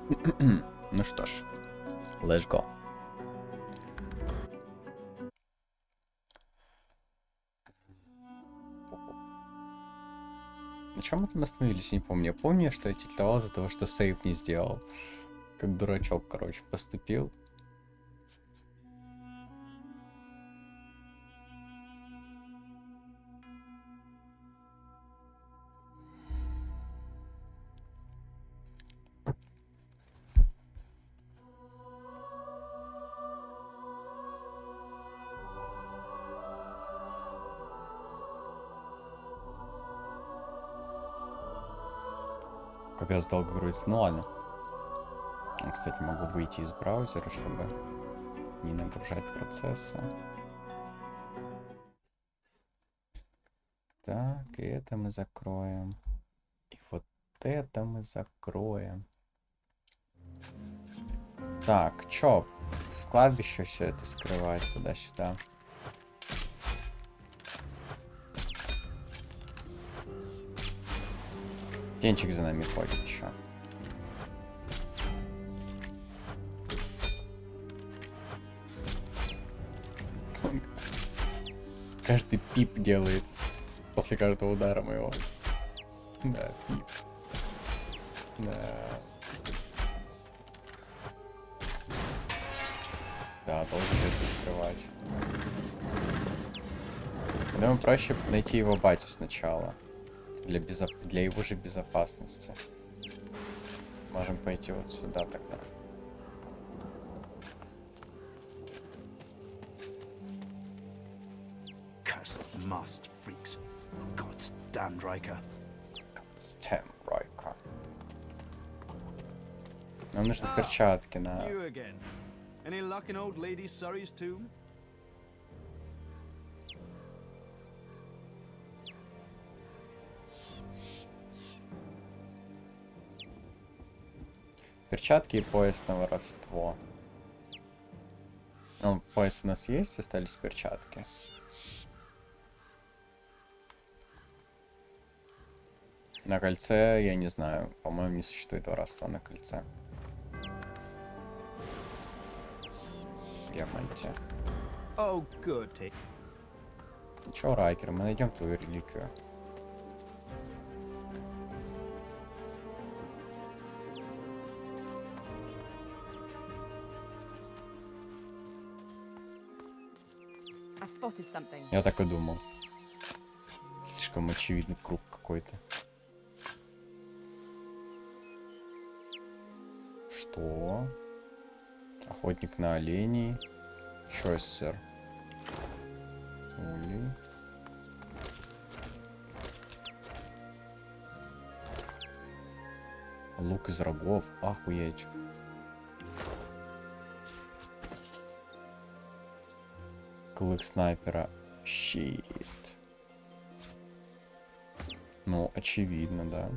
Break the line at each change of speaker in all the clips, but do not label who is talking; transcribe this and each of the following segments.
Ну что ж, let's go. На чем мы там остановились, не помню. Я помню, что я тильтовал из-за того, что сейв не сделал. Как дурачок, короче, поступил. Капец долго грузится. Ну ладно. Я, кстати, могу выйти из браузера, чтобы не нагружать процессы. Так, и это мы закроем. И вот это мы закроем. Так, чё? В кладбище все это скрывать туда-сюда. Тенчик за нами ходит еще. Каждый пип делает после каждого удара моего. Да, пип. Да. Да, долго это скрывать. Я думаю, проще найти его батю сначала. Для его же безопасности. Можем пойти вот сюда тогда. Нам нужны перчатки на... Перчатки и пояс на воровство. Ну, пояс у нас есть, остались перчатки. На кольце, я не знаю, по-моему, не существует воровства на кольце. Гемонте. Ничего, Райкер, мы найдем твою реликвию. Я так и думал. Слишком очевидный круг какой-то. Что? Охотник на оленей. Чосер. Улей. Лук из рогов. Охуеть. Клык снайпера. Щит. Ну, очевидно, да.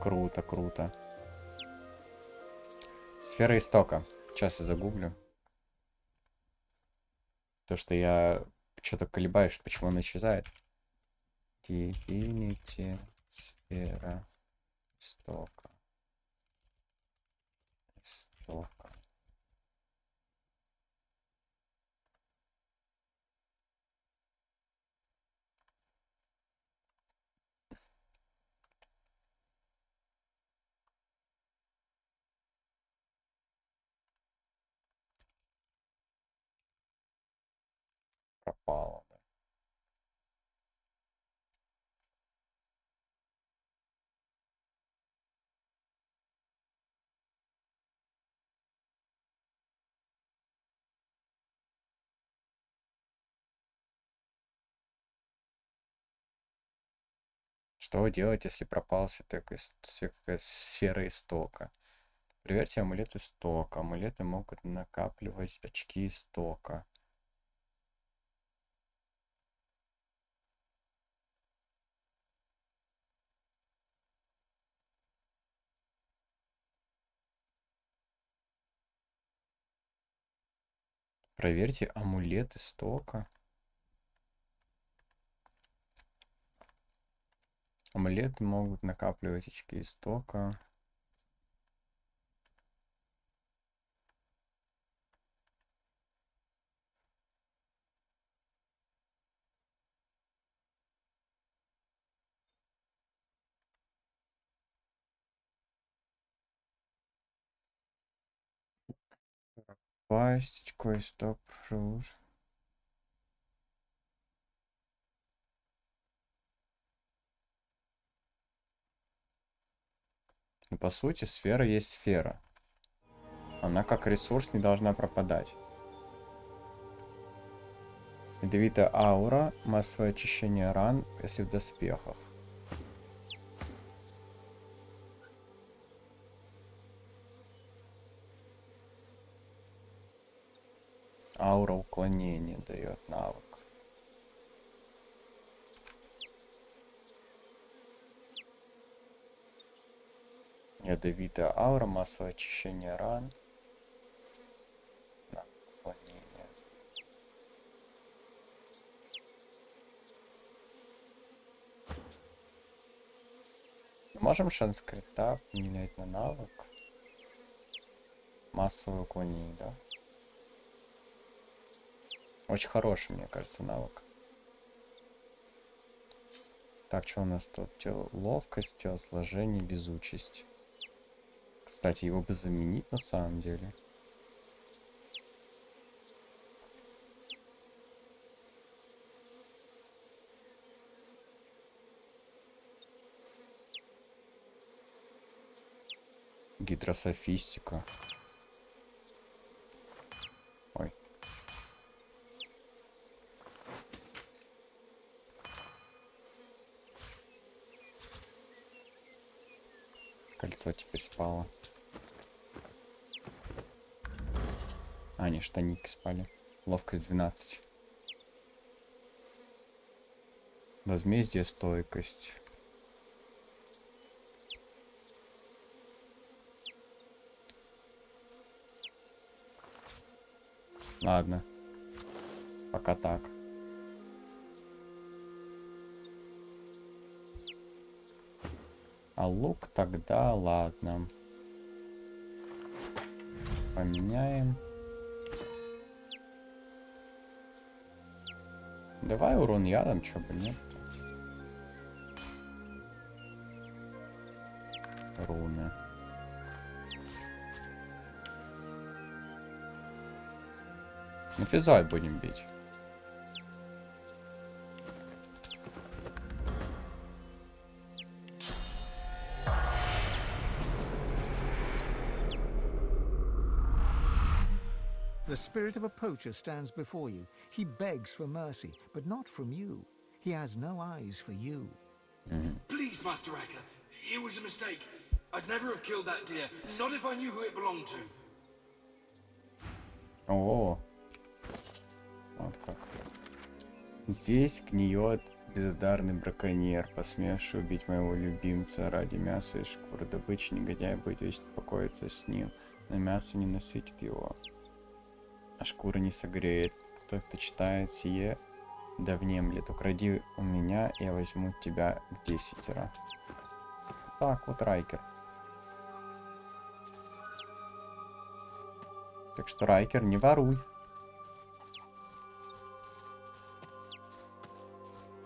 Круто, круто. Сфера истока. Сейчас я загуглю. То, что я что-то колебаюсь, почему он исчезает. Divinity. Сфера истока. Истока. Пропало. Что делать, если пропала сфера истока? Проверьте амулет истока. Амулеты могут накапливать очки истока. Проверьте амулет истока. Амулеты могут накапливать очки истока. Пасть, очко исток. Ну, по сути, сфера есть сфера. Она как ресурс не должна пропадать. Ядовитая аура, массовое очищение ран, если в доспехах. Аура уклонения дает навык. Ядовитая аура, массовое очищение ран. Навык уклонения. Можем шанс крита поменять на навык. Массовое уклонение, да? Очень хороший, мне кажется, навык. Так, что у нас тут? Ловкость, телосложение, везучесть. Кстати, его бы заменить на самом деле. Гидрософистика. Ой. Кольцо теперь спало. А, не, штаники спали. Ловкость 12. Возмездие, стойкость. Ладно. Пока так. А лук тогда ладно. Поменяем. Давай урон ядом, чё бы нет. Руны. Ну, физой будем бить.
The spirit of a poacher stands before you. He begs for mercy, but not from you. He has no eyes for you.
Please, Master Racker, it was a mistake. I'd never have killed that deer, not if I knew who it belonged to.
О, вот как. Здесь гниет бездарный браконьер, посмевший убить моего любимца ради мяса и шкуры добычи. Негодяй будет вечно покоиться с ним, но мясо не насытит его, а шкура не согреет. Тот, кто читает сие, да внемлет. Укради у меня, я возьму тебя к 10. Так, вот Райкер. Так что, Райкер, не воруй.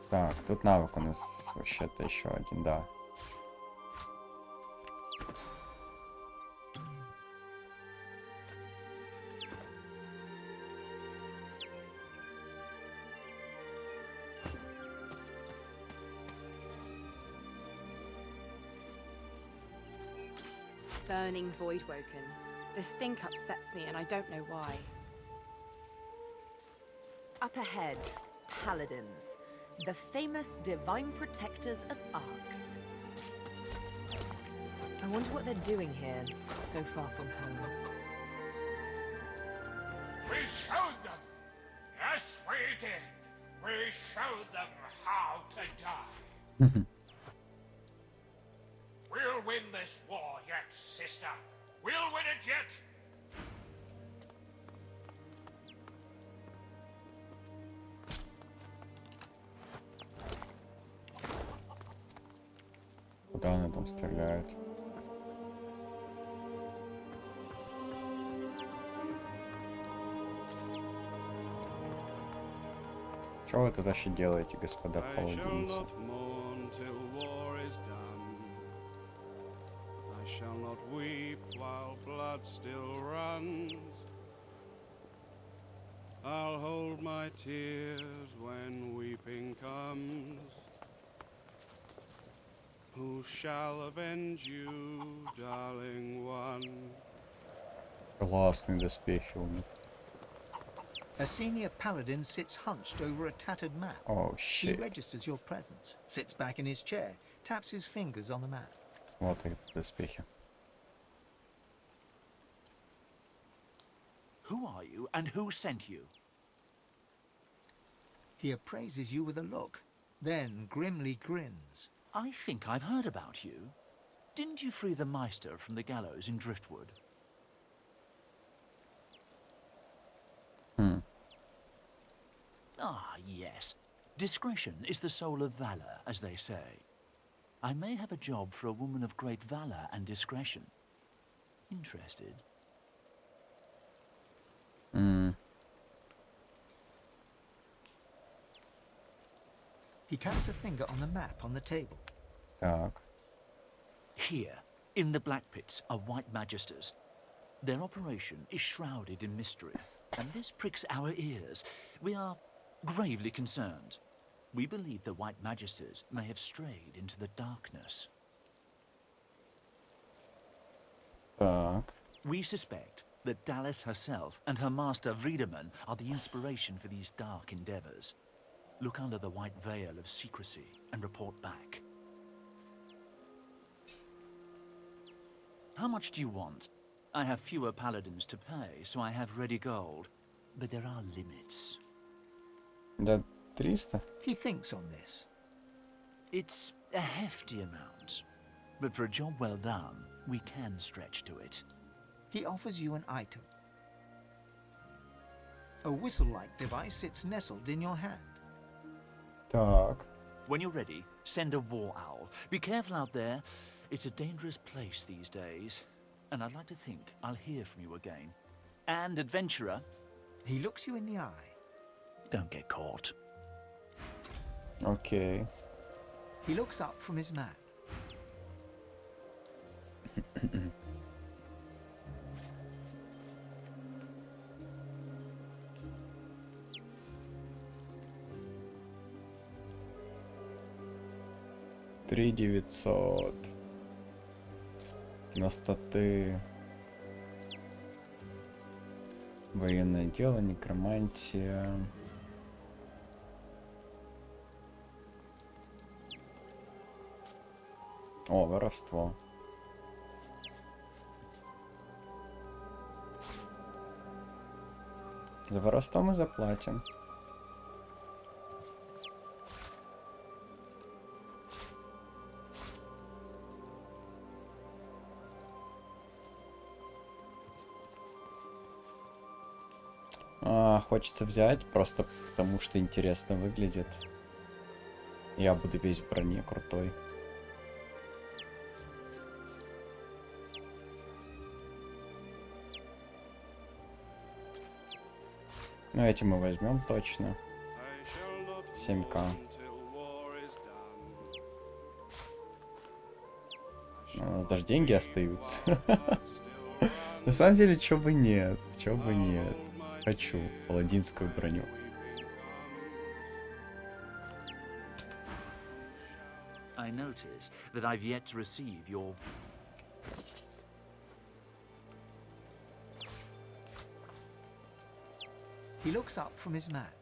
Так, тут навык у нас вообще-то еще один, да.
Burning void woken. The stink upsets me and I don't know why.
Up ahead, paladins, the famous divine protectors of Arcs. I wonder what they're doing here, so far from home.
We showed them! Yes, we did! We showed them how to die! We'll win this war yet, sister! We'll win it yet!
Куда она там стреляет? Что вы тут вообще делаете, господа
I shall
паладинцы?
not mourn till war is done. I shall not weep while blood still runs. I'll hold my tears when weeping comes. Who shall avenge you, darling one?
Классные доспехи у них.
A senior paladin sits hunched over a tattered map.
Оу,
He
щит.
registers your presence, sits back in his chair, taps his fingers on the map.
Вот их доспехи.
Who are you and who sent you?
He appraises you with a look, then grimly grins.
I think I've heard about you. Didn't you free the Meister from the gallows in Driftwood? Ah, yes. Discretion is the soul of valor, as they say. I may have a job for a woman of great valor and discretion. Interested?
He taps a finger on the map on the table.
Так.
Here, in the Black Pits, are White Magisters. Their operation is shrouded in mystery, and this pricks our ears. We are gravely concerned. We believe the White Magisters may have strayed into the darkness.
Так.
We suspect that Dallas herself and her master Vriedemann are the inspiration for these dark endeavors. Look under the white veil of secrecy and report back. How much do you want? I have fewer paladins to pay, so I have ready gold. But there are limits.
Да, 300?
He thinks on this.
It's a hefty amount. But for a job well done, we can stretch to it.
He offers you an item. A whistle-like device sits nestled in your hand.
Так.
When you're ready, send a war owl. Be careful out there. It's a dangerous place these days. And I'd like to think I'll hear from you again. And, adventurer,
He looks you in the eye.
don't get caught.
Окей.
He looks up from his map.
Три 900. На статы. Военное дело, некромантия. О, воровство. За воровство мы заплатим. Хочется взять, просто потому что интересно выглядит. Я буду весь в броне крутой. Ну, эти мы возьмем точно. 7К. У нас даже деньги остаются. На самом деле, чё бы нет, чё бы нет. Хочу паладинскую броню.
I notice that I've yet to receive your...
He looks up from his map.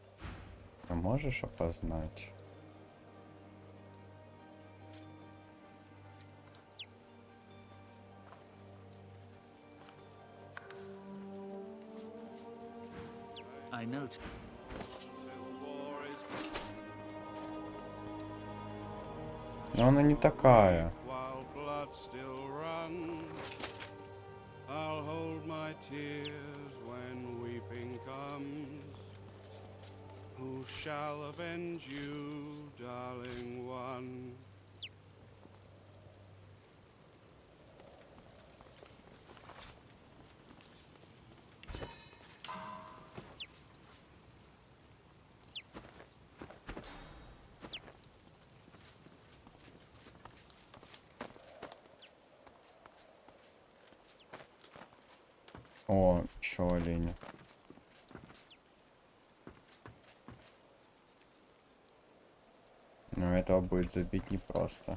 Ты можешь опознать?
I note...
Но она не такая.
While blood still runs, I'll hold my tears when weeping comes. Who shall avenge you, darling one?
О, еще олени. Но этого будет забить непросто.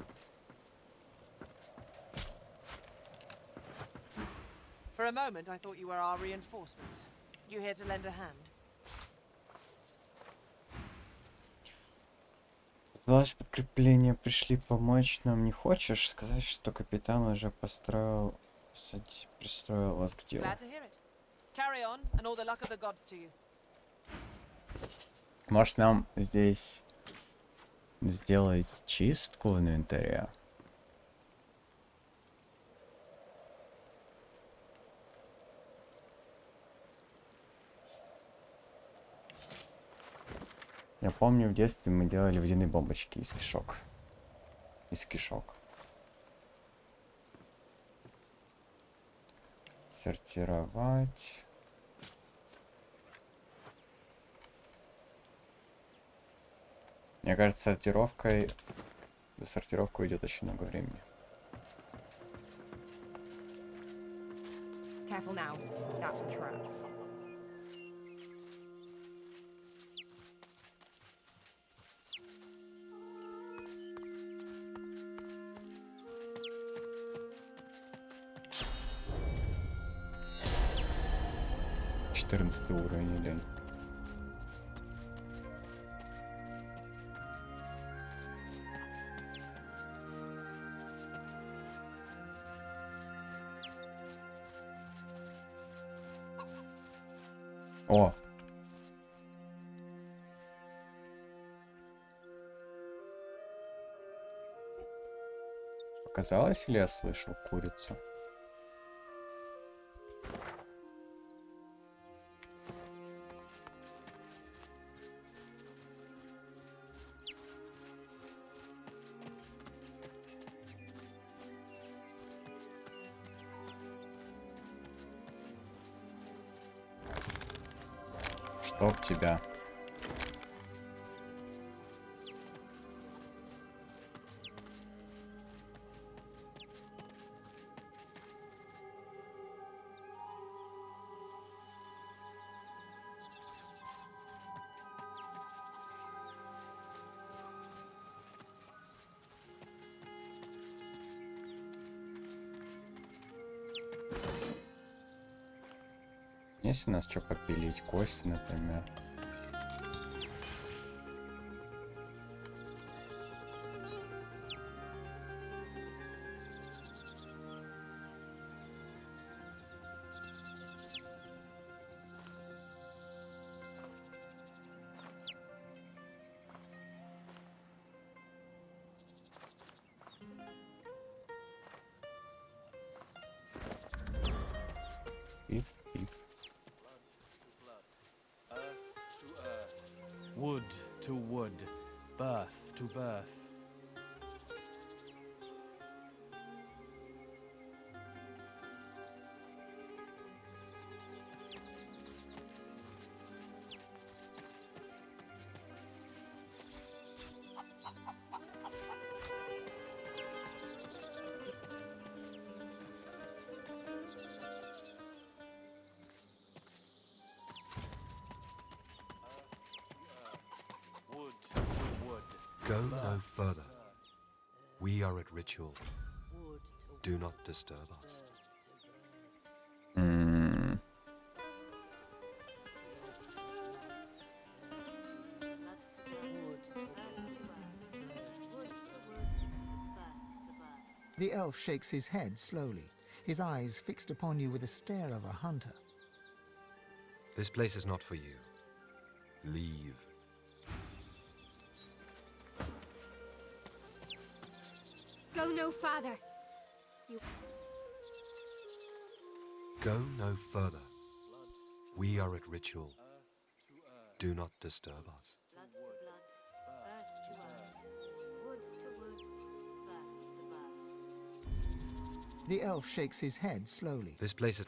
For a moment, I thought you were our reinforcements. You here to lend a hand?
Ваше подкрепление пришли помочь нам. Не хочешь сказать, что капитан уже пристроил вас к делу?
Glad to hear it. Carry on, and all the luck of the gods to you.
Может, нам здесь сделать чистку в инвентаре? Я помню, в детстве мы делали водяные бомбочки из кишок. Из кишок. Сортировать. Мне кажется, за сортировку идет очень много времени.
Careful now. That's a trap.
Уровень или... О! Показалось, или я слышал курицу? Чтоб тебя. Если нас что попилить, кости, например. Пип-пип.
Wood to wood, birth to birth.
Go no further. We are at ritual. Do not disturb us.
The elf shakes his head slowly, his eyes fixed upon you with a stare of a hunter.
This place is not for you. Leave.
Go no farther.
Go no further. We are at ritual. Do not disturb us.
Blood to blood, earth to earth, wood to wood, birth to birth.
The elf shakes his head slowly.
This place is...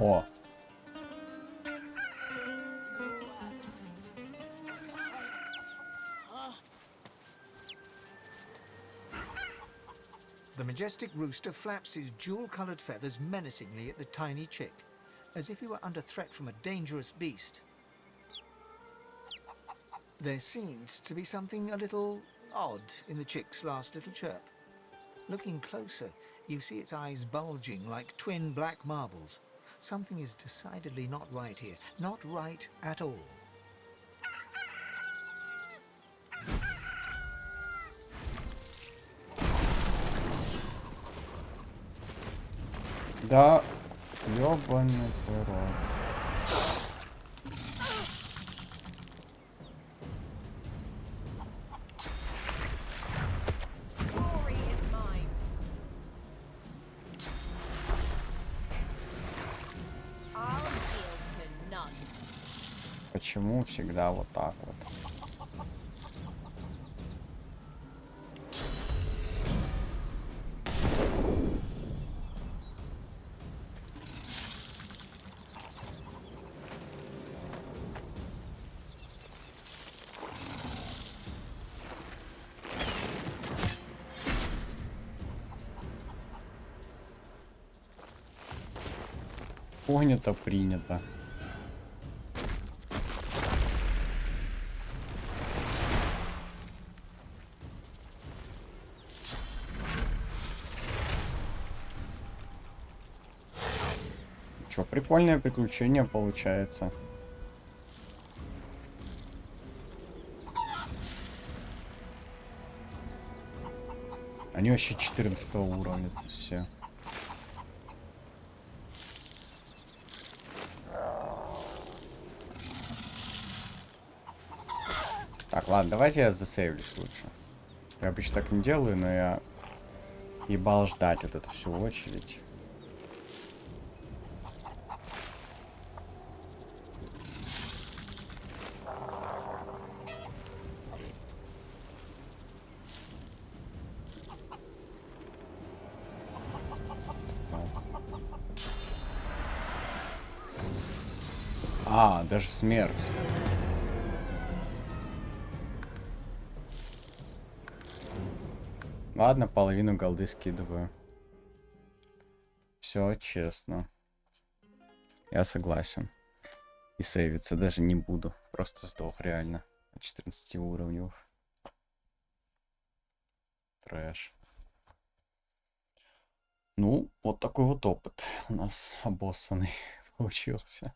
О!
The majestic rooster flaps his jewel-colored feathers menacingly at the tiny chick, as if he were under threat from a dangerous beast. There seemed to be something a little odd in the chick's last little chirp. Looking closer, you see its eyes bulging like twin black marbles. Something is decidedly not right here. Not right at all.
Да, ёбаный рот.
Glory is mine. I'll yield to none.
Почему всегда вот так вот? Понято, принято. Чё, прикольное приключение получается. Они вообще 14 уровня тут все. Так, ладно, давайте я засейвлюсь лучше. Я обычно так не делаю, но я ебал ждать вот эту всю очередь. А, даже смерть. Ладно, половину голды скидываю. Все честно. Я согласен. И сейвиться даже не буду. Просто сдох реально. 14 уровней. Трэш. Ну, вот такой вот опыт у нас обоссанный получился.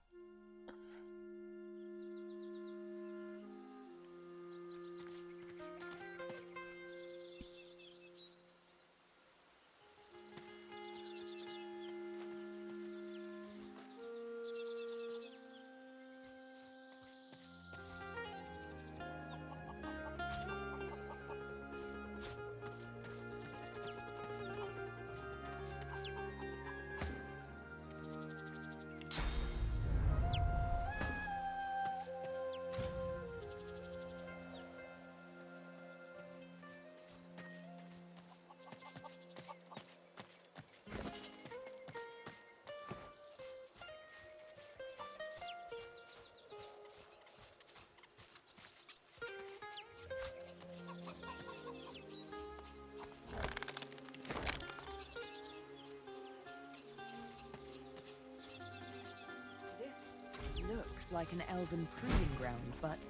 Looks like an elven proving ground, but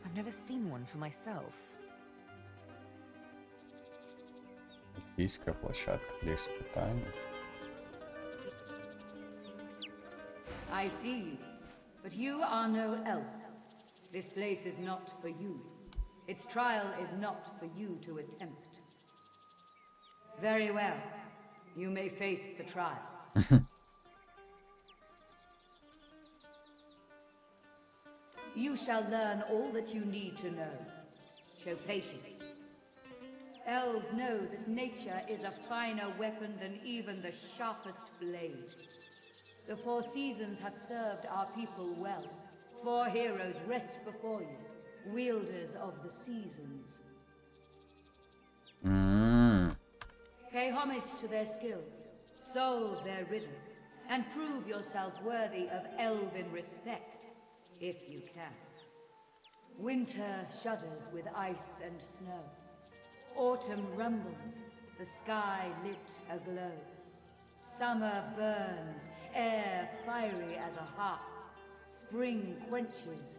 I've never seen one for myself.
Олимпийская площадка для испытаний.
I see you, but you are no elf. This place is not for you. Its trial is not for you to attempt. Very well. You may face the trial. You shall learn all that you need to know. Show patience. Elves know that nature is a finer weapon than even the sharpest blade. The four seasons have served our people well. Four heroes rest before you, wielders of the seasons. Pay homage to their skills, solve their riddle, and prove yourself worthy of elven respect, if you can. Winter shudders with ice and snow. Autumn rumbles, the sky lit aglow. Summer burns, air fiery as a hearth. Spring quenches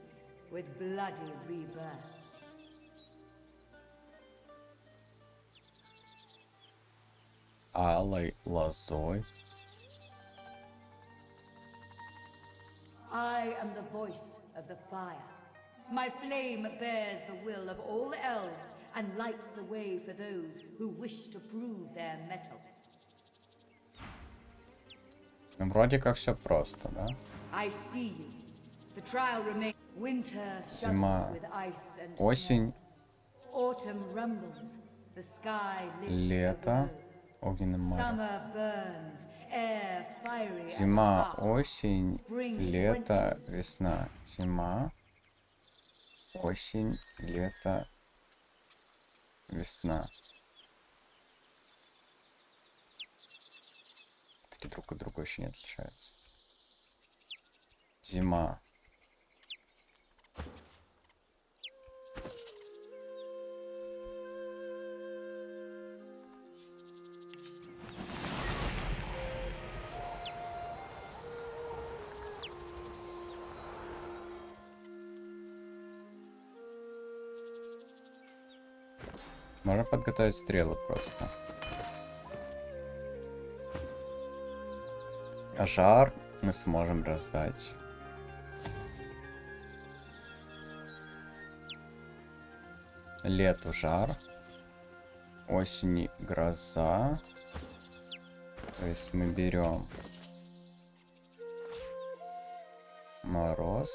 with bloody rebirth.
Алой лозой.
I am the voice of the fire. My flame bears the will of all elves and lights the way for those who wish to prove their mettle.
Вроде как все просто, да?
I see you. The trial remains. Winter
Зима,
shudders with ice and
осень,
snow. Autumn rumbles. The sky lit
лето,
aglow.
огненное море.
Summer burns, air fiery as a
Зима,
hearth.
осень,
Spring
лето,
quenches.
весна. Зима, осень, лето, весна. Такие друг от друга очень не отличаются. Зима. Можно подготовить стрелы просто. А жар мы сможем раздать. Лету жар. Осени гроза. То есть мы берем мороз.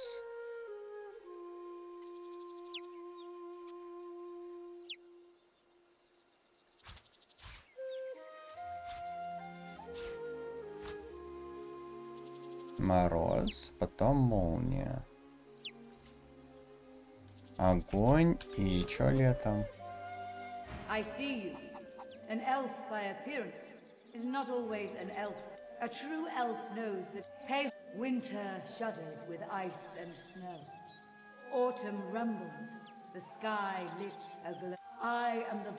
Мороз, потом молния. Огонь и чё летом?
I see you. An elf by appearance is not always an elf. A true elf knows that pale winter shudders with ice and snow. Autumn rumbles, the sky lit aglow. I am the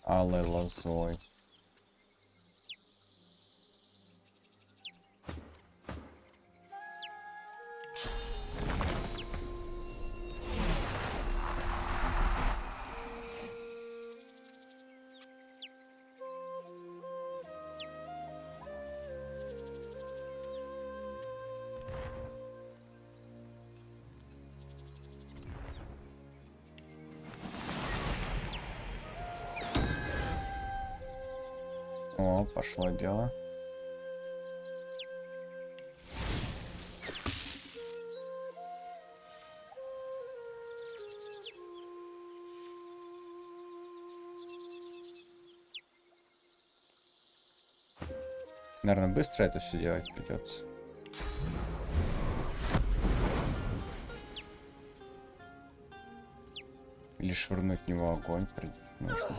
Алой лозой. О, пошло дело. Наверное, быстро это все делать придется. Или швырнуть в него огонь нужно.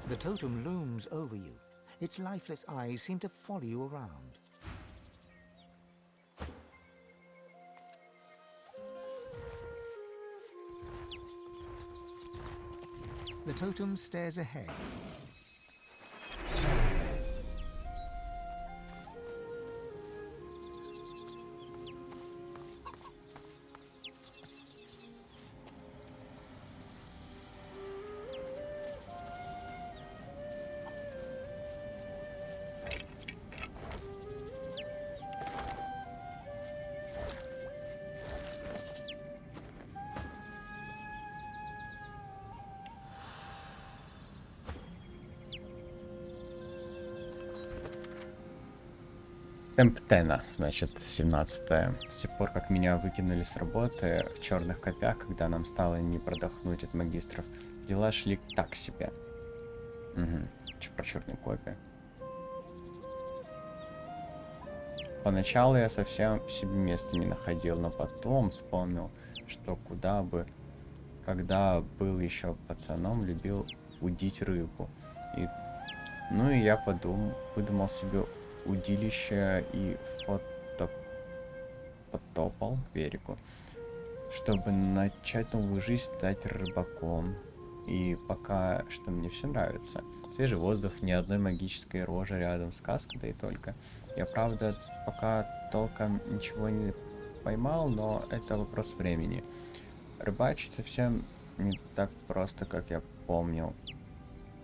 The totem looms over you. Its lifeless eyes seem to follow you around. The totem stares ahead.
Темптена, значит, 17-е. С тех пор, как меня выкинули с работы в черных копях, когда нам стало не продохнуть от магистров, дела шли так себе. Угу. Про черные копии. Поначалу я совсем себе места не находил, но потом вспомнил, что куда бы, когда был еще пацаном, любил удить рыбу. Ну и я выдумал себе удилище и потопал к берегу, чтобы начать новую жизнь, стать рыбаком. И пока что мне все нравится. Свежий воздух, ни одной магической рожи рядом, сказка, да и только. Я, правда, пока толком ничего не поймал, но это вопрос времени. Рыбачить совсем не так просто, как я помнил.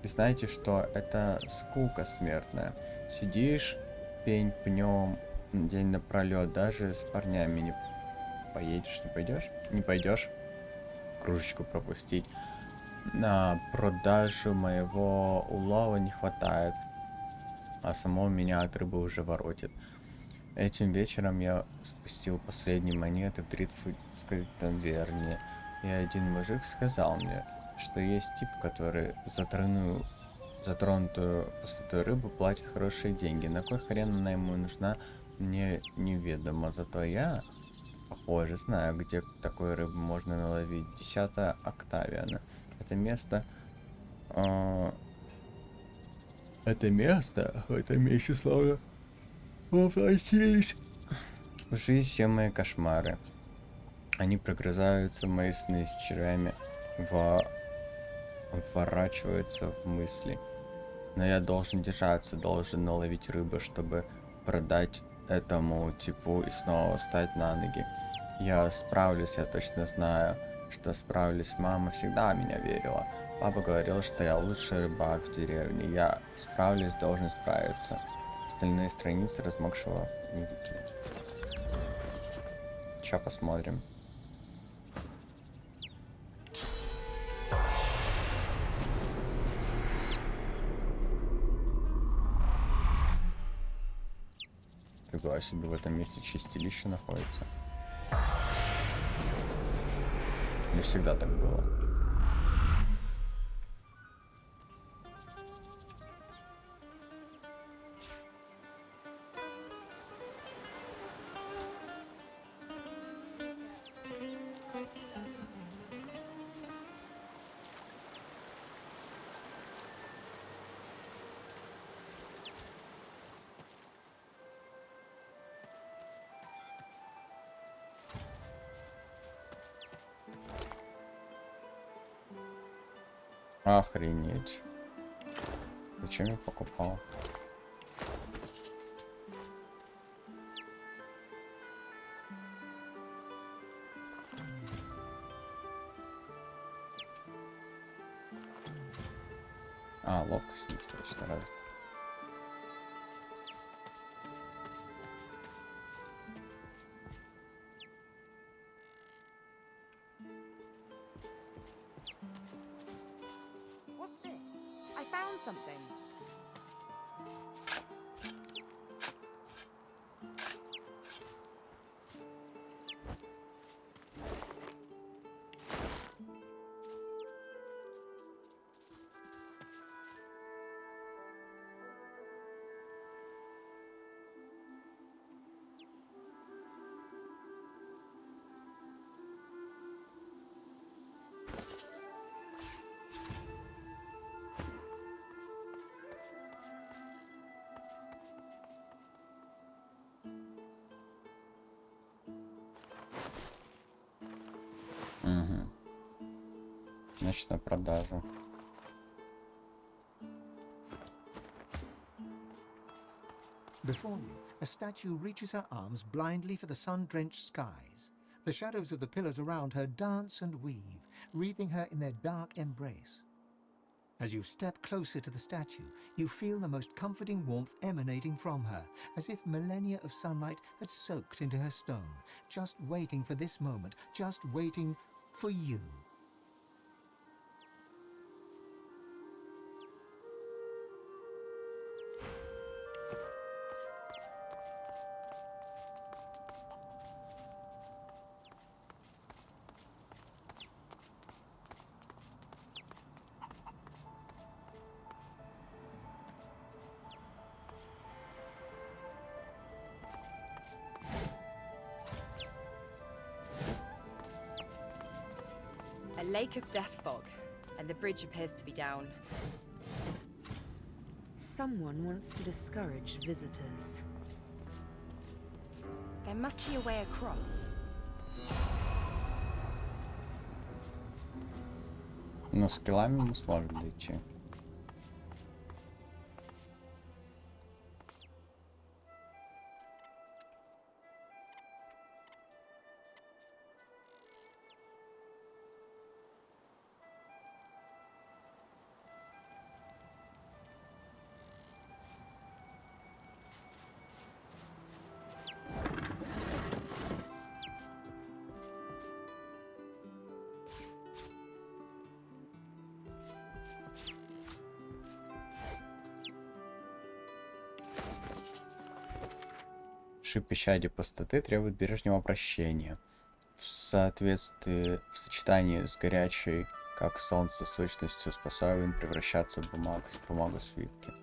И знаете, что это скука смертная. Сидишь пень пнем день напролет, даже с парнями не поедешь, не пойдешь? Не пойдешь кружечку пропустить. На продажу моего улова не хватает, а самого меня от рыбы уже воротит. Этим вечером я спустил последние монеты в дритфудской таверне, и один мужик сказал мне, что есть тип, который затронутую пустотой рыбу платит хорошие деньги. На кой хрен она ему нужна, мне неведомо. Зато я, похоже, знаю, где такой рыбы можно наловить. 10-я Октавиана. Это место... в этом месте словно воплотились в жизнь все мои кошмары. Они прогрызаются в мои сны с червями, вворачиваются в мысли. Но я должен держаться, должен наловить рыбу, чтобы продать этому типу и снова встать на ноги. Я справлюсь, я точно знаю, что справлюсь. Мама всегда в меня верила. Папа говорил, что я лучший рыбак в деревне. Я справлюсь, должен справиться. Остальные страницы размокшего не выкинуть. Сейчас посмотрим. Фига себе, в этом месте чистилище находится. Не всегда так было. Охренеть. Зачем я покупал? Ловкость недостаточно развита.
What's this? I found something.
Угу. Значит, на продажу.
Before you, a statue reaches her arms blindly for the sun-drenched skies. The shadows of the pillars around her dance and weave, wreathing her in their dark embrace. As you step closer to the statue, you feel the most comforting warmth emanating from her, as if millennia of sunlight had soaked into her stone, just waiting for this moment, just waiting for you.
A lake of death fog, and the bridge appears to be down.
Someone wants to discourage visitors.
There must be a way across.
Но скиллами мы сможем дойти. Шип пещаде пустоты требует бережного обращения. В сочетании с горячей, как солнце, сущностью способен превращаться в бумагу свитки.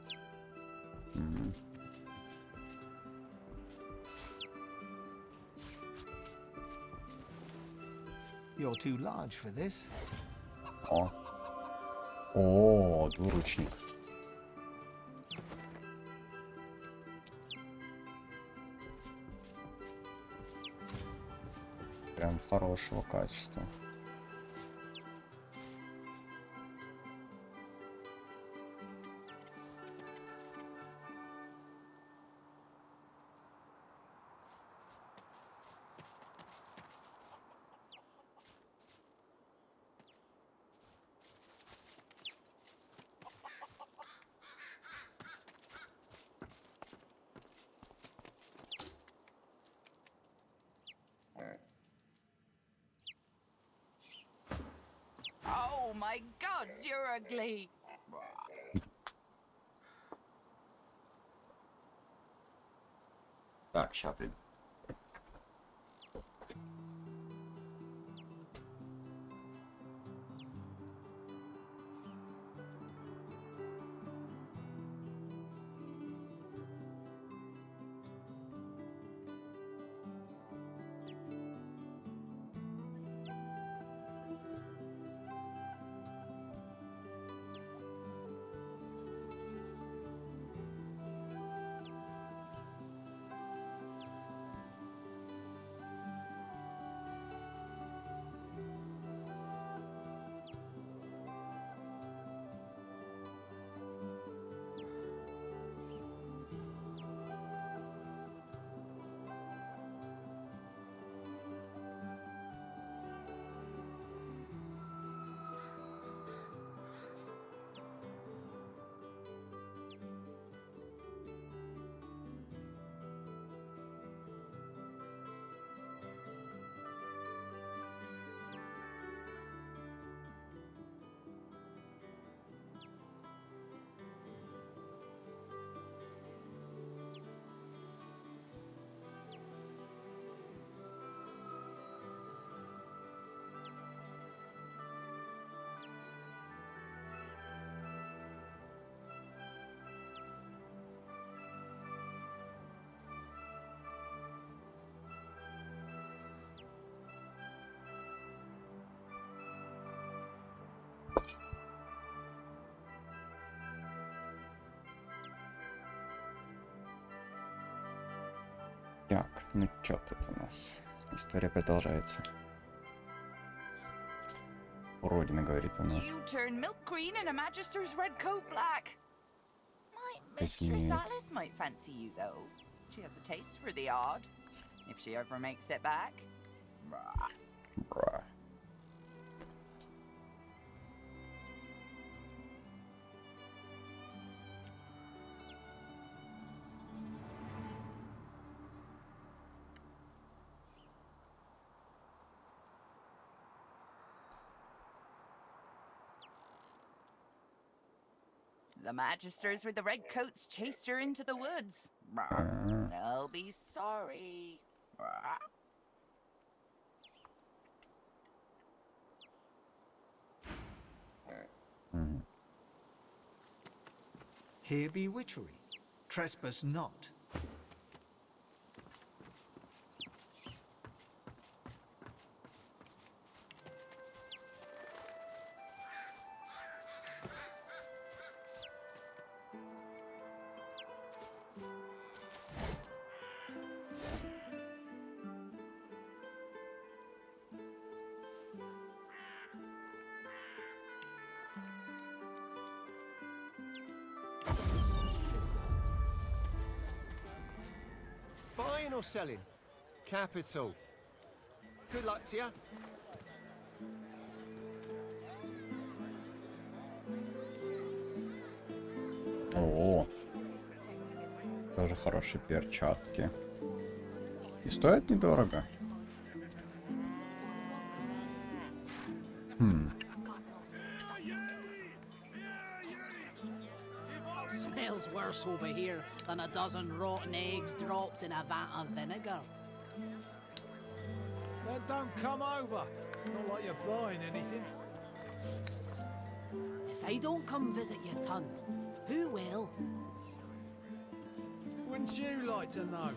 You're too large for this.
О, двуручник. Прям хорошего качества.
Oh my god, you're ugly!
Так, ща приду. Так, ну чё тут у нас? История продолжается. Уродина, говорит она.
You turn milk green and a magister's red coat black. My
Yes,
mistress
ma'am.
Alice might fancy you, though. She has a taste for the odd. If she ever makes it back. Rah.
Бра.
The magisters with the red coats chased her into the woods. Rah. They'll be sorry. Rah.
Here be witchery. Trespass not.
Buying or selling? Capital. Good luck to you.
О, тоже хорошие перчатки. И стоят недорого.
Smells worse over here than a dozen rotten eggs dropped in a vat of vinegar.
Then don't come over. Not like you're buying anything.
If I don't come visit your ton, who will?
Wouldn't you like to know?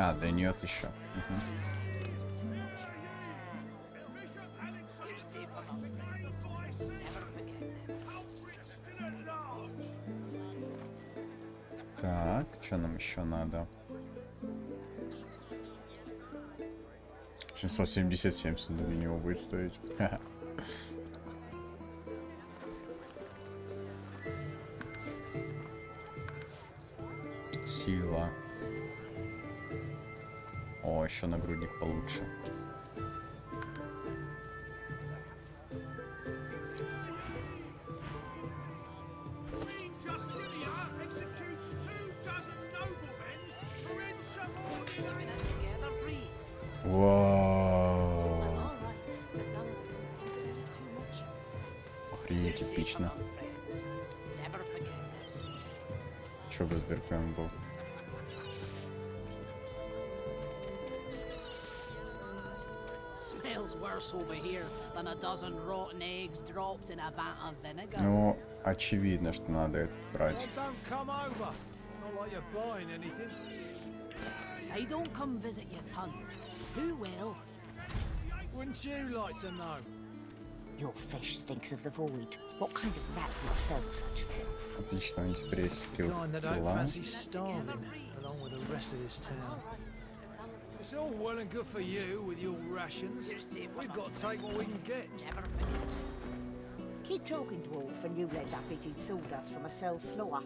А, до нее еще. Так, что нам еще надо? 777 надо на него выставить. Сила. О, еще нагрудник получше. Вау. Охренеть эпично. Чё бы с дырками был?
Smells worse over here than a dozen rotten eggs dropped in a vat of vinegar.
Ну, очевидно, что надо этот брать.
Then don't come over. Not like you're buying anything.
If I don't come visit your ton, who will?
Wouldn't you like to know?
Your fish stinks of the void. What kind of rat would sell such filth?
Отлично, у них теперь есть скилл
Kind that don't
хила.
fancy starving along with the rest of this town. It's all well and good for you with your rations. We've got to take what we can get.
Keep talking, dwarf, and you'll end up eating sawdust from a cell floor.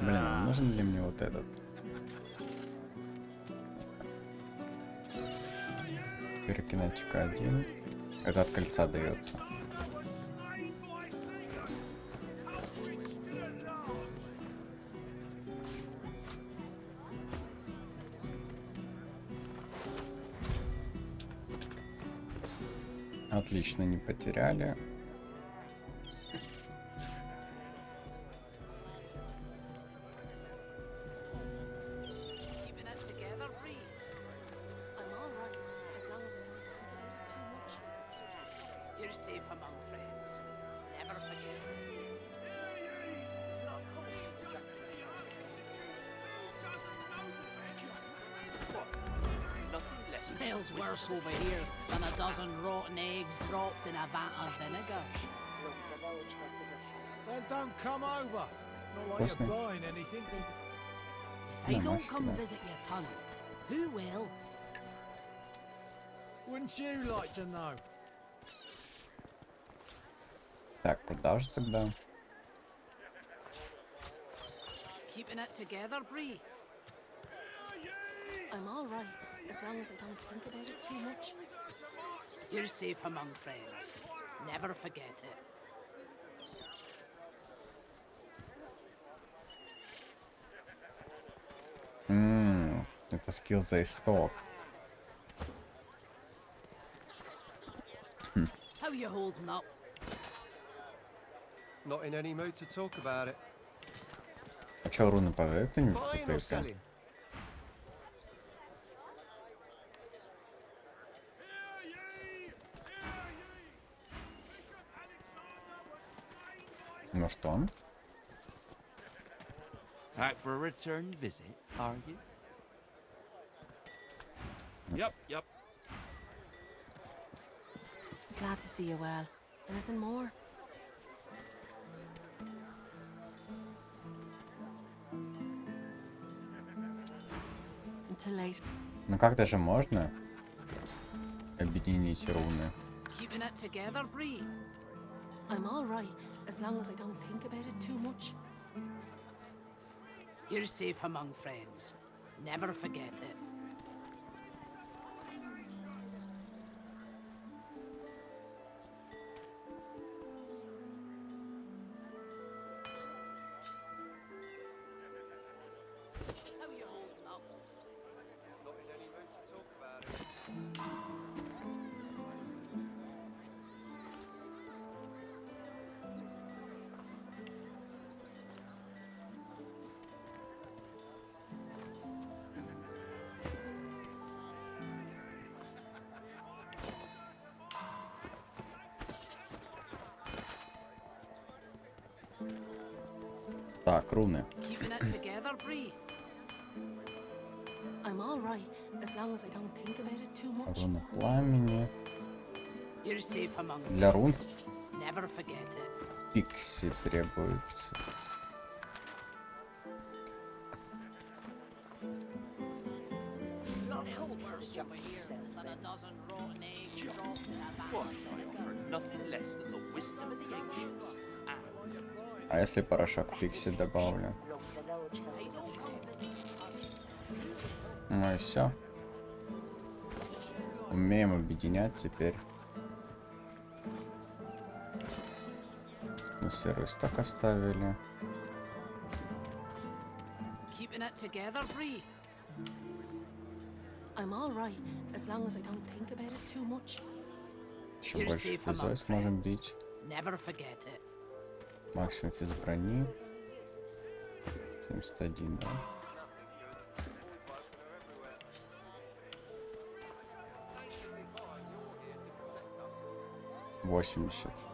Блин, а нужен ли мне вот этот? Пирокинетика 1. Это от кольца дается. Отлично, не потеряли.
You're safe among friends. Never forget it. Smells worse over here than a dozen rotten eggs dropped in a vat of vinegar.
Then don't come over. Not like you're buying anything.
If I don't come visit your ton, who will?
Wouldn't you like to know?
Так, куда же тогда?
Keeping it together, Bree?
I'm all right, as long as I don't think about it too much.
You're safe among friends. Never forget it.
Это скилл за исток.
How you holding up?
Not in any mood to talk about it.
А чё, руны падают? Кто-нибудь
Buying or
путается?
selling?
Может он?
Back for a return visit, are you? Yep.
Glad to see you well. Anything more? Until late.
Ну как даже можно объединить руны?
Keeping it together, Bree?
I'm all right, as long as I don't think about it too much.
You're safe among friends. Never forget it.
Так, руны.
Keeping it together, Bree?
I'm all right, as long as I don't think about it too much.
Руна пламени.
You're safe among
Для рун
friends. Never forget it.
пикси требуется. А если порошок пикси добавлю? Ну и все. Умеем объединять теперь. Мы серый стак оставили.
Keeping it together, Bree?
I'm all right, as long as I don't think about it too much.
Еще больше физой сможем бить.
Never forget it.
Максимум физ брони. 71, да? $80.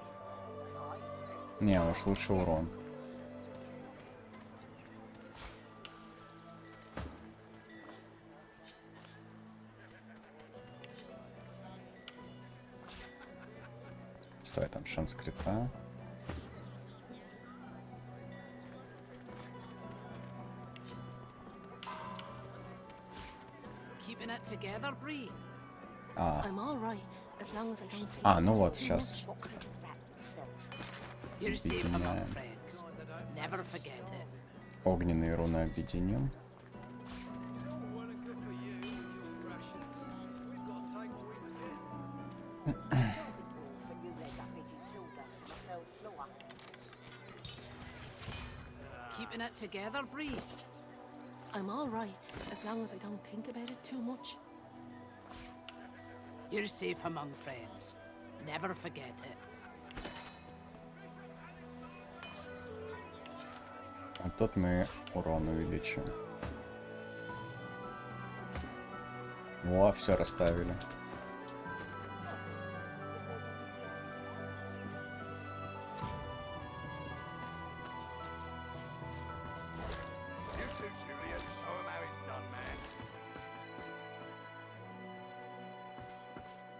Не, уж лучше урон. Стой, там шанс крита.
Keeping it together, Bree?
I'm all right, as long as I don't think
А, ну
about
вот,
it too
сейчас.
much.
You're safe among
Объединяем.
friends. Never forget it.
Огненные руны объединим.
Keeping it together, Bree?
I'm all right, as long as I don't think about it too much.
You're safe among friends. Never forget it.
А тут мы урон увеличим. Во, все расставили.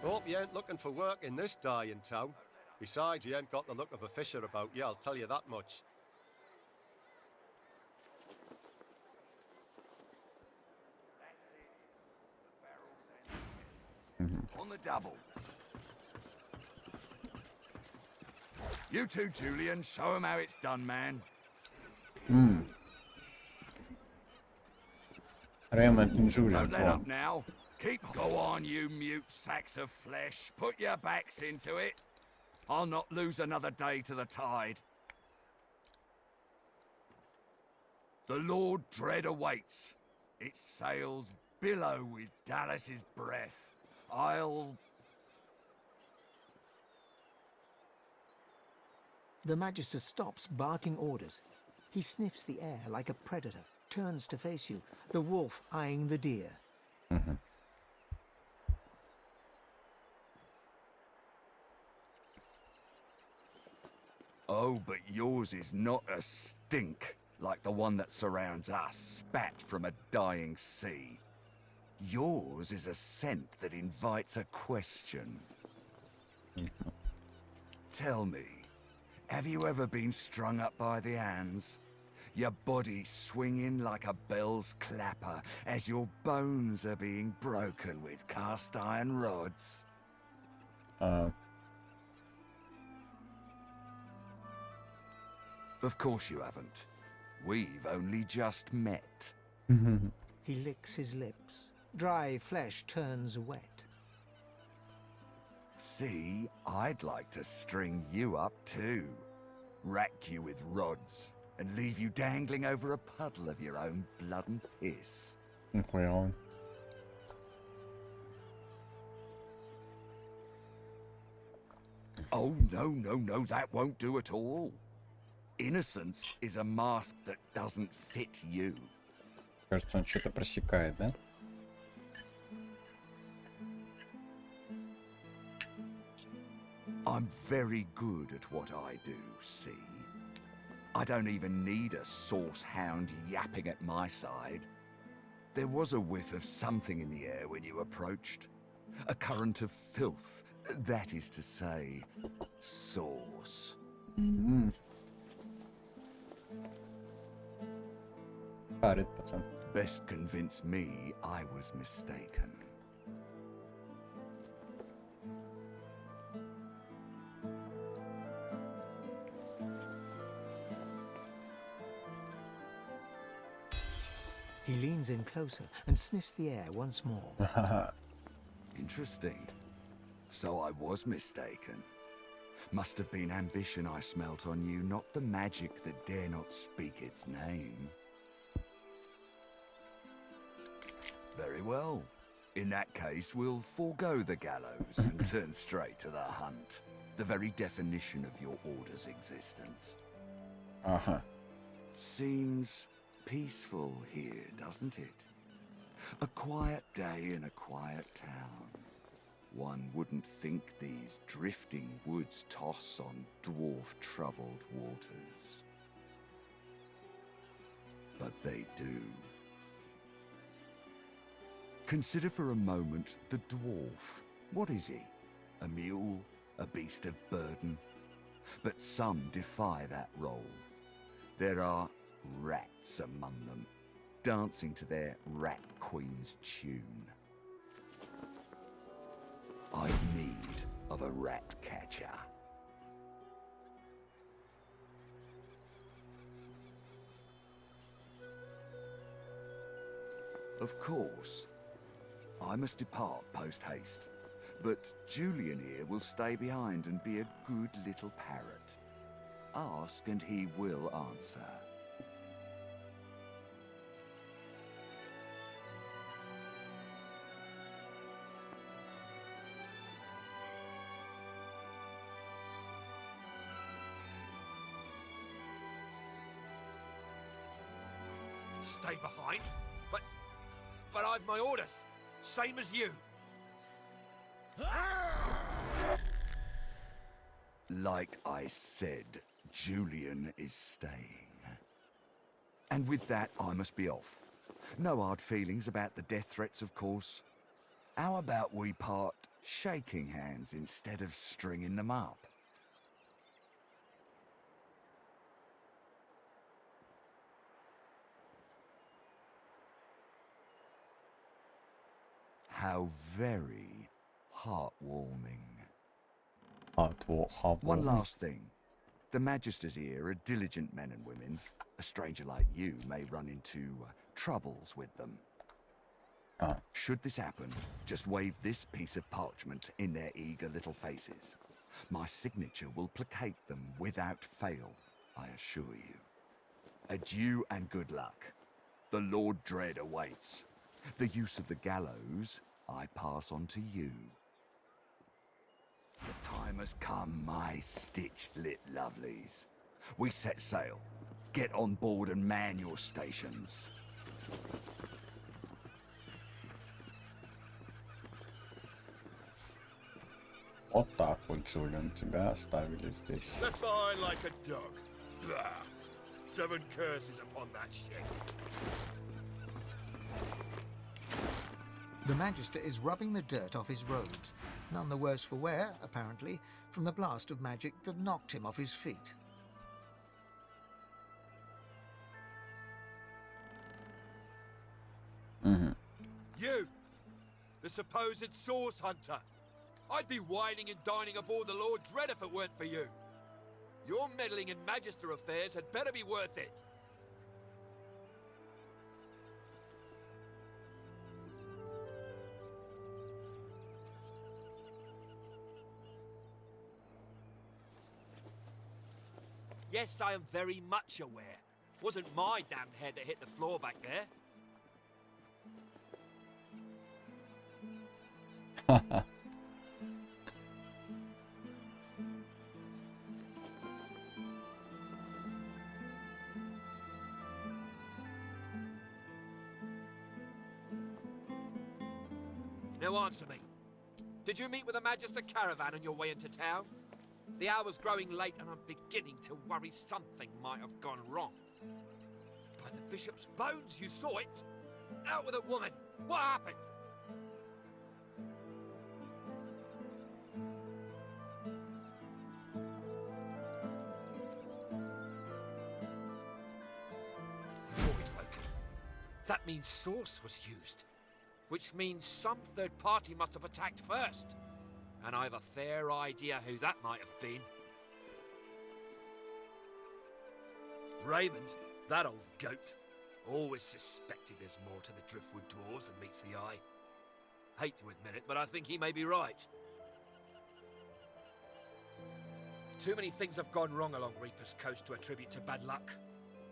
Hope you ain't looking for work in this dying town. Besides, you ain't got the look of a fisher about you, I'll tell you that much.
On the double. You too, Julian. Show 'em how it's done, man.
Raymond and Julian.
Don't let up now. Go on, you mute sacks of flesh. Put your backs into it. I'll not lose another day to the tide. The Lord Dread awaits. Its sails billow with Dallas's breath.
The Magister stops barking orders. He sniffs the air like a predator, turns to face you, the wolf eyeing the deer.
Oh, but yours is not a stink like the one that surrounds us, spat from a dying sea. Yours is a scent that invites a question. Tell me, have you ever been strung up by the hands? Your body swinging like a bell's clapper as your bones are being broken with cast iron rods? Of course you haven't. We've only just met.
He licks his lips. Dry flesh turns wet.
See, I'd like to string you up too. Rack you with rods and leave you dangling over a puddle of your own blood and piss.
Нихуя.
Oh, no, that won't do at all. Innocence is a mask that doesn't fit you.
Кажется, он что-то просекает, да?
I'm very good at what I do, see? I don't even need a sauce hound yapping at my side. There was a whiff of something in the air when you approached. A current of filth, that is to say, sauce.
Парит, пацан.
Best convince me I was mistaken.
He leans in closer and sniffs the air once more.
Interesting. So I was mistaken. Must have been ambition I smelt on you, not the magic that dare not speak its name. Very well. In that case, we'll forego the gallows and turn straight to the hunt. The very definition of your order's existence.
Ага.
Seems peaceful here, doesn't it? A quiet day in a quiet town. One wouldn't think these drifting woods toss on dwarf-troubled waters. But they do. Consider for a moment the dwarf. What is he? A mule? A beast of burden? But some defy that role. There are rats among them, dancing to their rat queen's tune. I've need of a rat catcher. Of course, I must depart post-haste, but Julian here will stay behind and be a good little parrot. Ask and he will answer.
Stay behind? But I've my orders. Same as you.
Like I said, Julian is staying. And with that, I must be off. No hard feelings about the death threats, of course. How about we part shaking hands instead of stringing them up? How very heartwarming. One last thing. The Magisters here are diligent men and women. A stranger like you may run into troubles with them. Should this happen, just wave this piece of parchment in their eager little faces. My signature will placate them without fail, I assure you. Adieu and good luck. The Lord Dread awaits. The use of the gallows I pass on to you. The time has come, my stitched-lit lovelies. We set sail. Get on board and man your stations.
Вот так вот, Джулиан, тебя оставили здесь.
Left behind like a dog. Blah. 7 curses upon that shit.
The Magister is rubbing the dirt off his robes, none the worse for wear, apparently, from the blast of magic that knocked him off his feet.
You, the supposed source hunter. I'd be whining and dining aboard the Lord Dread if it weren't for you.
Your meddling in Magister affairs had better be worth it. Yes, I am very much aware. Wasn't my damned head that hit the floor back there. Now answer me. Did you meet with a Magister caravan on your way into town? The hour's growing late and I'm beginning to worry something might have gone wrong. By the bishop's bones, you saw it! Out with it, woman! What happened? Voidwoken. That means source was used. Which means some third party must have attacked first. And I have a fair idea who that might have been. Raymond, that old goat, always suspected there's more to the Driftwood Dwarves than meets the eye. Hate to admit it, but I think he may be right. Too many things have gone wrong along Reaper's Coast to attribute to bad luck.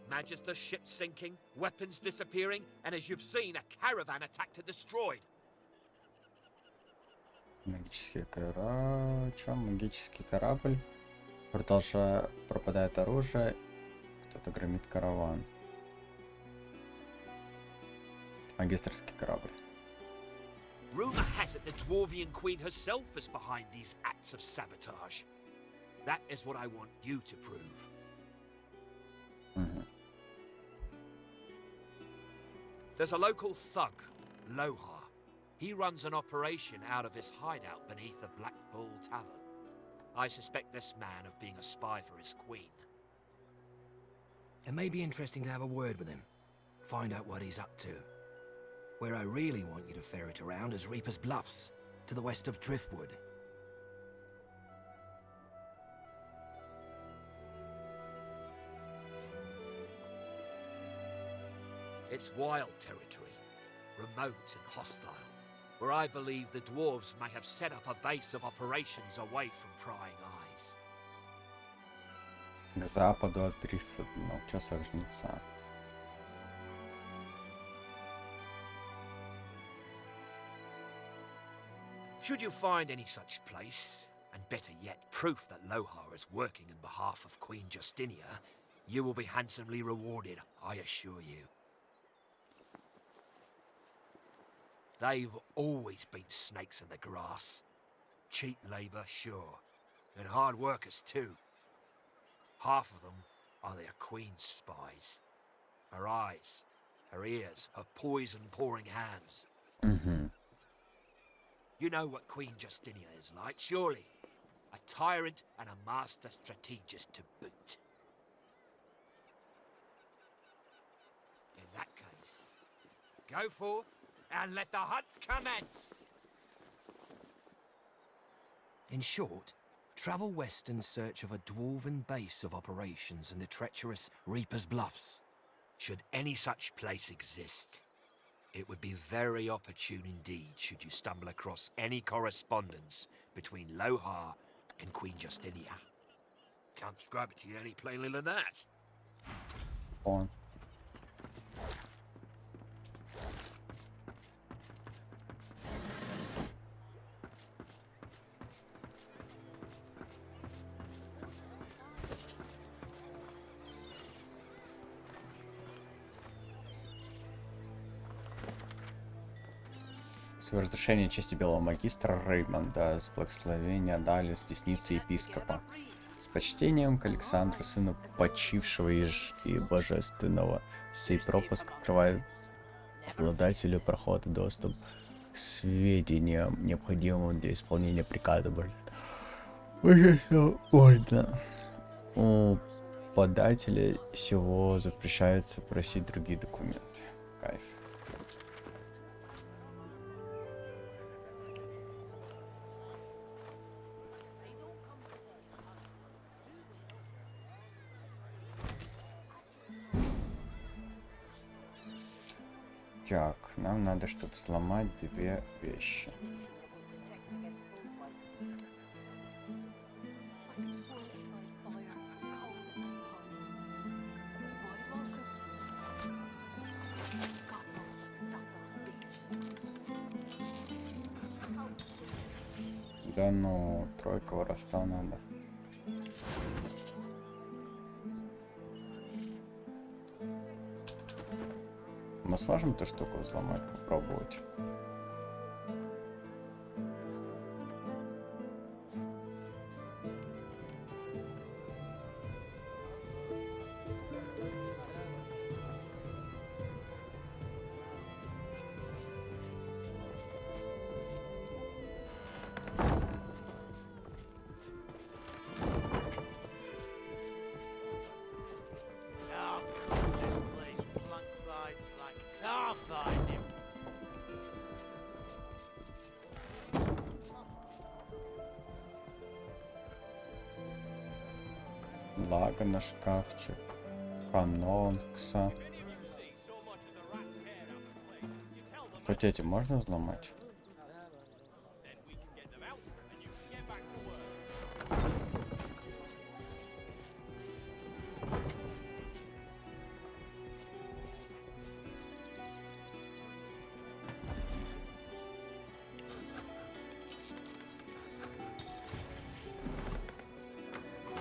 Magister ships sinking, weapons disappearing, and as you've seen, a caravan attacked and destroyed.
Магический корабль. Пропадает оружие. Кто-то громит караван. Магистрский корабль.
Rumor has it the Dwarvian Queen herself is behind these acts of sabotage. That is what I want you to prove. There's a local thug, Lohar. He runs an operation out of his hideout beneath the Black Bull Tavern. I suspect this man of being a spy for his queen.
It may be interesting to have a word with him. Find out what he's up to. Where I really want you to ferret around is Reaper's Bluffs, to the west of Driftwood.
It's wild territory, remote and hostile, where I believe the dwarves may have set up a base of operations away from prying eyes.
К западу от Дрифтвуда, часа жнеца.
Should you find any such place, and better yet, proof that Lohar is working on behalf of Queen Justinia, you will be handsomely rewarded, I assure you. They've always been snakes in the grass. Cheap labour, sure, and hard workers too. Half of them are their queen's spies. Her eyes, her ears, her poison-pouring hands. You know what Queen Justinia is like, surely. A tyrant and a master strategist to boot. In that case, go forth and let the hunt commence!
In short, travel west in search of a dwarven base of operations in the treacherous Reaper's Bluffs.
Should any such place exist, it would be very opportune indeed should you stumble across any correspondence between Lohar and Queen Justinia. Can't describe it to you any plainly than that.
On. С разрешения чести белого магистра Реймонда, с благословения дали с десницы епископа. С почтением к Александру, сыну почившего и божественного, сей пропуск открывает обладателю прохода доступ к сведениям, необходимым для исполнения приказа ордена. У подателя всего запрещается просить другие документы. Кайф. Так, нам надо, чтобы взломать две вещи. Да ну, тройка вороста надо. Мы сможем эту штуку взломать, попробовать? Лага на шкафчик, канонкса. Хоть эти можно взломать?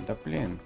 Да блин.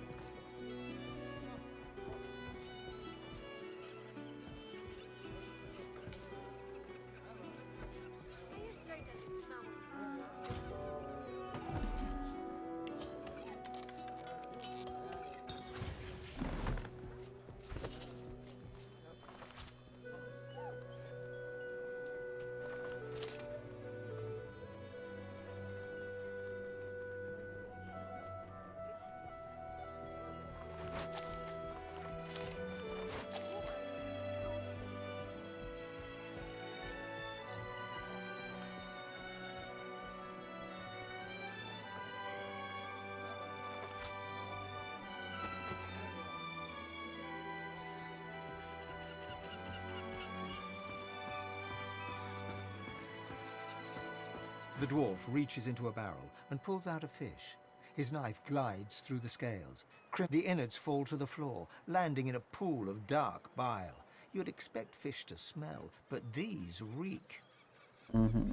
The dwarf reaches into a barrel and pulls out a fish. His knife glides through the scales. The innards fall to the floor, landing in a pool of dark bile. You'd expect fish to smell, but these reek.
Mm-hmm.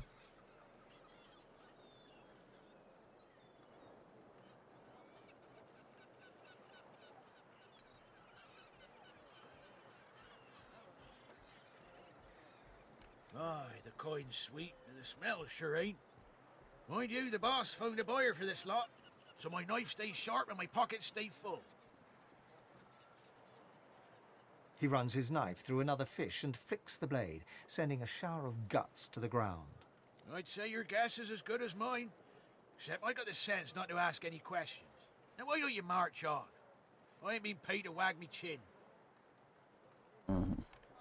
Aye, the coin's sweet, and the smell sure ain't. Mind you, the boss found a buyer for this lot, so my knife stays sharp and my pockets stay full.
He runs his knife through another fish and flicks the blade, sending a shower of guts to the ground.
I'd say your guess is as good as mine, except I got the sense not to ask any questions. Now why don't you march on? I ain't been paid to wag me chin.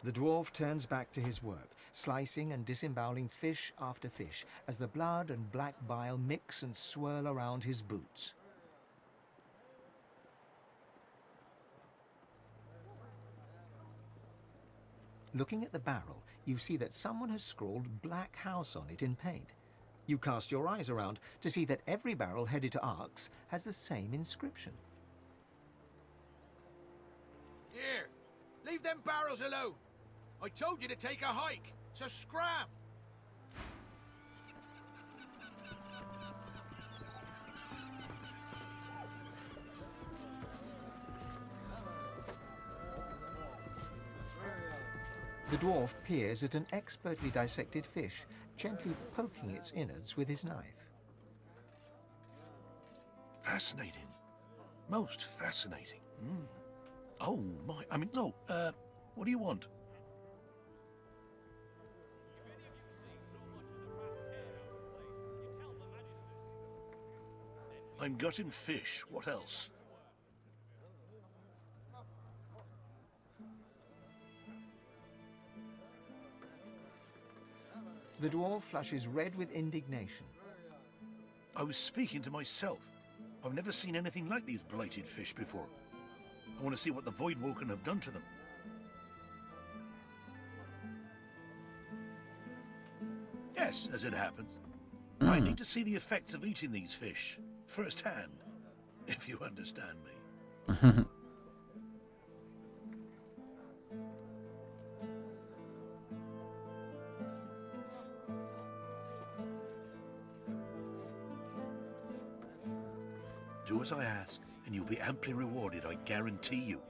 The dwarf turns back to his work, slicing and disemboweling fish after fish as the blood and black bile mix and swirl around his boots. Looking at the barrel, you see that someone has scrawled Black House on it in paint. You cast your eyes around to see that every barrel headed to Arx has the same inscription.
Here, leave them barrels alone. I told you to take a hike, so scram!
The dwarf peers at an expertly dissected fish, gently poking its innards with his knife.
Fascinating. Most fascinating. Oh, my. I mean, no, what do you want? I'm gutting fish. What else?
The dwarf flushes red with indignation.
I was speaking to myself. I've never seen anything like these blighted fish before. I want to see what the Voidwoken have done to them. Yes, as it happens. I need to see the effects of eating these fish firsthand, if you understand me. Do as I ask, and you'll be amply rewarded, I guarantee you.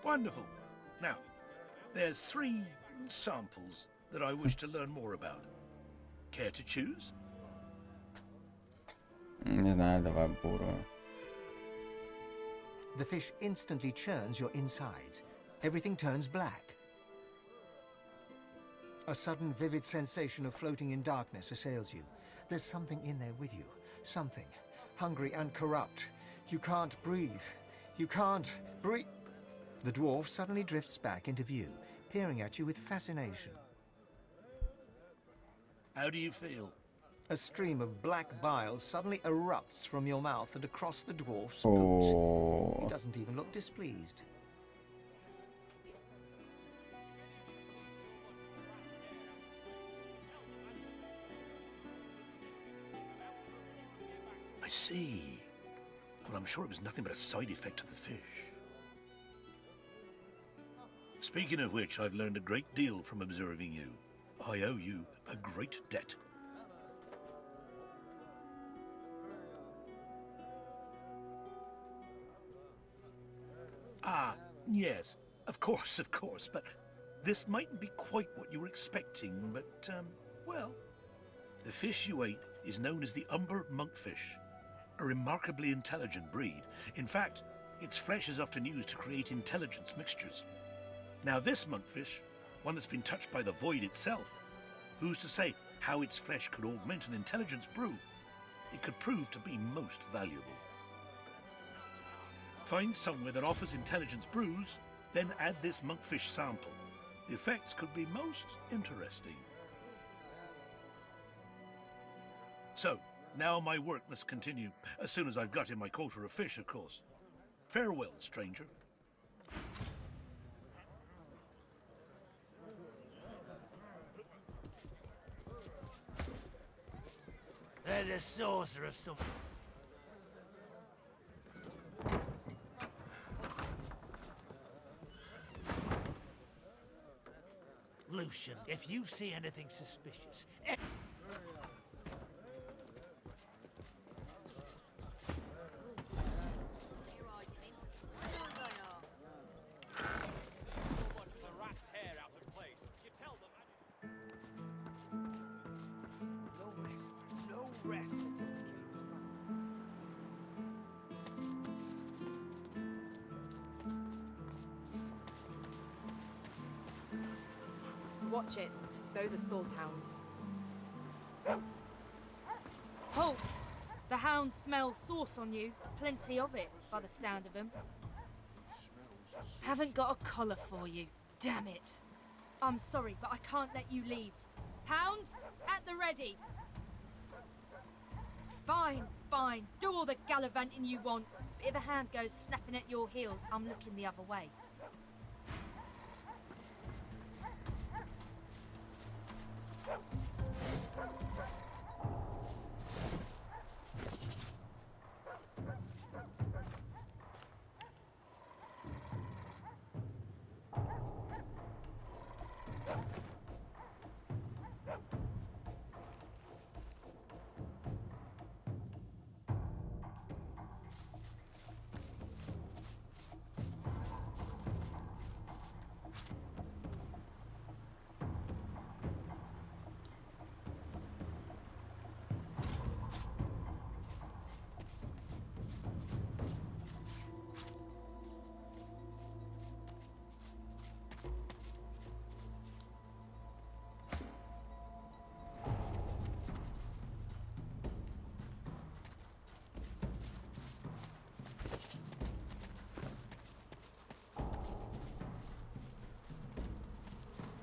Wonderful. Now, there's 3 samples that I wish to learn more about. Care to choose?
Не знаю, давай бурую.
The fish instantly churns your insides. Everything turns black. A sudden vivid sensation of floating in darkness assails you. There's something in there with you. Something. Hungry and corrupt. You can't breathe. You can't breathe. The dwarf suddenly drifts back into view, peering at you with fascination.
How do you feel?
A stream of black bile suddenly erupts from your mouth and across the dwarf's boots.
Oh.
He doesn't even look displeased.
I see. Well, I'm sure it was nothing but a side effect of the fish. Speaking of which, I've learned a great deal from observing you. I owe you a great debt. Ah, yes, of course, but this mightn't be quite what you were expecting, but, well, the fish you ate is known as the umber monkfish, a remarkably intelligent breed. In fact, its flesh is often used to create intelligence mixtures. Now this monkfish, one that's been touched by the void itself, who's to say how its flesh could augment an intelligence brew? It could prove to be most valuable. Find somewhere that offers intelligence brews, then add this monkfish sample. The effects could be most interesting. So, now my work must continue, as soon as I've got in my quota of fish, of course. Farewell, stranger.
There's a saucer or something. Lucian, if you see anything suspicious...
Watch it. Those are source hounds. Halt! The hounds smell sauce on you. Plenty of it, by the sound of them. Haven't got a collar for you. Damn it. I'm sorry, but I can't let you leave. Hounds, at the ready. Fine, fine. Do all the gallivanting you want. But if a hand goes snapping at your heels, I'm looking the other way.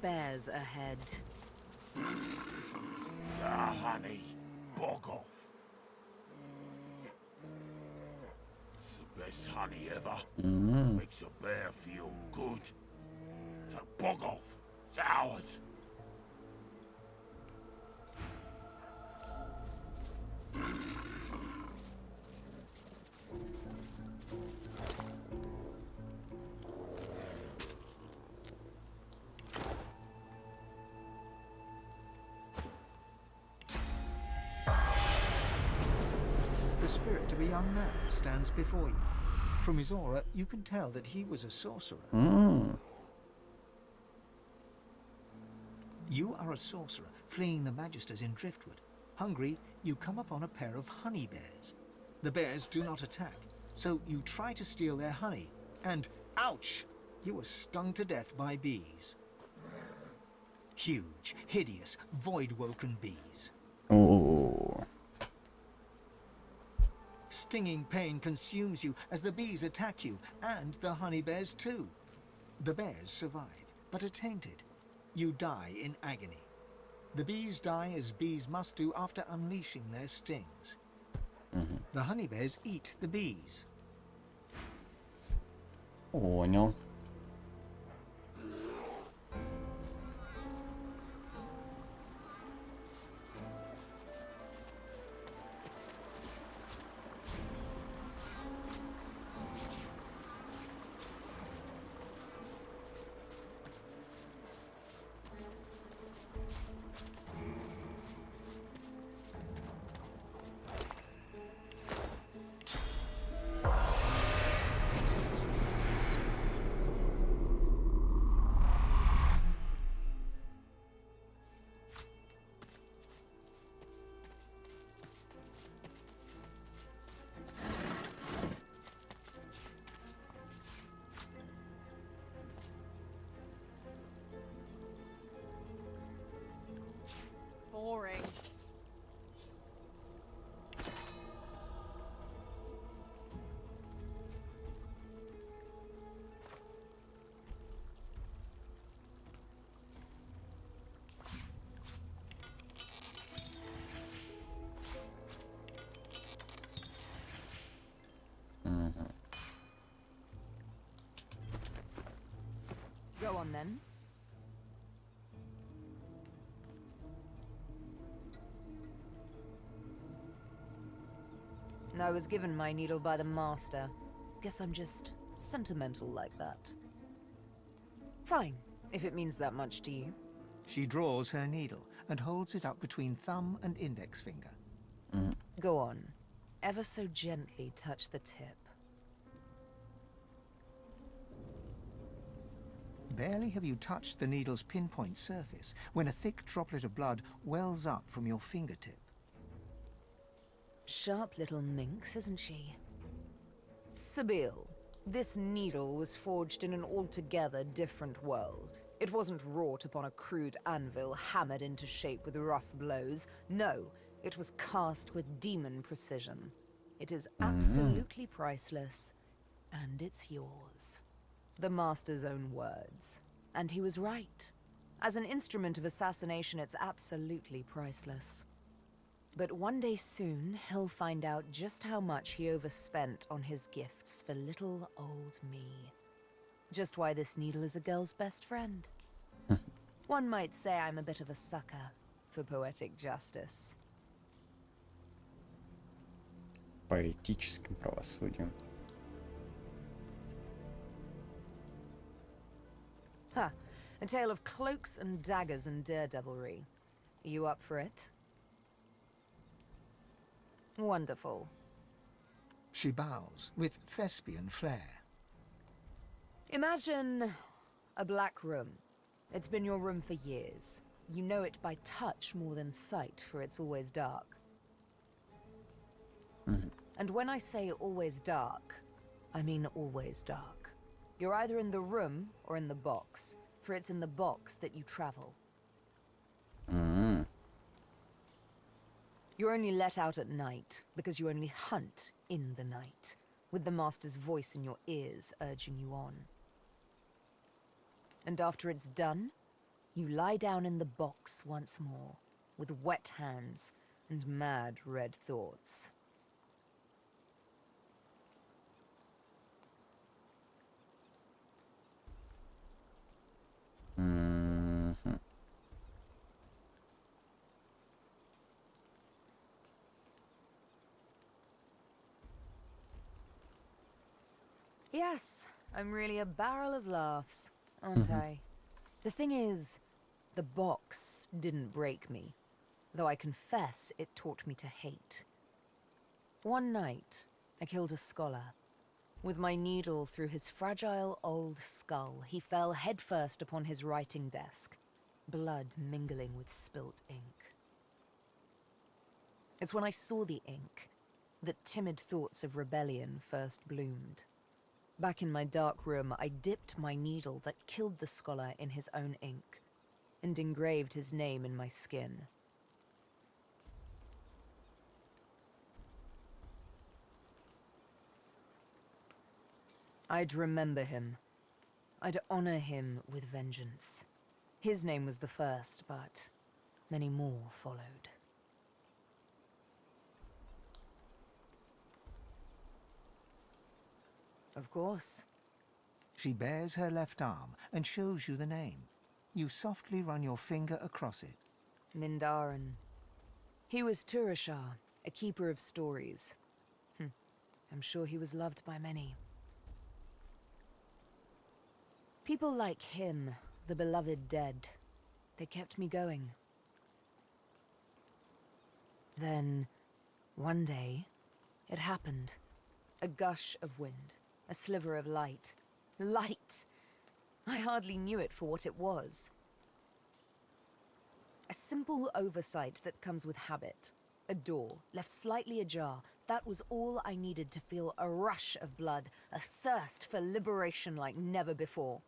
Bears ahead.
Ah, honey, bog off. It's the best honey ever. Makes a bear feel good. So bog off. It's ours.
spirit of a young man stands before you. From his aura, you can tell that he was a sorcerer. You are a sorcerer fleeing the Magisters in Driftwood. Hungry, you come upon a pair of honey bears. The bears do not attack, so you try to steal their honey, and ouch! You were stung to death by bees. Huge, hideous, void-woken bees.
Oh.
Stinging pain consumes you as the bees attack you, and the honey bears too. The bears survive, but are tainted. You die in agony. The bees die as bees must do after unleashing their stings. The honey bears eat the bees.
Понял.
Boring.
Go on then. I was given my needle by the master. Guess I'm just sentimental like that. Fine, if it means that much to you.
She draws her needle and holds it up between thumb and index finger.
Go on. Ever so gently touch the tip.
Barely have you touched the needle's pinpoint surface when a thick droplet of blood wells up from your fingertip.
Sharp little minx, isn't she? Sibyl, this needle was forged in an altogether different world. It wasn't wrought upon a crude anvil hammered into shape with rough blows. No, it was cast with demon precision. It is absolutely priceless, and it's yours. The master's own words. And he was right. As an instrument of assassination, it's absolutely priceless. But one day soon, he'll find out just how much he overspent on his gifts for little old me. Just why this needle is a girl's best friend. One might say I'm a bit of a sucker for poetic justice.
Поэтическим правосудием.
Ha! A tale of cloaks and daggers and daredevilry. You up for it? Wonderful.
She bows with thespian flair.
Imagine a black room. It's been your room for years. You know it by touch more than sight, for it's always dark. And when I say always dark, I mean always dark. You're either in the room or in the box, for it's in the box that you travel. You're only let out at night, because you only hunt in the night, with the master's voice in your ears urging you on. And after it's done, you lie down in the box once more, with wet hands and mad red thoughts. Yes, I'm really a barrel of laughs, aren't I? The thing is, the box didn't break me, though I confess it taught me to hate. One night, I killed a scholar. With my needle through his fragile old skull, he fell headfirst upon his writing desk, blood mingling with spilt ink. It's when I saw the ink that timid thoughts of rebellion first bloomed. Back in my dark room, I dipped my needle that killed the scholar in his own ink and engraved his name in my skin. I'd remember him. I'd honor him with vengeance. His name was the first, but many more followed. Of course.
She bares her left arm and shows you the name. You softly run your finger across it.
Mindarin. He was Turashar, a keeper of stories. I'm sure he was loved by many. People like him, the beloved dead, they kept me going. Then, one day, it happened. A gush of wind, a sliver of light. Light! I hardly knew it for what it was. A simple oversight that comes with habit. A door, left slightly ajar. That was all I needed to feel a rush of blood, a thirst for liberation like never before.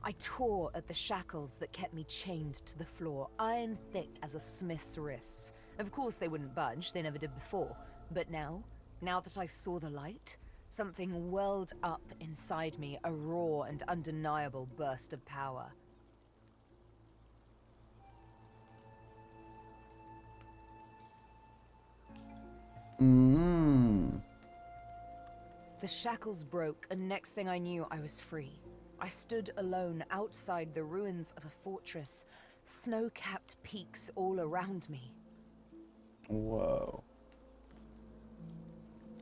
I tore at the shackles that kept me chained to the floor, iron thick as a smith's wrists. Of course they wouldn't budge, they never did before. But now that I saw the light, something welled up inside me, a raw and undeniable burst of power. The shackles broke, and next thing I knew, I was free. I stood alone outside the ruins of a fortress, snow-capped peaks all around me.
Whoa.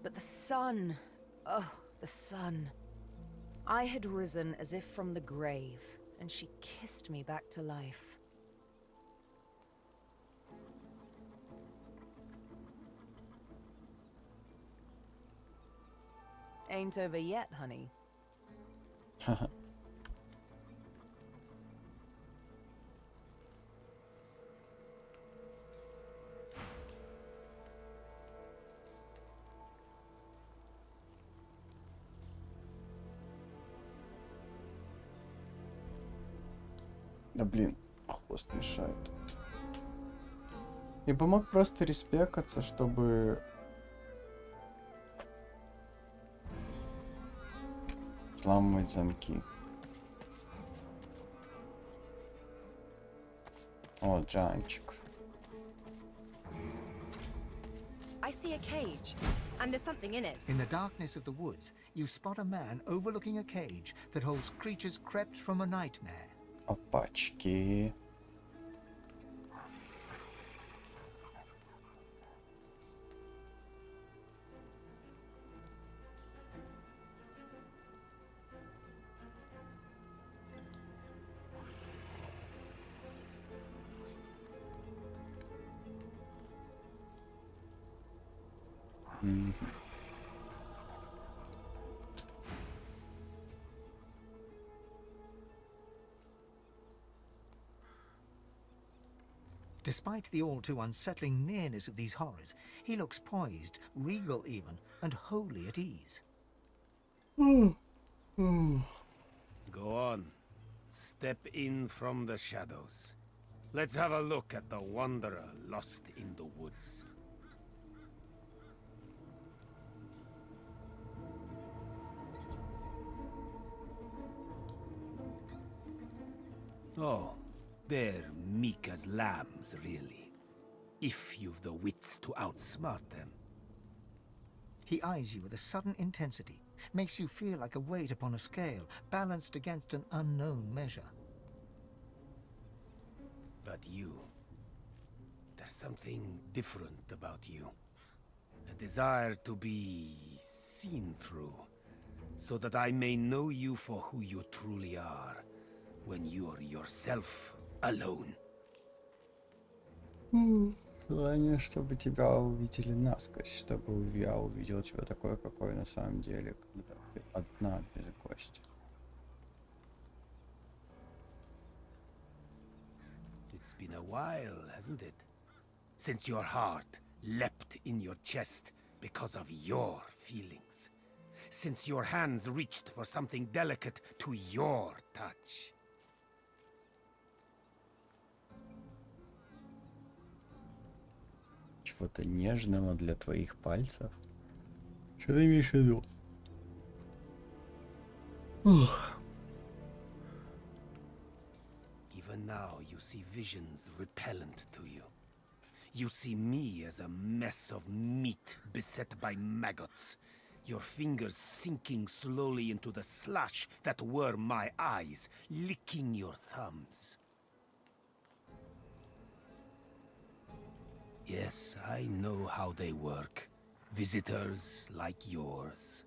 But the sun, oh, the sun. I had risen as if from the grave, and she kissed me back to life. Ain't over yet, honey.
Да блин, хвост мешает. Я бы мог просто респекаться, чтобы взламывать замки. О, Джанчик.
I see a cage, and there's something in it.
In the darkness of the woods, you spot a man overlooking a cage that holds creatures crept from a nightmare.
Опачки.
Despite the all too unsettling nearness of these horrors, he looks poised, regal even, and wholly at ease.
Go on. Step in from the shadows. Let's have a look at the wanderer lost in the woods. Oh, they're meek as lambs, really. If you've the wits to outsmart them.
He eyes you with a sudden intensity, makes you feel like a weight upon a scale, balanced against an unknown measure.
But you... there's something different about you. A desire to be seen through, so that I may know you for who you truly are, when you're yourself alone.
Желание, чтобы тебя увидели насквозь, чтобы я увидел тебя такое, какое на самом деле, когда ты одна без гостя.
It's been a while, hasn't it? Since your heart leapt in your chest because of your feelings. Since your hands reached for something delicate to your touch.
Чего-то нежного для твоих пальцев? Что ты имеешь в виду?
Even now you see visions repellent to you. You see me as a mess of meat beset by maggots. Your fingers sinking slowly into the slush that were my eyes, licking your thumbs. Yes, I know how they work. Visitors like yours.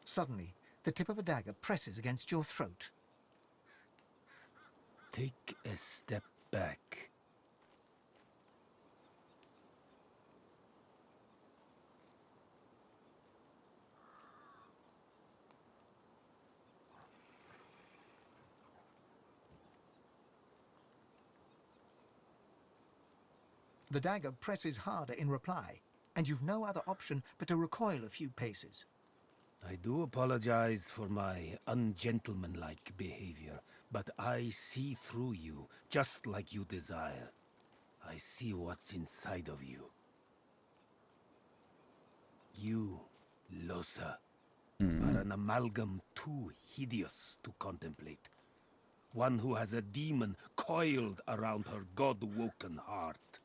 Suddenly, the tip of a dagger presses against your throat.
Take a step back.
The dagger presses harder in reply, and you've no other option but to recoil a few paces.
I do apologize for my ungentlemanlike behavior, but I see through you, just like you desire. I see what's inside of you. You, Losa, are an amalgam too hideous to contemplate. One who has a demon coiled around her god-woken heart.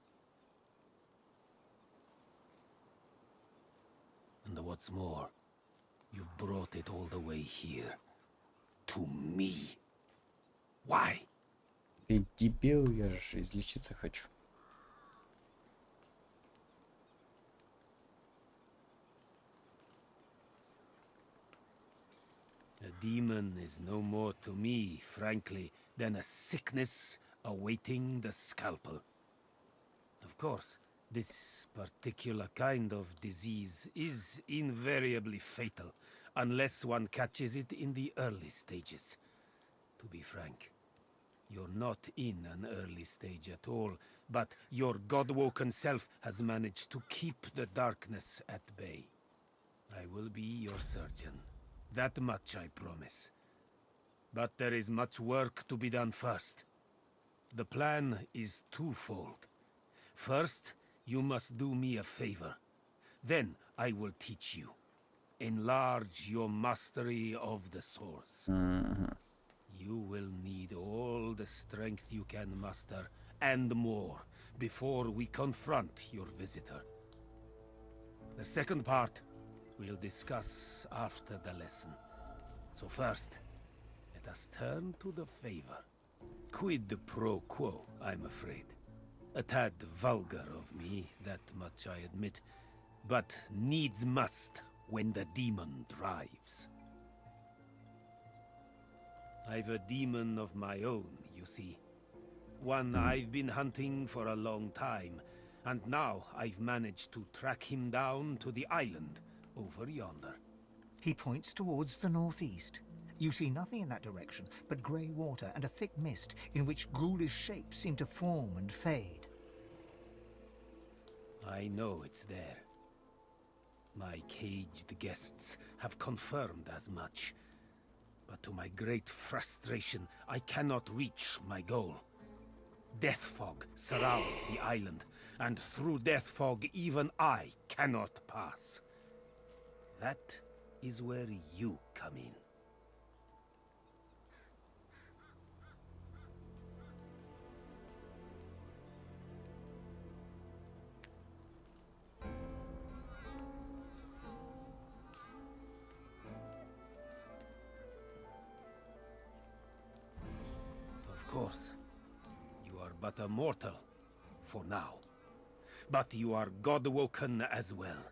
And what's more, you've brought it all the way here. To me. Why?
Ты дебил, я же излечиться хочу.
A demon is no more to me, frankly, than a sickness awaiting the scalpel. Of course, this particular kind of disease is invariably fatal, unless one catches it in the early stages. To be frank, you're not in an early stage at all, but your god-woken self has managed to keep the darkness at bay. I will be your surgeon. That much I promise. But there is much work to be done first. The plan is twofold. First, you must do me a favor. Then I will teach you. Enlarge your mastery of the source. You will need all the strength you can muster, and more, before we confront your visitor. The second part we'll discuss after the lesson. So first, let us turn to the favor. Quid pro quo, I'm afraid. A tad vulgar of me, that much I admit, but needs must when the demon drives. I've a demon of my own, you see. One I've been hunting for a long time, and now I've managed to track him down to the island over yonder.
He points towards the northeast. You see nothing in that direction but grey water and a thick mist in which ghoulish shapes seem to form and fade.
I know it's there. My caged guests have confirmed as much. But to my great frustration, I cannot reach my goal. Death fog surrounds the island, and through death fog even I cannot pass. That is where you come in. course. You are but a mortal, for now. But you are God-woken as well.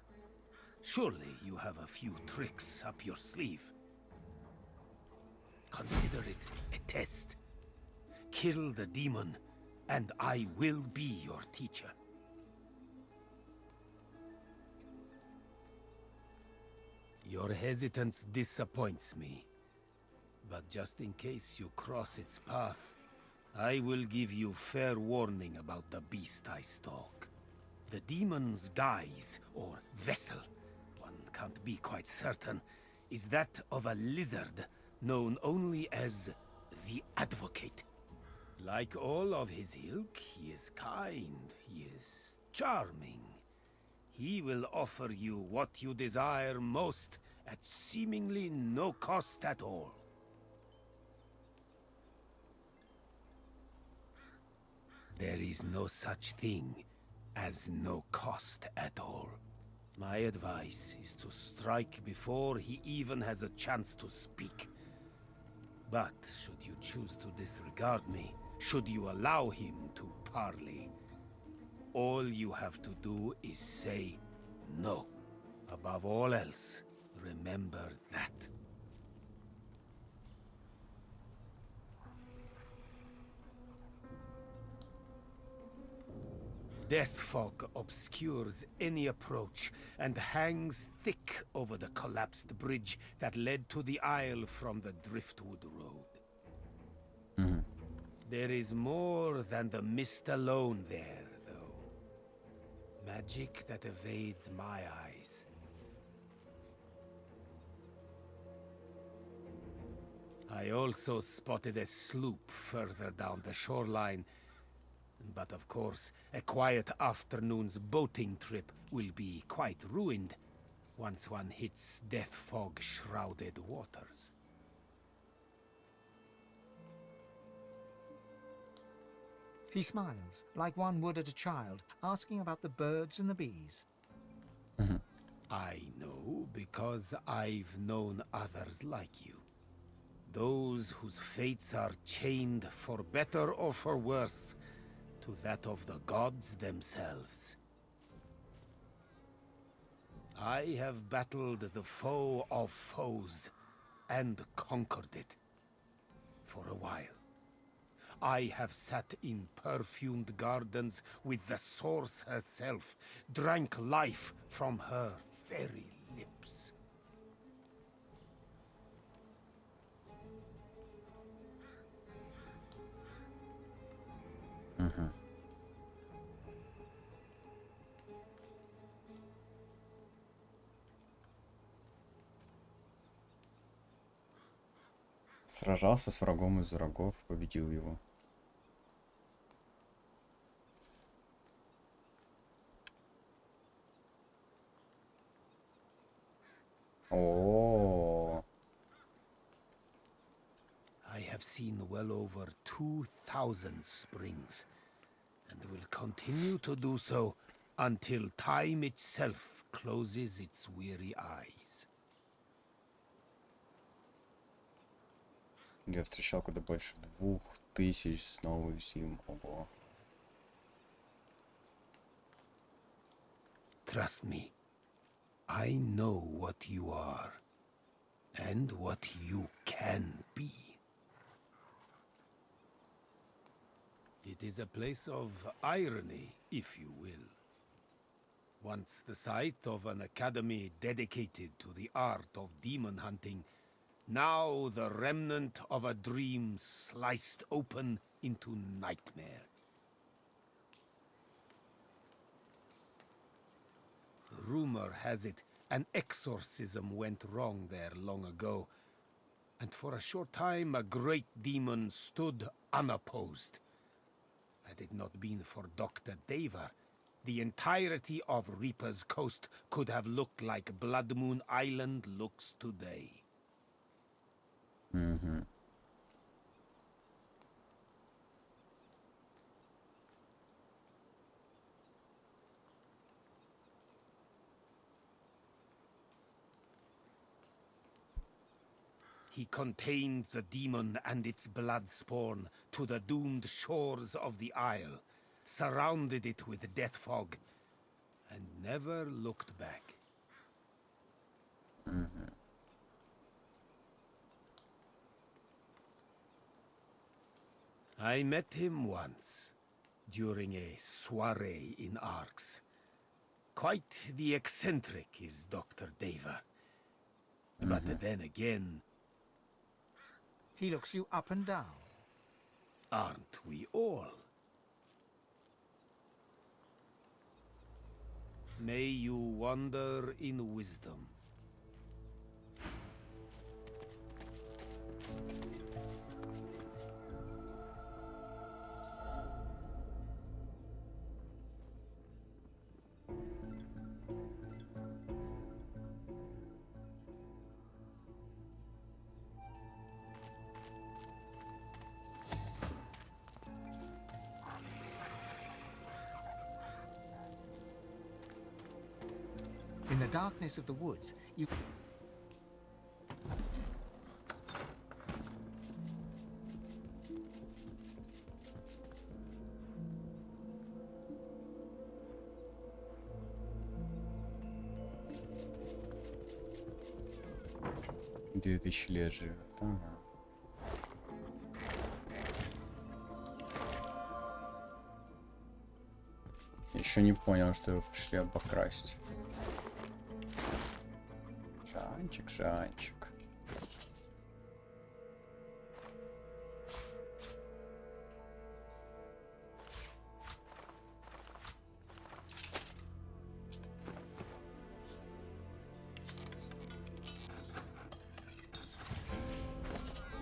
Surely you have a few tricks up your sleeve. Consider it a test. Kill the demon, and I will be your teacher. Your hesitance disappoints me. But just in case you cross its path, I will give you fair warning about the beast I stalk. The demon's guise, or vessel, one can't be quite certain, is that of a lizard known only as the Advocate. Like all of his ilk, he is kind, he is charming. He will offer you what you desire most at seemingly no cost at all. There is no such thing as no cost at all. My advice is to strike before he even has a chance to speak. But should you choose to disregard me, should you allow him to parley, all you have to do is say no. Above all else, remember that. Death fog obscures any approach and hangs thick over the collapsed bridge that led to the isle from the Driftwood Road. There is more than the mist alone there, though. Magic that evades my eyes. I also spotted a sloop further down the shoreline. But of course, a quiet afternoon's boating trip will be quite ruined once one hits death fog-shrouded waters.
He smiles, like one would at a child, asking about the birds and the bees.
I know because I've known others like you. Those whose fates are chained, for better or for worse, to that of the gods themselves. I have battled the foe of foes and conquered it. For a while. I have sat in perfumed gardens with the source herself, drank life from her very lips.
Сражался с врагом из врагов, победил его. О.
I have seen well over 2,000 springs, and will continue to do so until time itself closes its weary eyes.
Я встречал куда больше 2000 сновых зим. Ого.
Trust me, I know what you are, and what you can be. It is a place of irony, if you will. Once the site of an academy dedicated to the art of demon hunting, now the remnant of a dream sliced open into nightmare. Rumor has it an exorcism went wrong there long ago, and for a short time a great demon stood unopposed. Had it not been for Dr. Daver, the entirety of Reaper's Coast could have looked like Blood Moon Island looks today. He contained the demon and its blood spawn to the doomed shores of the Isle, surrounded it with death fog, and never looked back. I met him once, during a soiree in Arx. Quite the eccentric is Dr. Deva. But then again...
He looks you up and down.
Aren't we all? May you wander in wisdom.
In the darkness of the woods, you...
Две тысячи лет живет. Ага. Еще не понял, что вы пришли обокрасть. Жанчик, Жанчик.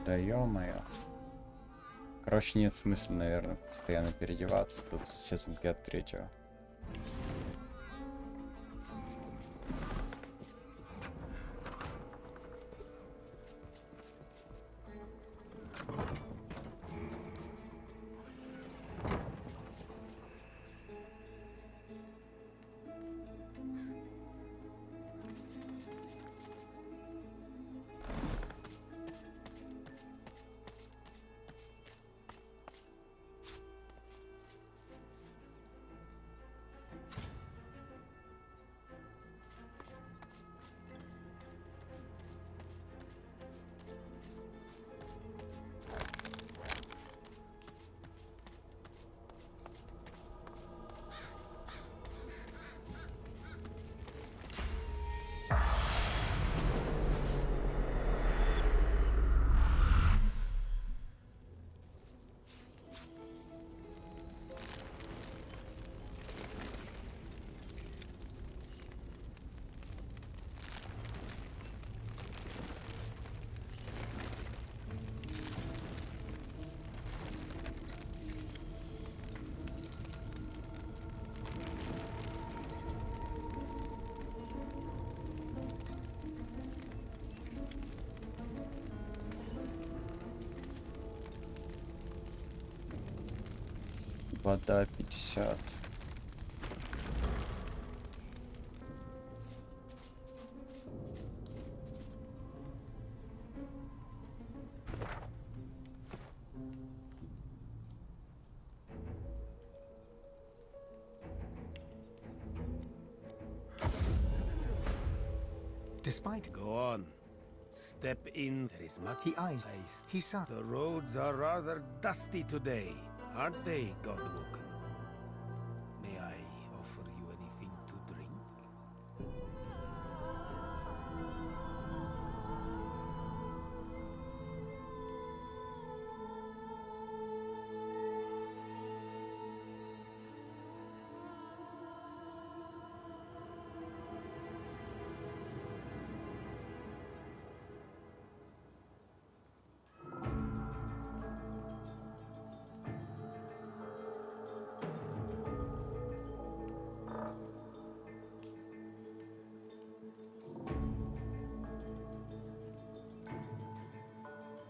Да ё-моё. Короче, нет смысла, наверное, постоянно переодеваться. Тут сейчас взгляд третьего. Вода 50.
Despite...
Go on. Step in. There is much.
He eyes. He saw.
The roads are rather dusty today, aren't they, Godwoken? May I offer you anything to drink?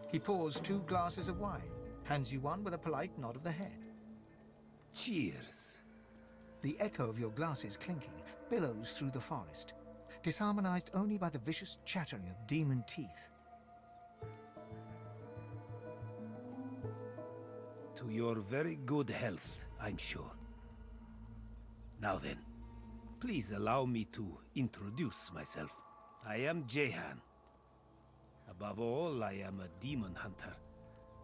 He pours 2 glasses of wine, hands you one with a polite nod of the head.
Cheers.
The echo of your glasses clinking billows through the forest, disharmonized only by the vicious chattering of demon teeth.
To your very good health, I'm sure. Now then, please allow me to introduce myself. I am Jehan. Above all, I am a demon hunter.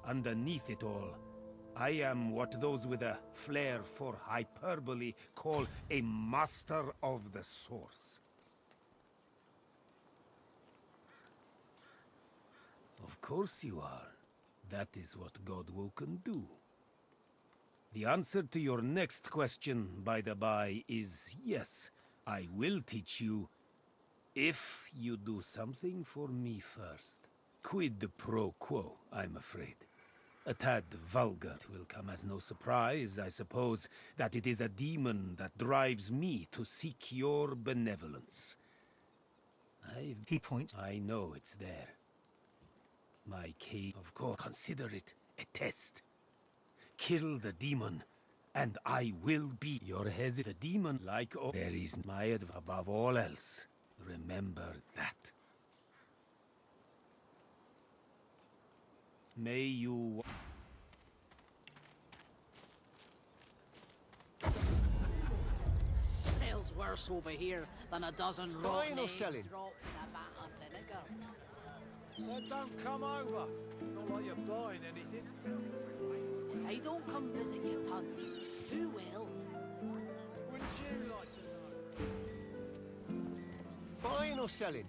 Underneath it all, I am what those with a flair for hyperbole call a master of the source. Of course you are. That is what Godwoken do. The answer to your next question, by the by, is yes. I will teach you if you do something for me first. Quid pro quo, I'm afraid. A tad vulgar. It will come as no surprise, I suppose, that it is a demon that drives me to seek your benevolence.
He points.
I know it's there. My case, of course, consider it a test. Kill the demon, and I will be your hesitant demon like all. There is my advice above all else. Remember that. May you...
Smells worse over here than a dozen
Buying
rotten
or
eggs
selling?
dropped in a vat of vinegar.
Well, don't come over. Not like you're buying anything.
If I don't come visit you, ton, who will?
Wouldn't you like to know?
Buying or selling?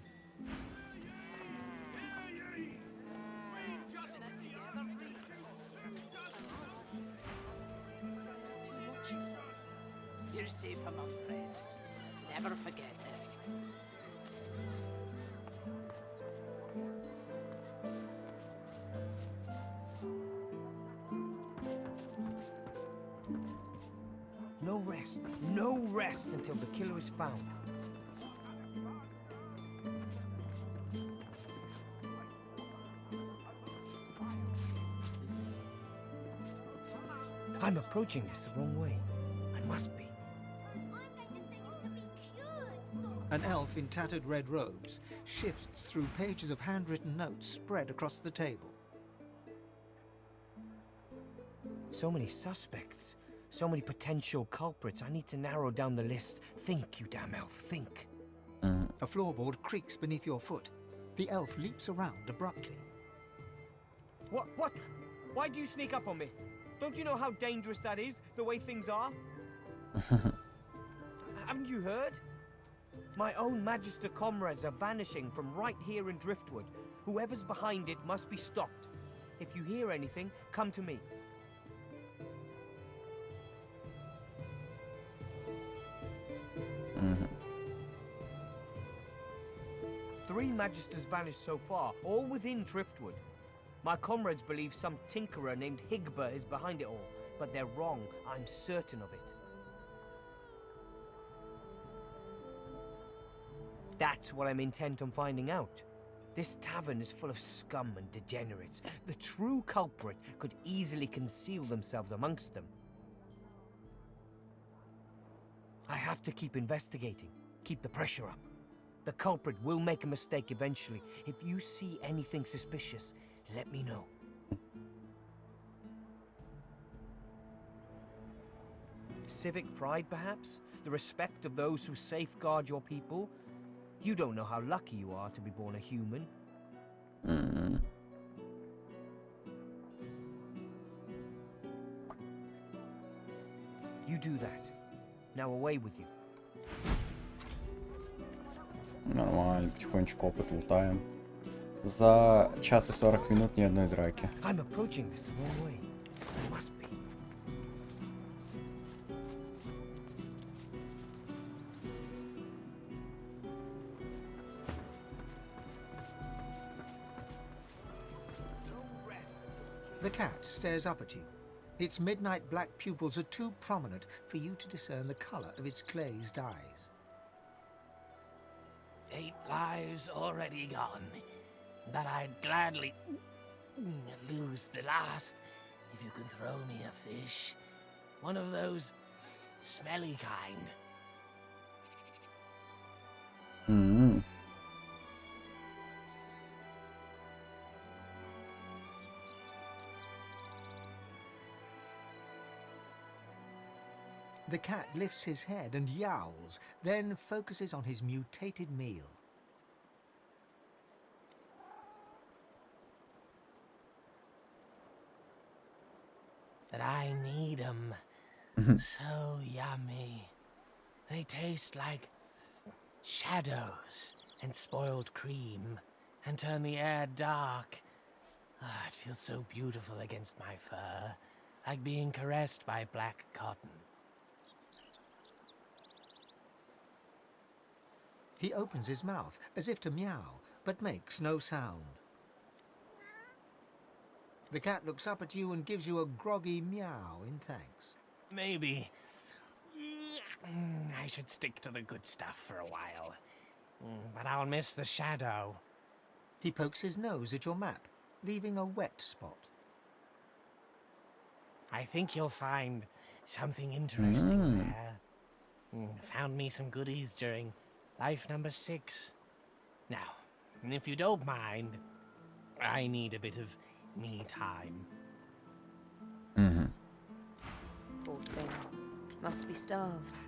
You're safe among friends. Never forget it.
No rest until the killer is found. I'm approaching this the wrong way. I must be.
An elf in tattered red robes shifts through pages of handwritten notes spread across the table.
So many suspects. So many potential culprits. I need to narrow down the list. Think, you damn elf, think.
A floorboard creaks beneath your foot. The elf leaps around abruptly.
What? Why do you sneak up on me? Don't you know how dangerous that is, the way things are? Haven't you heard? My own Magister comrades are vanishing from right here in Driftwood. Whoever's behind it must be stopped. If you hear anything, come to me. Three Magisters vanished so far, all within Driftwood. My comrades believe some tinkerer named Higba is behind it all, but they're wrong. I'm certain of it. That's what I'm intent on finding out. This tavern is full of scum and degenerates. The true culprit could easily conceal themselves amongst them. I have to keep investigating, keep the pressure up. The culprit will make a mistake eventually. If you see anything suspicious, let me know. Civic pride, perhaps? The respect of those who safeguard your people? You don't know how lucky you are to be born a human. You do that. Now away with you.
Нормально, потихонечку опыт лутаем. За час и 40 минут ни одной драки.
I'm approaching this the wrong way. I must be.
The cat stares up at you. Its midnight black pupils are too prominent for you to discern the color of its glazed eyes.
8 lives already gone, but I'd gladly lose the last if you can throw me a fish. One of those smelly kind.
The cat lifts his head and yowls, then focuses on his mutated meal.
But I need 'em. So yummy. They taste like shadows and spoiled cream and turn the air dark. Ah, it feels so beautiful against my fur, like being caressed by black cotton.
He opens his mouth as if to meow, but makes no sound. The cat looks up at you and gives you a groggy meow in thanks.
Maybe I should stick to the good stuff for a while. But I'll miss the shadow.
He pokes his nose at your map, leaving a wet spot.
I think you'll find something interesting there. Found me some goodies during life number 6. Now, if you don't mind, I need a bit of me time.
Poor thing. Must be starved.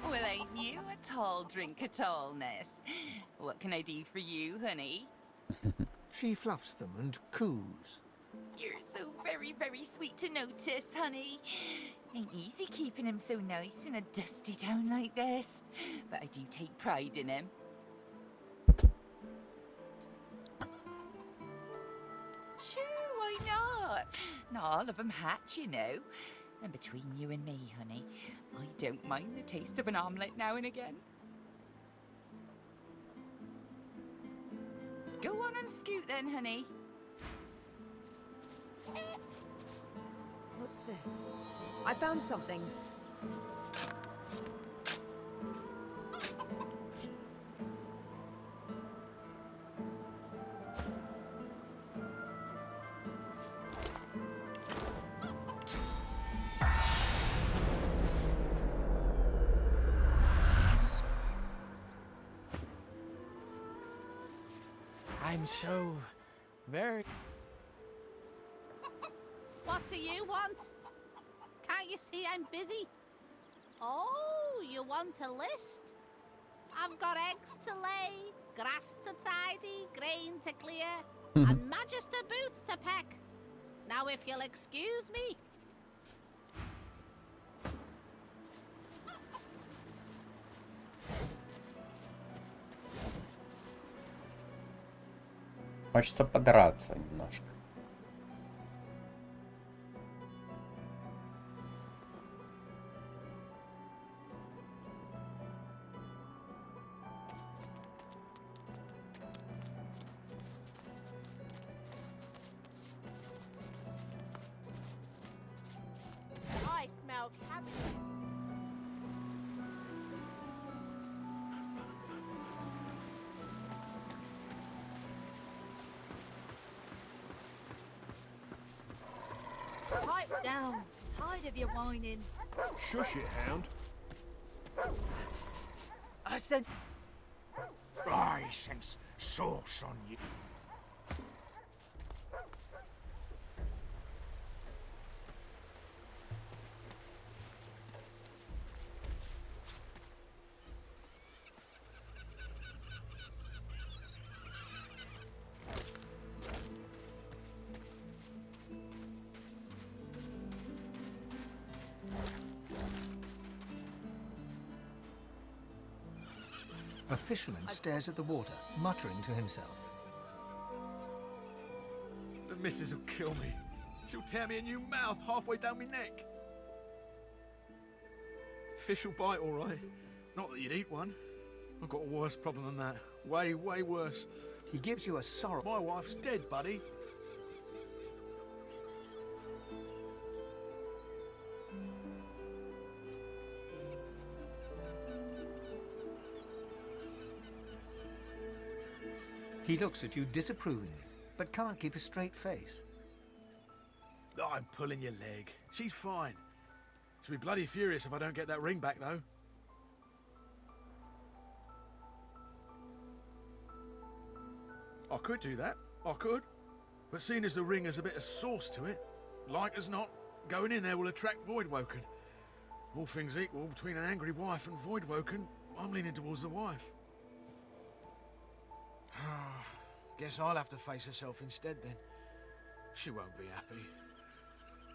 Well, ain't you a tall drink of tallness? What can I do for you, honey?
She fluffs them and coos.
You're so very, very sweet to notice, honey. Ain't easy keeping him so nice in a dusty town like this. But I do take pride in him. Sure, why not? Not all of them hatch, you know. And between you and me, honey, I don't mind the taste of an omelette now and again. Go on and scoot then, honey.
What's this? I found something.
I'm so very...
What do you want? Can't you see I'm busy? Oh, you want a list? I've got eggs to lay, grass to tidy, grain to clear, and magister boots to peck. Now if you'll excuse me.
Хочется подраться немножко.
I smell cabbage.
Pipe down. Tired of your whining.
Shush it, hound.
I said... I sense sauce on you.
A fisherman stares at the water, muttering to himself.
The missus will kill me. She'll tear me a new mouth halfway down my neck. Fish will bite, all right. Not that you'd eat one. I've got a worse problem than that. Way, way worse.
He gives you a sorrow.
My wife's dead, buddy.
He looks at you disapprovingly, but can't keep a straight face.
Oh, I'm pulling your leg. She's fine. She'll be bloody furious if I don't get that ring back, though. I could do that. I could. But seeing as the ring has a bit of sauce to it, like as not, going in there will attract Voidwoken. All things equal, between an angry wife and Voidwoken, I'm leaning towards the wife. Guess I'll have to face herself instead then. She won't be happy.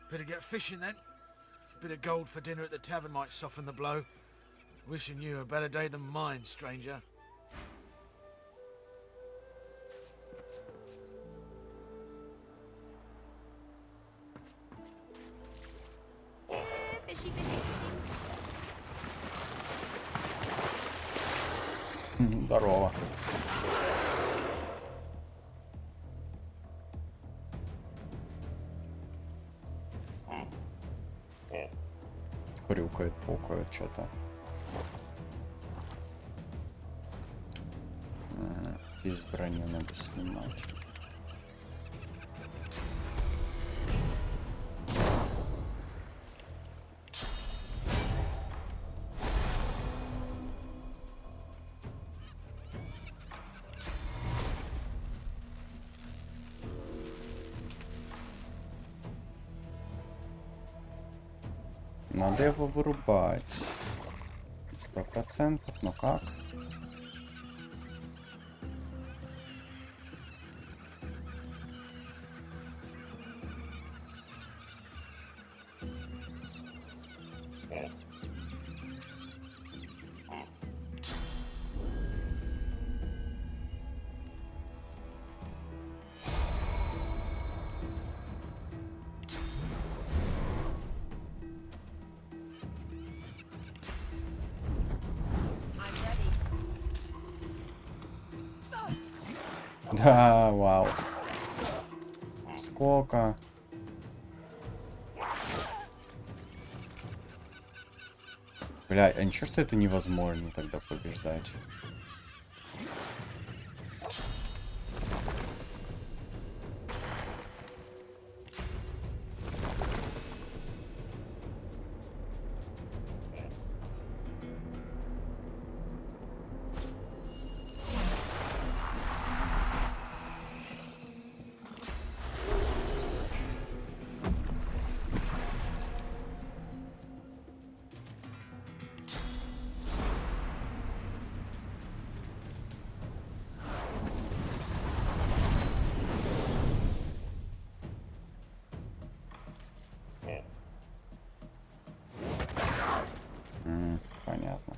Better get fishing then. Bit of gold for dinner at the tavern might soften the blow. Wishing you a better day than mine, stranger.
Fishy, fishy,
Здорово. Хрюкает, пукает что-то. Без брони надо снимать. Надо его вырубать. 100%, но как? Да, вау. Сколько? Бля, а ничего, что это невозможно тогда побеждать? Понятно.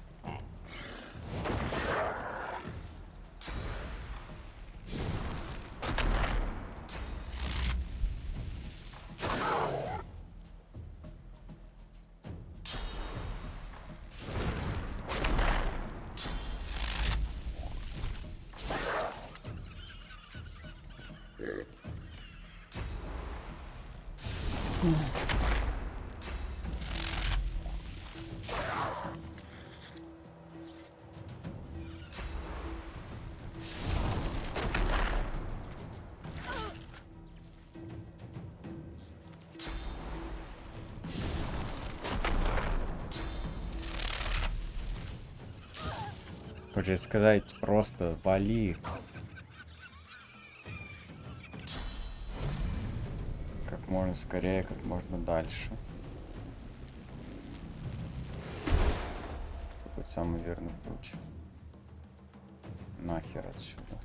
Хочешь сказать, просто вали. Как можно скорее, как можно дальше. Это самый верный путь. Нахер отсюда.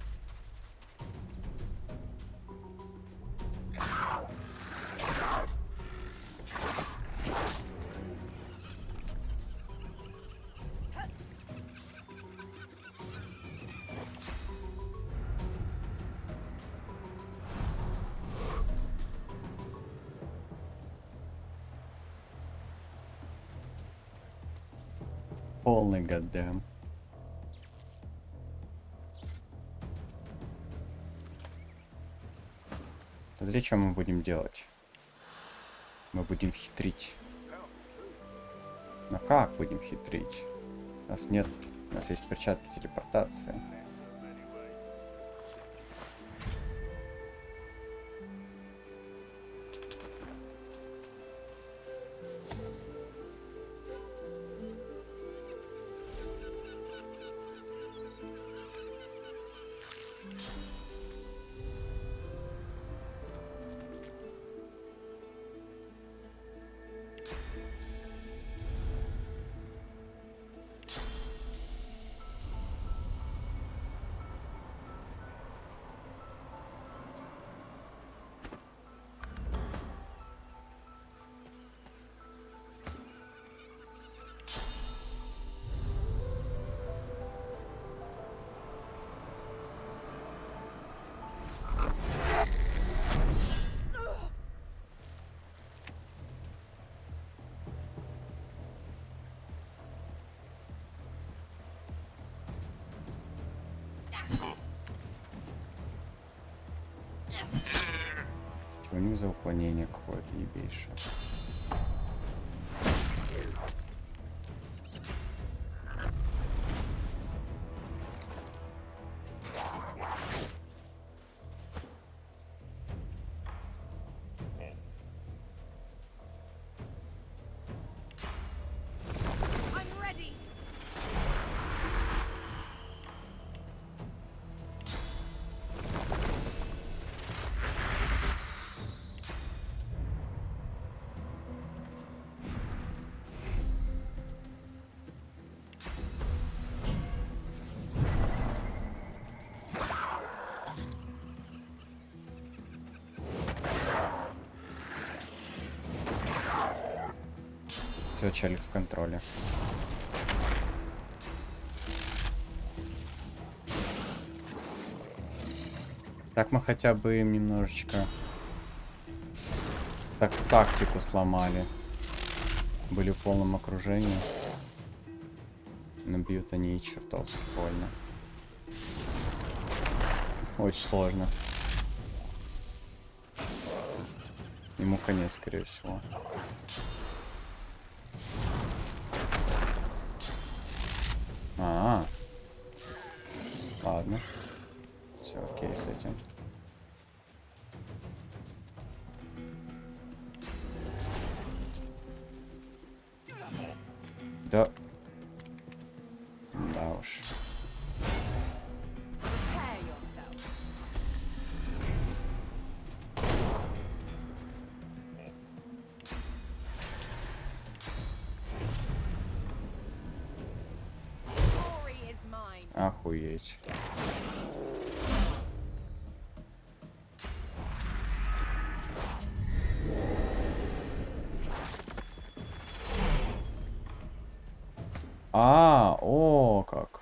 полный гаддем. Смотри, что мы будем делать. Мы будем хитрить. Но как будем хитрить? У нас нет... У нас есть перчатки телепортации. У них за уклонение какое-то ебейшее. Все, челик в контроле. Так мы хотя бы им немножечко так тактику сломали. Были в полном окружении. Но бьют они чертовски больно. Очень сложно. Ему конец, скорее всего. Ладно. Все окей с этим. Да. Да уж. Охуеть. О, как.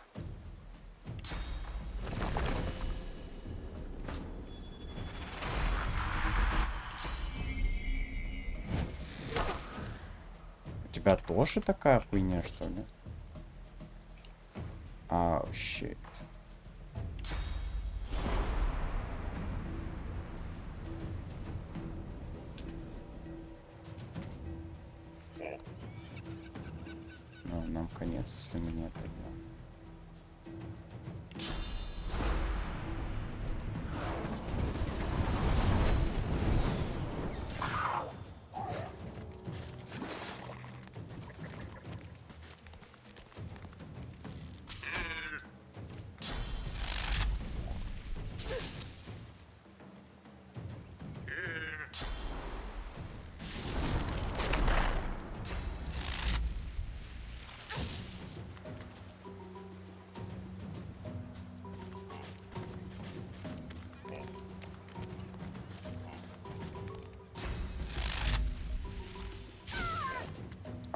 У тебя тоже такая хуйня, что ли? Щит. Ну, нам конец, если мы не отойдем.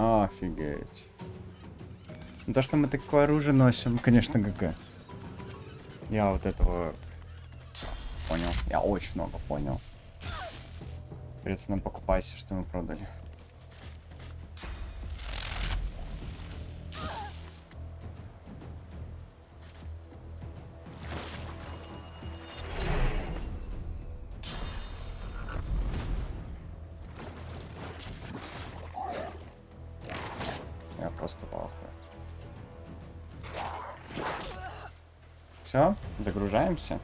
Офигеть. Ну, то, что мы такое оружие носим, конечно, ГГ. Я вот этого понял. Я очень много понял. Придется нам покупать все, что мы продали. просто в ахуе. Все, загружаемся.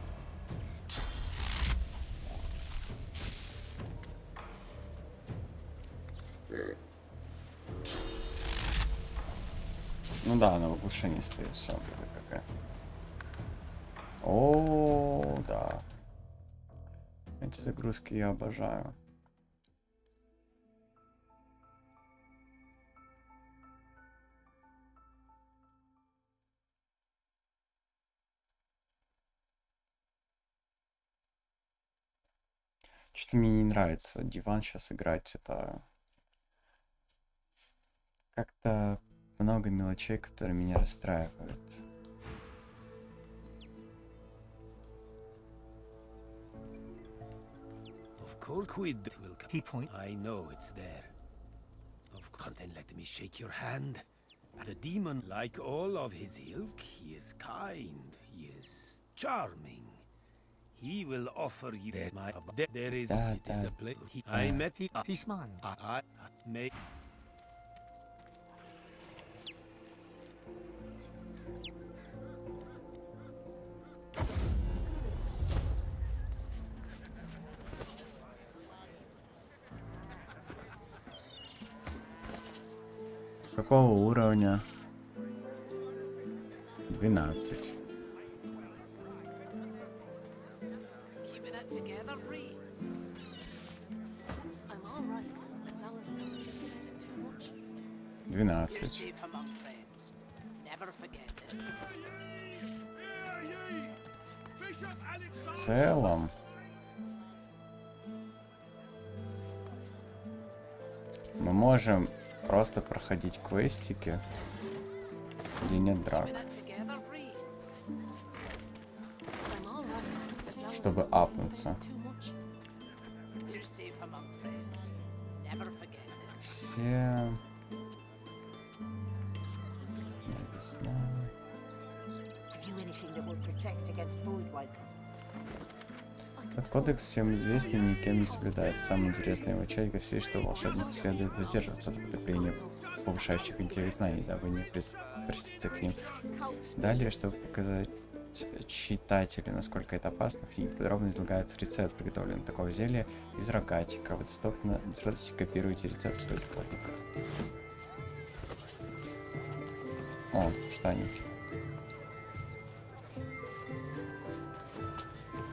Ну да, она в оглушении стоит, все, какая. О, да. Эти загрузки я обожаю. Что-то мне не нравится диван сейчас играть. Это как-то много мелочей, которые меня расстраивают.
Of course, quid will come. He point. I know it's there. Of course, then let me shake your hand. The demon, like all of his ilk, he is kind. He is charming. He will offer you my. There is. It is a place. I met him.
He smiled.
I may.
Какого уровня? 12.
Keeping it together, Bree. I'm all right, as long as I don't think about it too much.
12.
Safe among friends. Never forget it.
В целом... Мы можем просто проходить квестики, где нет драк. Чтобы апнуться. Все... Этот кодекс всем известен, никем не соблюдается. Самая интересная его часть гласит, что волшебник следует воздерживаться от употребления повышающих интеллект знаний, дабы не пристраститься к ним. Далее, чтобы показать читателю, насколько это опасно, в книге подробно излагается рецепт приготовления такого зелья из рогатика. Вы доступно с радостью копируете рецепт в свой исходник. О, штаники.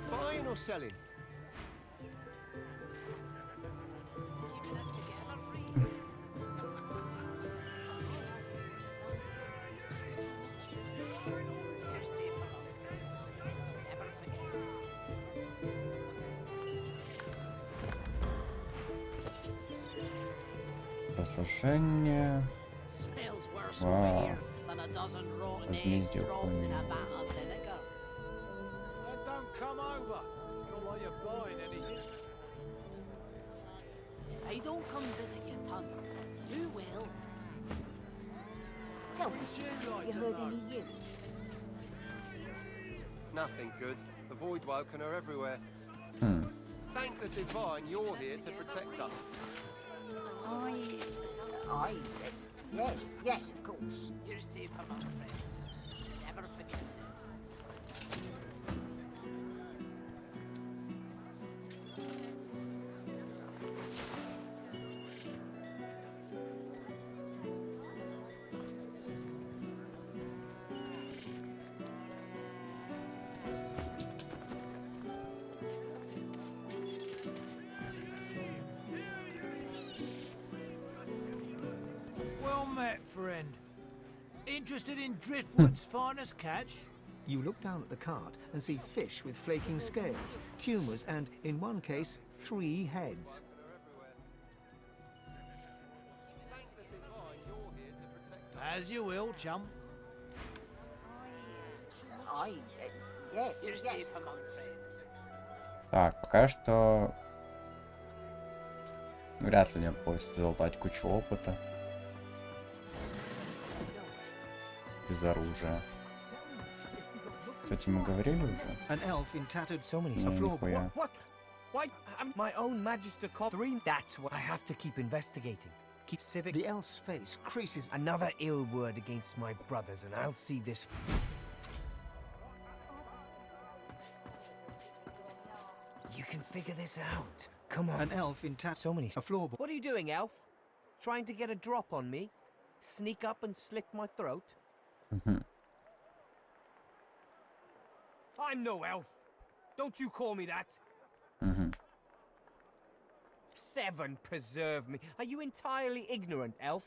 Buying or selling?
Послушание. Вау. Возмездие уклонения.
Come over. Not like you're buying anything.
If I don't come visit you, Tun, who will?
Tell me, have you heard any news?
Nothing good. The void woken are everywhere. Thank the divine you're here to protect us.
Yes, of course.
You're safe among friends. Never forget it.
Well met, friend. Interested in Driftwood's finest catch?
You look down at the cart and see fish with flaking scales, tumours, and, in one case, 3 heads.
As you will, chum.
Yes,
You're safe among friends.
Так, пока что вряд ли мне получится залутать кучу опыта без оружия. Кстати, мы говорили уже?
An elf in tattered
So many
нихуя.
What? Why? My own magister called 3. That's what I have to keep investigating.
Keep civic.
The elf's face creases.
Another ill word against my brothers, and I'll see this. You can figure this out. Come on.
An elf in so many. A floorboard.
What are you doing, elf? Trying to get a drop on me? Sneak up and slit my throat? I'm no elf. Don't you call me that. Seven preserve me. Are you entirely ignorant, elf?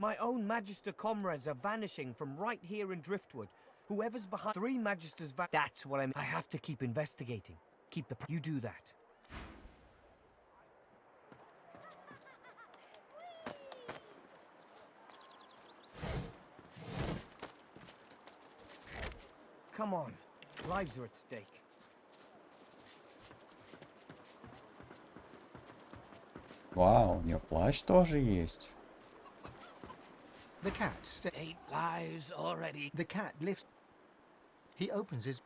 My own Magister comrades are vanishing from right here in Driftwood. Whoever's behind 3 Magisters that's what I have to keep investigating. Keep the... You do that. Come on. Lives are at stake.
Вау, у нее плащ тоже есть.
The cat
8 lives already.
The cat lifts. He opens his.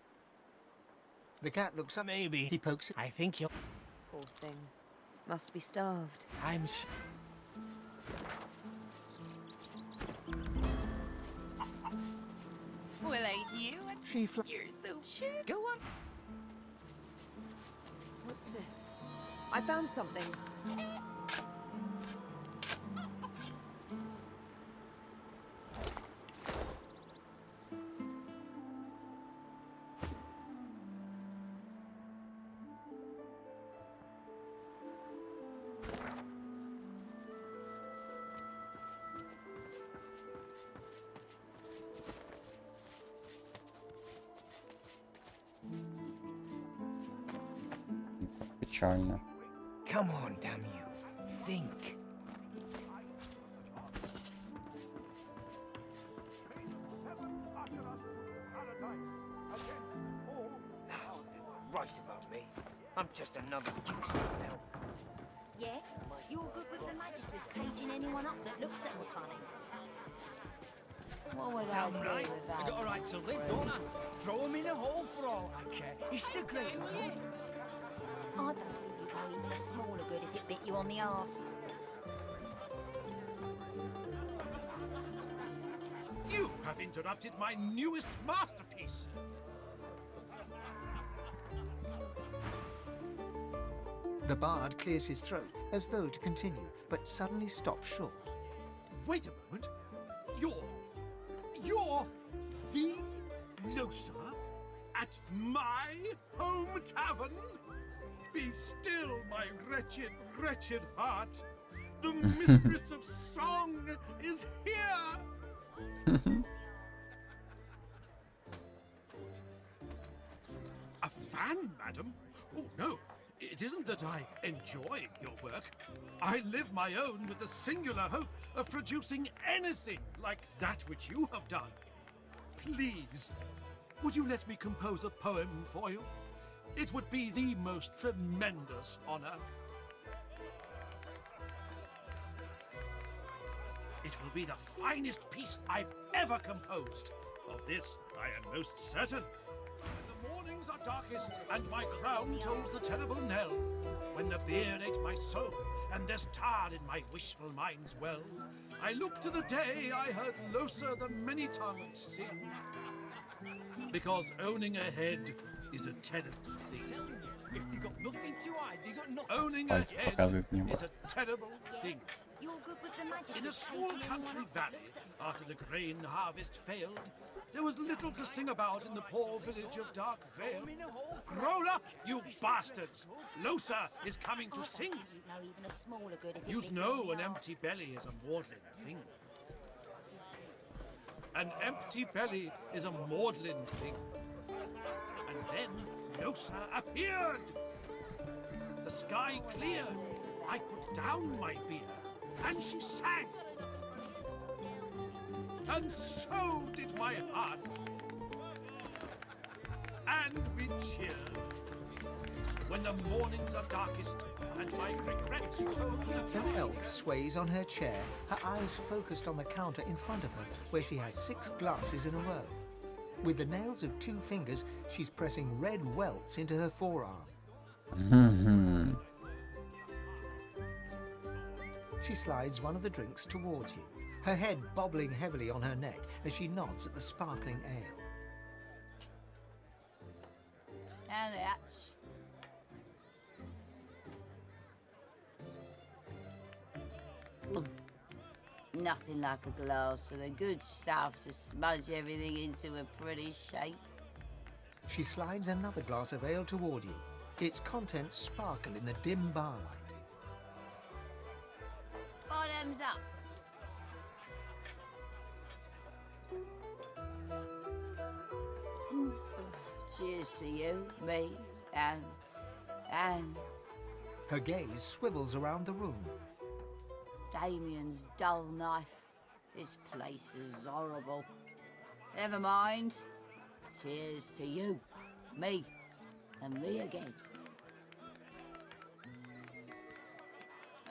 The cat looks up.
Maybe.
He pokes it.
I think you'll.
Poor thing. Must be starved.
I'm.
Well, ain't you? You're so sure.
Go on. What's this? I found something.
Печально.
Come on, damn you. Think. Right about me. I'm just another useless elf.
Yeah? You're good with the Magisters caging anyone up that looks at them funny. What would I do with that?
I got a right to live, don't I? Throw him in a hole for all I care. It's the greater good.
I don't think you'd know even a smaller good if it bit you on the arse.
You have interrupted my newest masterpiece.
The bard clears his throat as though to continue, but suddenly stops short.
Wait a moment. You're the Losa at my home tavern? Be still, my wretched, wretched heart. The mistress of song is here. A fan, madam? Oh, no. It isn't that I enjoy your work. I live my own with the singular hope of producing anything like that which you have done. Please, would you let me compose a poem for you? It would be the most tremendous honor. It will be the finest piece I've ever composed. Of this, I am most certain. When the mornings are darkest and my crown tolls the terrible knell, when the beard ate my soul and there's tar in my wishful mind's well, I look to the day I heard Losa the many-tongued sing. Because owning a head is a terrible thing.
If you got nothing to hide, you got nothing.
Owning a head is a terrible thing.
You're good with the Magisters.
In a small country valley, after the grain harvest failed, there was little to sing about in the poor village of Dark Vale. Grown up, you bastards! Losa is coming to sing.
You'd know even a smaller good if it
You
bit
know
you on
an
the
empty belly is a maudlin thing. An empty belly is a maudlin thing. And then Losa appeared. The sky cleared. I put down my beer, and she sang. And so did my heart. And we cheered. When the mornings are darkest and my regrets
An elf sways on her chair, her eyes focused on the counter in front of her, where she has 6 glasses in a row. With the nails of 2 fingers, she's pressing red welts into her forearm. She slides one of the drinks towards you, her head bobbling heavily on her neck as she nods at the sparkling ale.
And that. Nothing like a glass of the good stuff to smudge everything into a pretty shape.
She slides another glass of ale toward you. Its contents sparkle in the dim barlight.
Bottoms up. Cheers to you, me, and...
Her gaze swivels around the room.
Damien's dull knife. This place is horrible. Never mind. Cheers to you, me, and me again.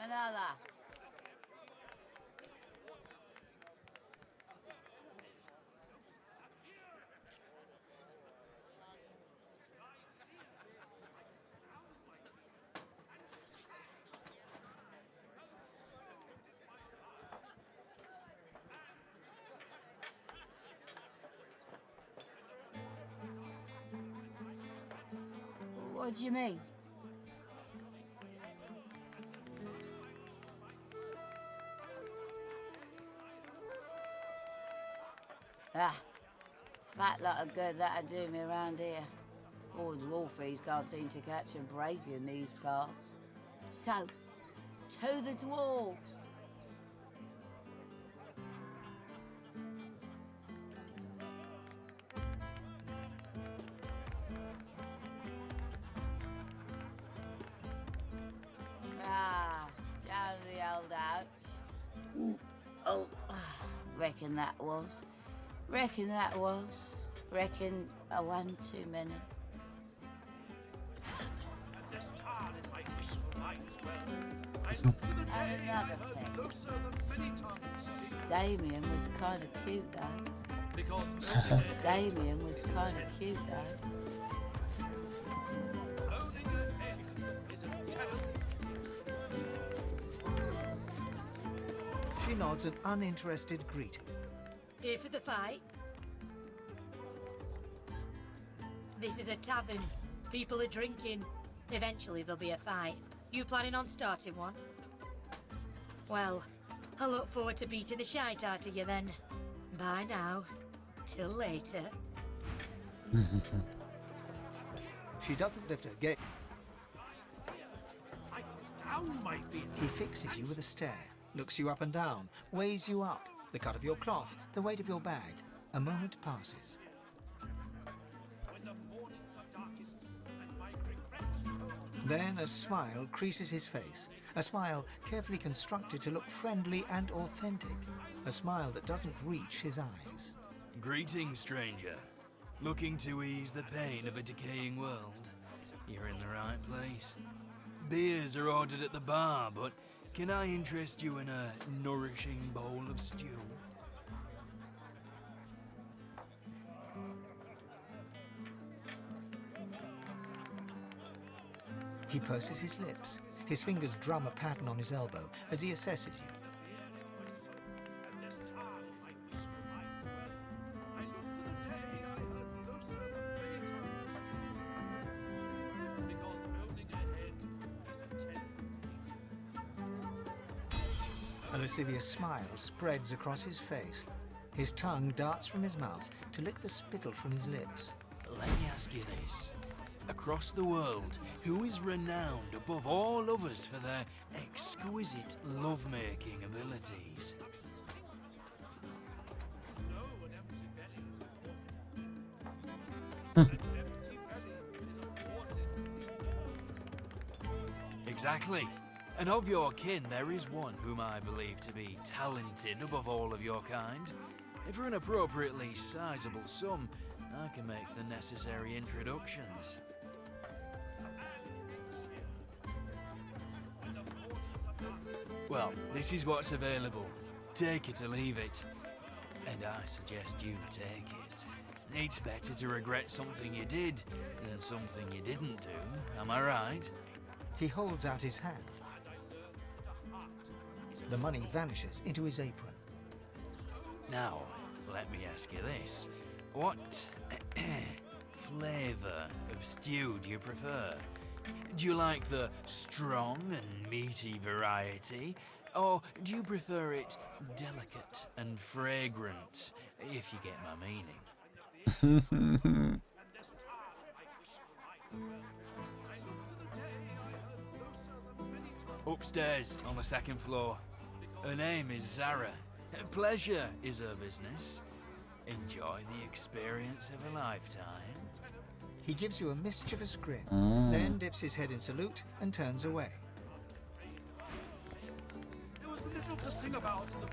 Another. What do you mean? Fat lot of good that'd do me around here. All dwarfies can't seem to catch a break in these parts. So, to the dwarves. Down the old ouch. Oh, reckon that was. Reckon one too many. And another thing. Damien was kind of cute though. Damien was kind of cute though.
She nods an uninterested greeting.
Here for the fight? This is a tavern. People are drinking. Eventually there'll be a fight. You planning on starting one? Well, I look forward to beating the shite out of you then. Bye now. Till later.
She doesn't lift her gaze. He fixes you with a stare, looks you up and down, weighs you up, the cut of your cloth, the weight of your bag. A moment passes. Then a smile creases his face. A smile carefully constructed to look friendly and authentic. A smile that doesn't reach his eyes.
Greetings, stranger. Looking to ease the pain of a decaying world? You're in the right place. Beers are ordered at the bar, but can I interest you in a nourishing bowl of stew?
He purses his lips. His fingers drum a pattern on his elbow as he assesses you. A lascivious smile spreads across his face. His tongue darts from his mouth to lick the spittle from his lips.
Let me ask you this. Across the world, who is renowned above all others for their exquisite love-making abilities? Exactly. And of your kin, there is one whom I believe to be talented above all of your kind. And for an appropriately sizable sum, I can make the necessary introductions. Well, this is what's available. Take it or leave it. And I suggest you take it. It's better to regret something you did than something you didn't do, am I right?
He holds out his hand. The money vanishes into his apron.
Now, let me ask you this. What flavour of stew do you prefer? Do you like the strong and meaty variety? Or do you prefer it delicate and fragrant, if you get my meaning? Upstairs, on the second floor. Her name is Zara. Pleasure is her business. Enjoy the experience of a lifetime.
He gives you a mischievous grin, then dips his head in salute and turns away.
There was little to sing about in the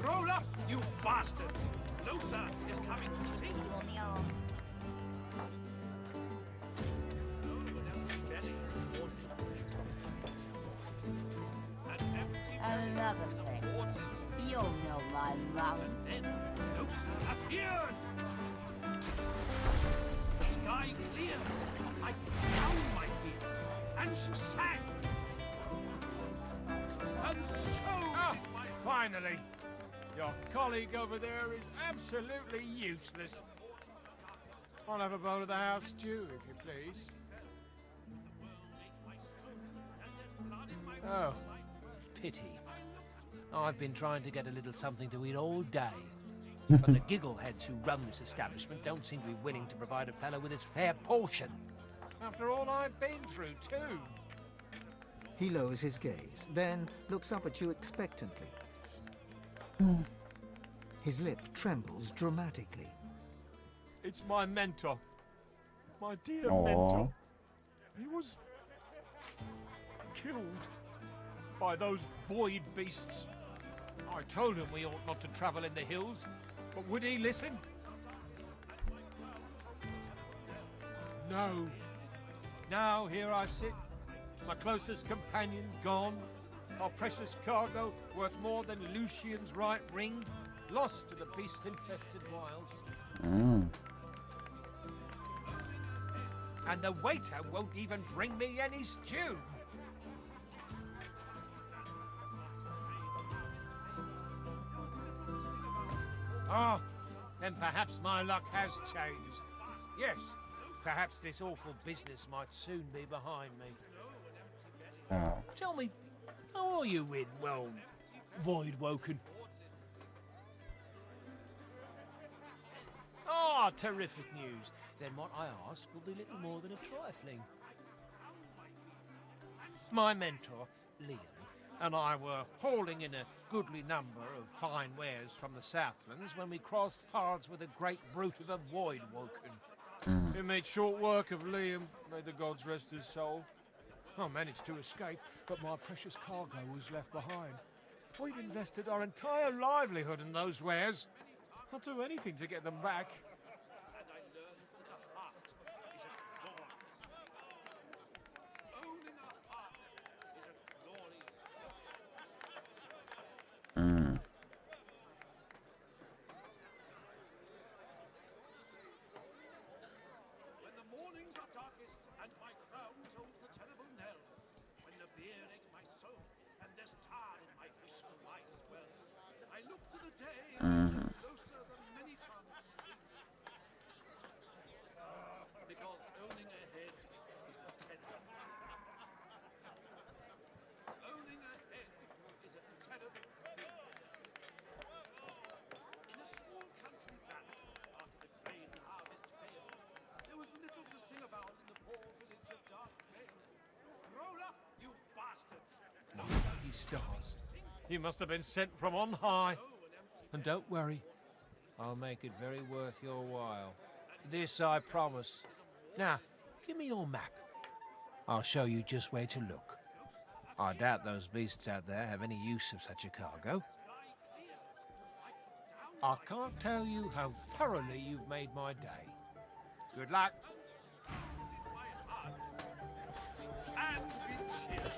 Roll up, you bastards! Losa is coming to see you on the arse.
Another thing. You'll know my mouth.
Then Losa appeared! The sky cleared. I down my beard, and she sang. And so did my...
Finally! Your colleague over there is absolutely useless. I'll have a bowl of the house stew, if you please. Oh, pity. I've been trying to get a little something to eat all day. But the giggleheads who run this establishment don't seem to be willing to provide a fellow with his fair portion. After all I've been through, too.
He lowers his gaze, then looks up at you expectantly. His lip trembles dramatically.
It's my mentor. My dear
Aw.
mentor. He was killed by those void beasts. I told him we ought not to travel in the hills, but would he listen? No. Now here I sit, my closest companion gone, our precious cargo worth more than Lucian's right ring, lost to the beast-infested wilds. And the waiter won't even bring me any stew. Ah, then perhaps my luck has changed. Yes, perhaps this awful business might soon be behind me. Tell me, how are you with, well, Void Woken? Ah, terrific news. Then what I ask will be little more than a trifling. My mentor, Liam, and I were hauling in a goodly number of fine wares from the Southlands when we crossed paths with a great brute of a Void Woken. It made short work of Liam, may the gods rest his soul. I managed to escape, but my precious cargo was left behind. We'd invested our entire livelihood in those wares. I'll do anything to get them back.
When the mornings are darkest and my crown tolls the terrible knell, when the beer aches my soul and there's tar in my wishful mind's well, I look to the day closer than many tongues sing. Because owning a head is a terrible thing. Owning a head is a terrible thing. In a small country valley, after the grain harvest failed, there was little to sing about in the poor village of Dark Vale. Roll up, you bastards!
Lucky stars. You must have been sent from on high. And don't worry, I'll make it very worth your while. This I promise. Now, give me your map. I'll show you just where to look. I doubt those beasts out there have any use of such a cargo. I can't tell you how thoroughly you've made my day. Good luck.
And we cheer.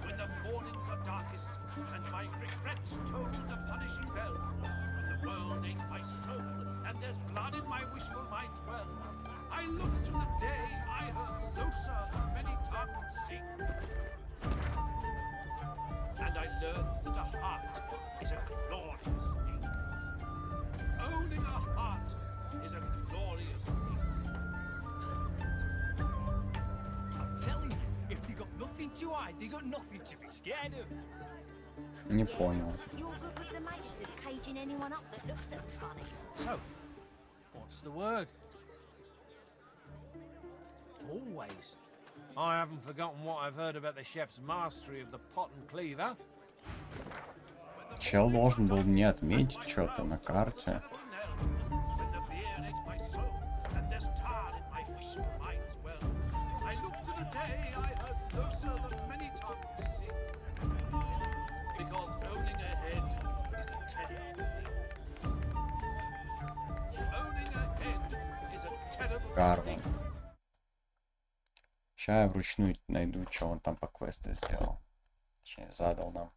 When the mornings are darkest and my regrets toll the punishing bell, when the world aches my soul and there's blood in my wishful mind well, I look to the day I heard Losa many times. tongue sing. And I learned that a heart is a glorious thing. Owning a heart is a glorious thing.
I'm telling you, if they got nothing to hide, they got nothing to be scared of.
Не понял.
You're good with the magisters caging anyone up that looks a little funny.
So, what's the word? Always. I haven't forgotten what I've heard about the chef's mastery of the pot and cleaver.
Чел должен был мне отметить что-то на карте.
When the beer ate my soul, and there's tar in my wishful mind's well. I look to the day I heard closer than many tongues sing. Because owning a head is a terrible thing. Owning a head is a terrible
Карван.
thing.
Сейчас я вручную найду, что он там по квесту сделал. Точнее, задал нам.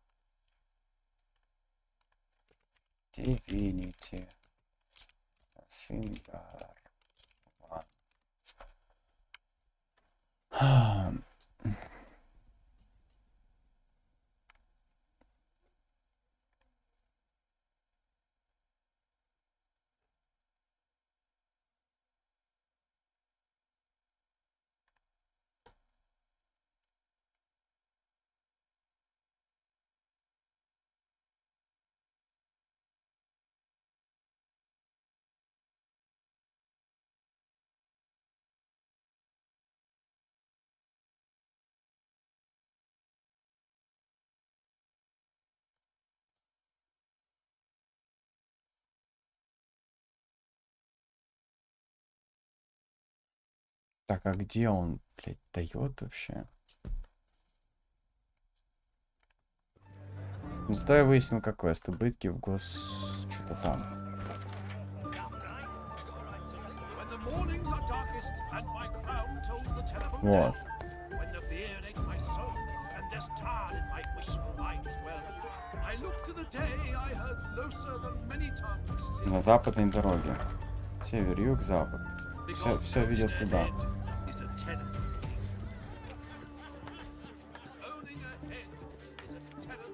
Divinity. Сингар. Так, а где он, блядь, дает вообще? Ну, зато я выяснил, как квест. Убытки в гос... Что-то там. Вот. На западной дороге. Север, юг, запад. Все ведет туда.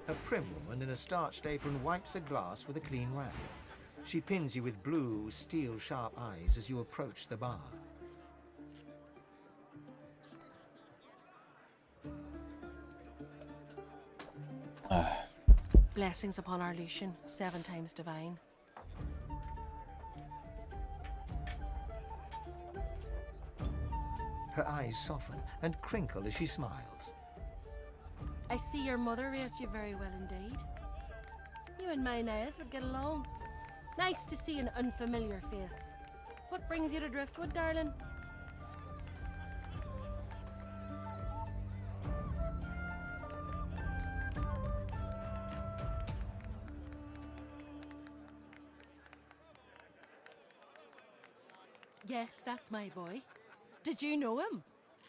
A prim woman in a starched apron wipes a glass with a clean rag. She pins you with blue, steel-sharp eyes as you approach the bar.
Blessings upon our Lucian, 7 times divine.
Her eyes soften and crinkle as she smiles.
I see your mother raised you very well indeed. You and my Niles would get along. Nice to see an unfamiliar face. What brings you to Driftwood, darling? Yes, that's my boy. Did you know him?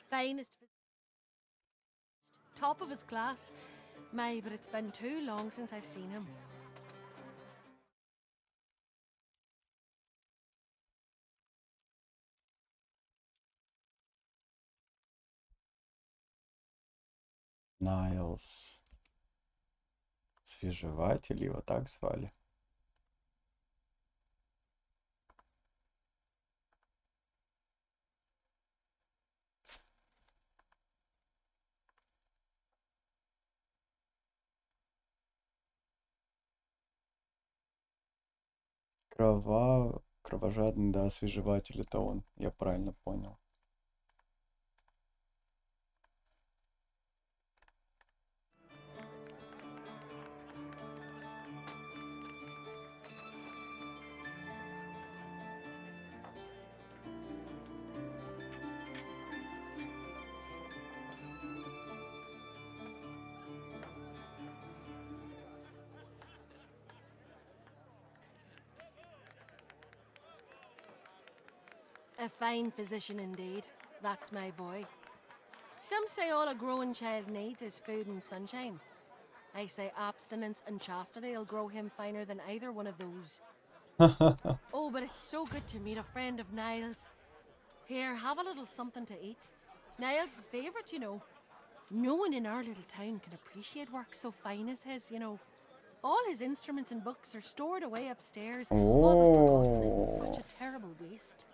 Finest, top of his class. My, but it's been too long since I've seen him.
Найлс. Свежеватель, его так звали. Кровожадный, да, освежеватель, это он. Я правильно понял.
A fine physician indeed. That's my boy. Some say all a growing child needs is food and sunshine. I say abstinence and chastity will grow him finer than either one of those. Oh, but it's so good to meet a friend of Niles. Here, have a little something to eat. Niles' favourite, you know. No one in our little town can appreciate work so fine as his, you know. All his instruments and books are stored away upstairs, all but forgotten. It's such a terrible waste.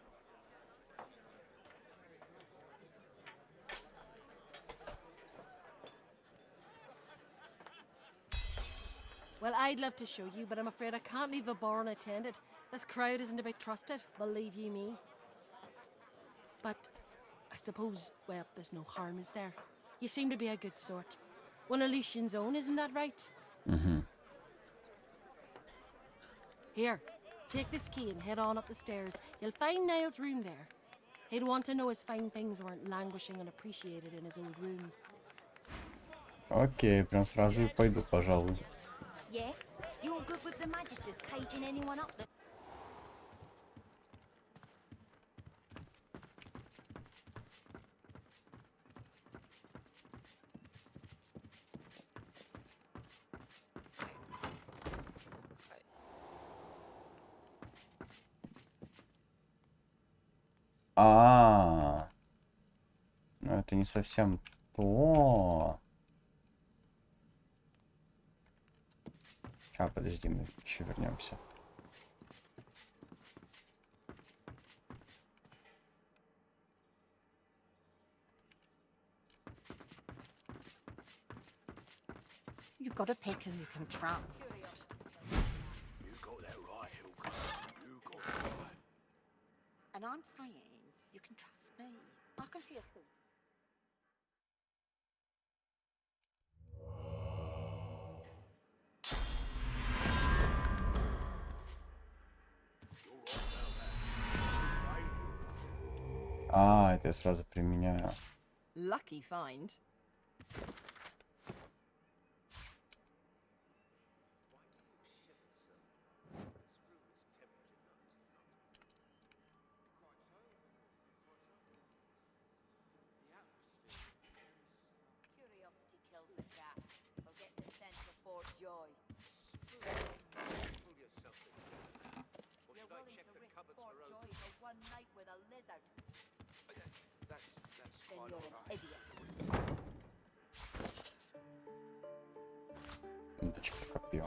Well, I'd love to show you, but I'm afraid I can't leave the bar unattended. This crowd isn't a bit trusted, believe you me. But I suppose, well, there's no harm, is there? You seem to be a good sort. One of Lucian's own, isn't that right?
Mm-hmm.
Here, take this key and head on up the stairs. You'll find Niall's room there. He'd want to know his fine things weren't languishing unappreciated in his old room.
Окей, прям сразу и пойду, пожалуй.
Yeah? You're good with the magisters caging anyone up there?
Ну это не совсем то. Подожди, мы еще вернемся.
You got a pick who you can trust.
You got that right, Hilka. You got that right.
And I'm saying you can trust me. I can see a fool.
Это я сразу применяю.
Lucky find.
Curiosity kills the cat. Forget the sense of Fort Joy.
Pull yourself together. Or
You're
should I
willing
check
to
the
risk
cupboards
Fort
for
Joy
oats?
for one night with a lizard.
That's
Then
quite
you're
all
an
right.
idiot.
Ниточка копье.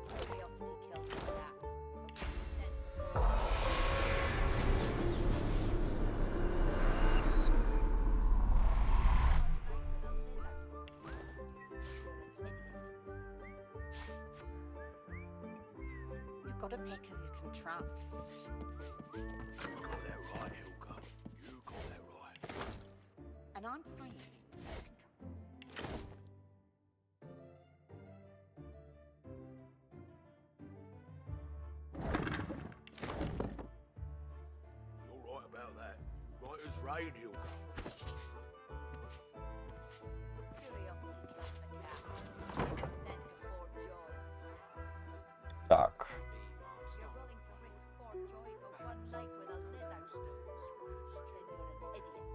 Curiosity kills the cat.
You got a pick who you can trust.
You got that right, Hilka. You got that right.
And I'm saying you can trust.
You're right about that. Right as rain, Hilka.
Curiosity kills the cat. Sense of Fort Joy.
Так.
You're willing to risk Fort Joy for one night with a lizard. Then you're an idiot.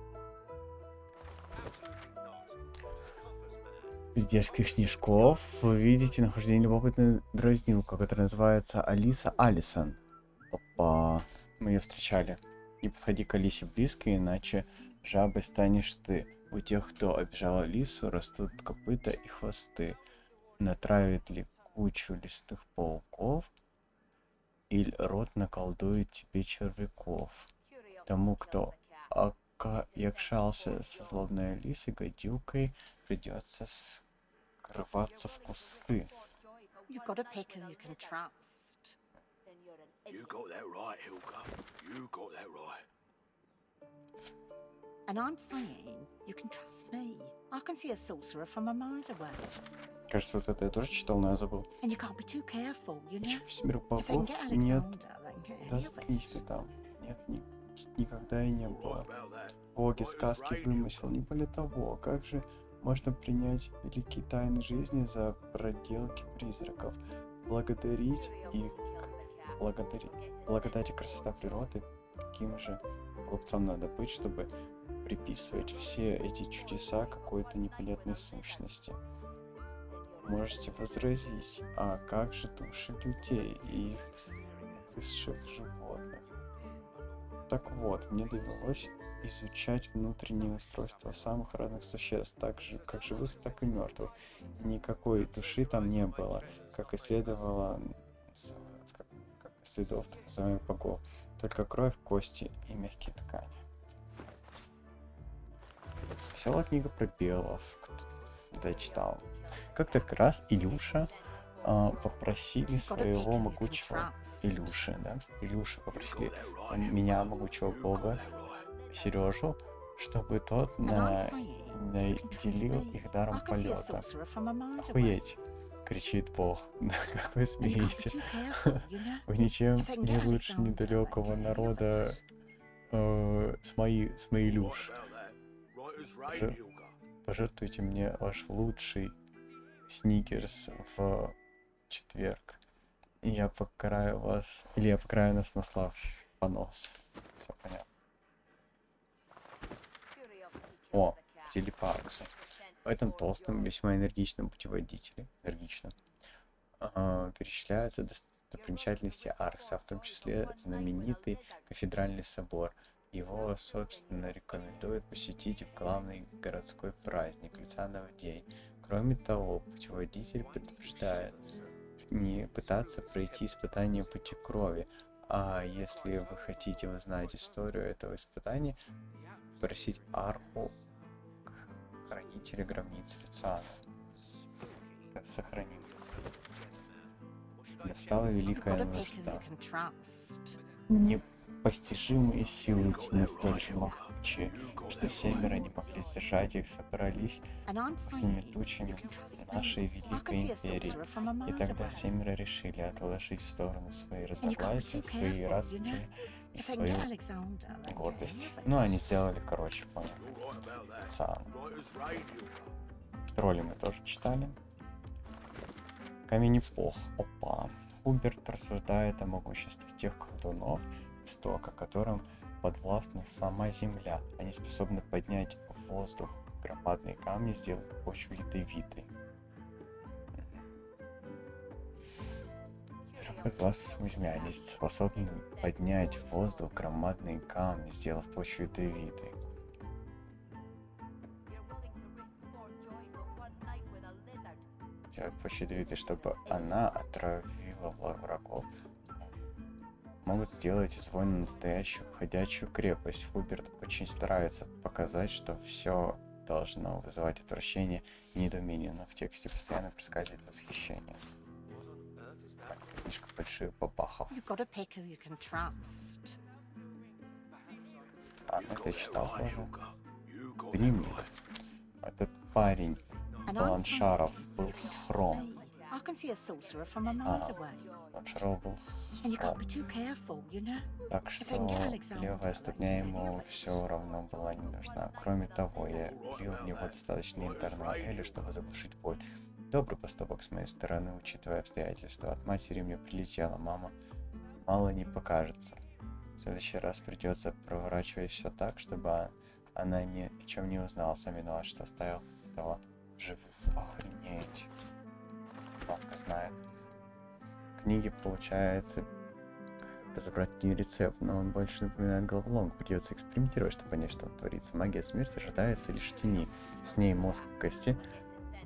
Среди детских снежков вы видите нахождение любопытной дразнилка, которая называется Алиса Алисон. Опа, мы ее встречали. Не подходи к Алисе близко, иначе жабой станешь ты. У тех, кто обижал Алису, растут копыта и хвосты. Натравит ли кучу лесных пауков, или рот наколдует тебе червяков. Тому, кто якшался со злобной Алисой, гадюкой, придется скрываться в кусты.
You got a pick who you can trust.
Then you're an
You got that right, Hilka. You got that right.
And I'm saying you can trust me. I can see a sorcerer from a mile away.
Кажется, вот это я тоже читал, но я забыл.
And you can't be too careful, you know?
Семерых
If they can
богов
get
нет.
Alexander, they can get
Да
any of
заткнись
us.
ты там. Нет, никогда и не было.
About that.
Боги, сказки, вымысел, не более того. Как же можно принять великие тайны жизни за проделки призраков? Благодарить их Благодать и красота природы, каким же глупцом надо быть, чтобы приписывать все эти чудеса какой-то непонятной сущности. Можете возразить, а как же души людей и их высших животных? Так вот, мне довелось изучать внутреннее устройство самых разных существ, так же, как живых, так и мертвых. Никакой души там не было, как и следовало, как и следов так называемых богов. Только кровь, кости и мягкие ткани. Веселая книга про белов. Кто я читал. Как-то как раз Илюша попросили своего могучего Илюши, да? Илюши попросили меня, могучего бога, Сережу, чтобы тот наделил их даром полета. Охуеть! Кричит бог. Да как вы смеете? Вы ничем не лучше недалекого народа с моей Илюш. Пожертвуйте мне ваш лучший сникерс в четверг. И я покараю вас. Или я покараю нас на слав понос. Все понятно. О, телепарксу. В этом толстом, весьма энергичном путеводителе перечисляются достопримечательности Аркса, в том числе знаменитый кафедральный собор. Его, собственно, рекомендуют посетить в главный городской праздник Люцианов день. Кроме того, путеводитель предупреждает не пытаться пройти испытание пути крови, а если вы хотите узнать историю этого испытания, просить арху хранителя гробницы Люциана. Это сохраним. Настала великая нужда. Непостижимые силы тьмы столь же могучие, что семеро не могли сдержать их, собрались с ними тучами нашей великой империи. И тогда семеро решили отложить в сторону свои разногласия, свои распри и свою гордость. Ну, они сделали, короче, понял. Тролли мы тоже читали. Камень эпох. Опа. Хуберт рассуждает о могуществе тех колдунов, истока которым подвластна сама земля. Они способны поднять в воздух громадные камни, сделать почву ядовитой. Подвластна сама земля. Они способны поднять в воздух громадные камни, сделав почву ядовитой. Почву ядовитой, чтобы она отравила врагов. Могут сделать из воина настоящую ходячую крепость. Хуберт очень старается показать, что все должно вызывать отвращение и недоумение, но в тексте постоянно проскальзывает восхищение. Книжка больших бабахов. Это я читал тоже. Дневник. Этот парень Бланшаров был хром. Бланшаров был хром. Так что левая ступня ему все равно была не нужна. Кроме того, я влил в него достаточно янтарной эли, чтобы заглушить боль. Добрый поступок с моей стороны, учитывая обстоятельства. От матери мне прилетела мама. Мало не покажется. В следующий раз придется проворачивать все так, чтобы она ни о чем не узнала. Сам виноват, что оставил этого живых. Охренеть. Мамка знает. В книге получается разобрать не рецепт, но он больше напоминает головоломку. Придется экспериментировать, чтобы понять, что творится. Магия смерти рождается лишь в тени. С ней мозг в кости.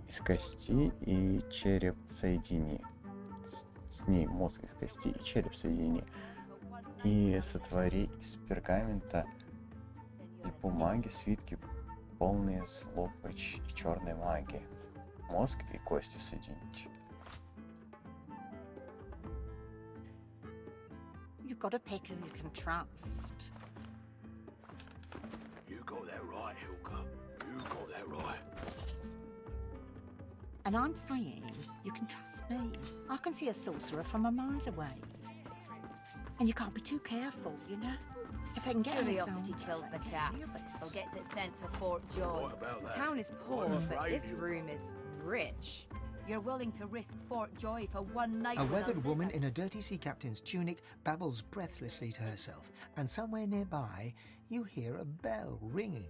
Из кости и череп соедини. С ней мозг из кости и череп соедини. И сотвори из пергамента и бумаги свитки, полные злобы и черной магии. Мозг и кости соединить.
You gotta pick who you can trust.
You got that right, Hilka. You got that right.
And I'm saying you can trust me. I can see a sorcerer from a mile away. And you can't be too careful, you know? If I can get
Curiosity kills the cat, or gets it sent to Fort Joy. The town is poor, but this room is rich.
You're willing to risk Fort Joy for one night
A
with
weathered woman
lizard?
in a dirty sea captain's tunic babbles breathlessly to herself, and somewhere nearby you hear a bell ringing.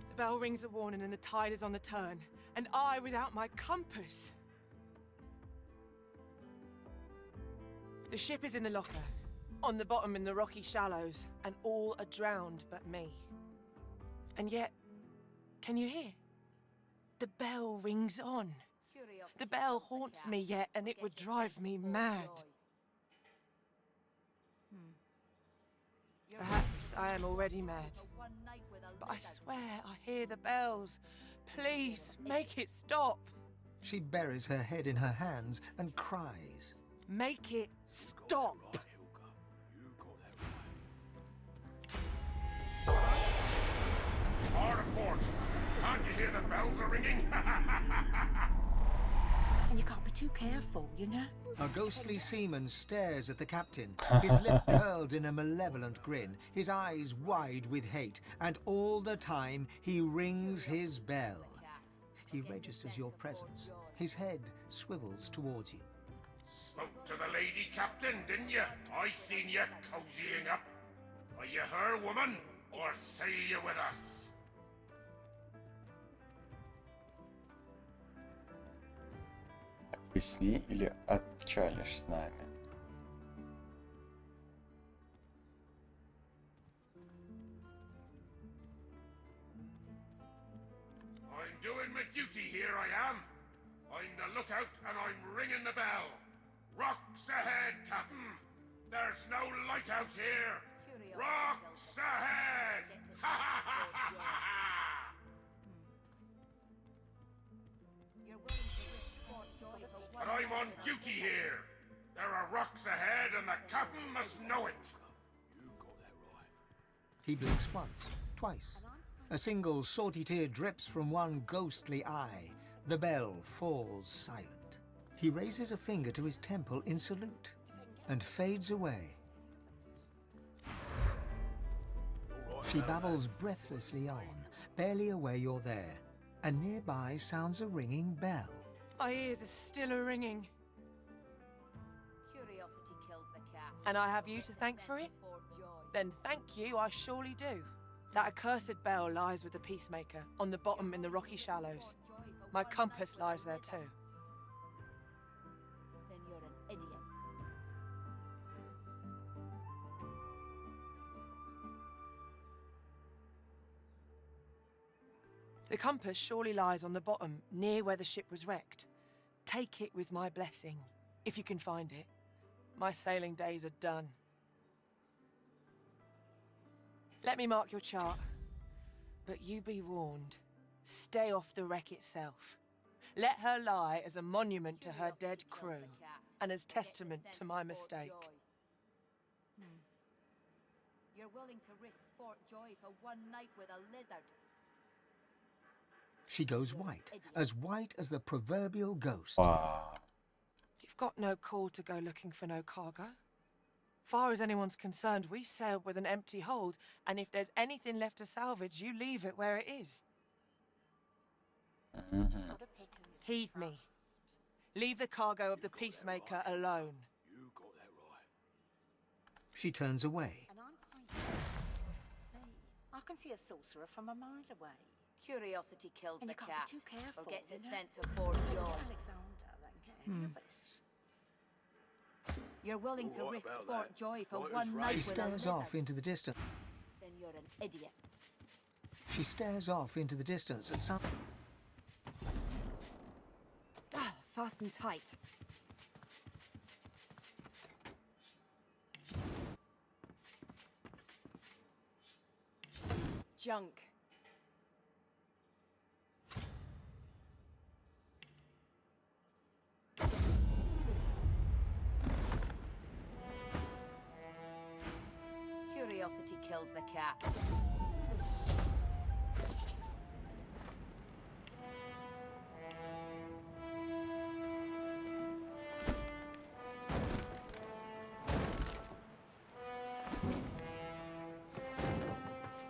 The bell rings a warning and the tide is on the turn, and I without my compass. The ship is in the locker, on the bottom in the rocky shallows, and all are drowned but me. And yet, can you hear? The bell rings on. The bell haunts me yet, and it would drive me mad. Perhaps I am already mad, but I swear I hear the bells. Please, make it stop.
She buries her head in her hands and cries.
Make it stop.
Hard aport. Can't you hear the bells are ringing?
And you can't be too careful, you know?
A ghostly seaman stares at the captain, his lip curled in a malevolent grin, his eyes wide with hate, and all the time he rings his bell. He registers your presence. His head swivels towards you.
Spoke to the lady captain, didn't you? I seen you cozying up. Are you her woman, or sail you with us?
Объясни или отчалишь с нами?
I'm doing my duty here, I am. I'm the lookout, and I'm ringing the bell. Rocks ahead, Captain. There's no lighthouse here. Rocks ahead! Ha ha ha ha ha! But I'm on duty here. There are rocks ahead, and the captain must know it.
He blinks once, twice. A single salty tear drips from one ghostly eye. The bell falls silent. He raises a finger to his temple in salute and fades away. She babbles breathlessly on, barely aware you're there, and nearby sounds a ringing bell.
My ears are still a-ringing.
Curiosity kills the cat.
And I have you to thank for it? Then thank you, I surely do. That accursed bell lies with the peacemaker, on the bottom in the rocky shallows. My compass lies there too.
Then you're an idiot.
The compass surely lies on the bottom, near where the ship was wrecked. Take it with my blessing, if you can find it. My sailing days are done. Let me mark your chart. But you be warned. Stay off the wreck itself. Let her lie as a monument to her dead crew, and as testament to my mistake.
You're willing to risk Fort Joy for one night with a lizard.
She goes white as the proverbial ghost.
Wow.
You've got no call to go looking for no cargo. Far as anyone's concerned, we sailed with an empty hold, and if there's anything left to salvage, you leave it where it is. Heed me. Leave the cargo of the peacemaker alone.
You got that right.
She turns away.
And I'm fine. I can see a sorcerer from a mile away.
Curiosity kills
And
the
you can't
cat,
be too careful,
or gets
you
it
know?
sent to Fort Joy.
Alexander, then get any of this.
You're willing to
All right
risk
about
Fort
that.
Joy for
Right as
one
rain.
night
She
with a
stares
lizard.
off into the distance.
Then you're an idiot.
She stares off into the distance at some...
Ah, fasten tight. Junk. Curiosity kills the cat.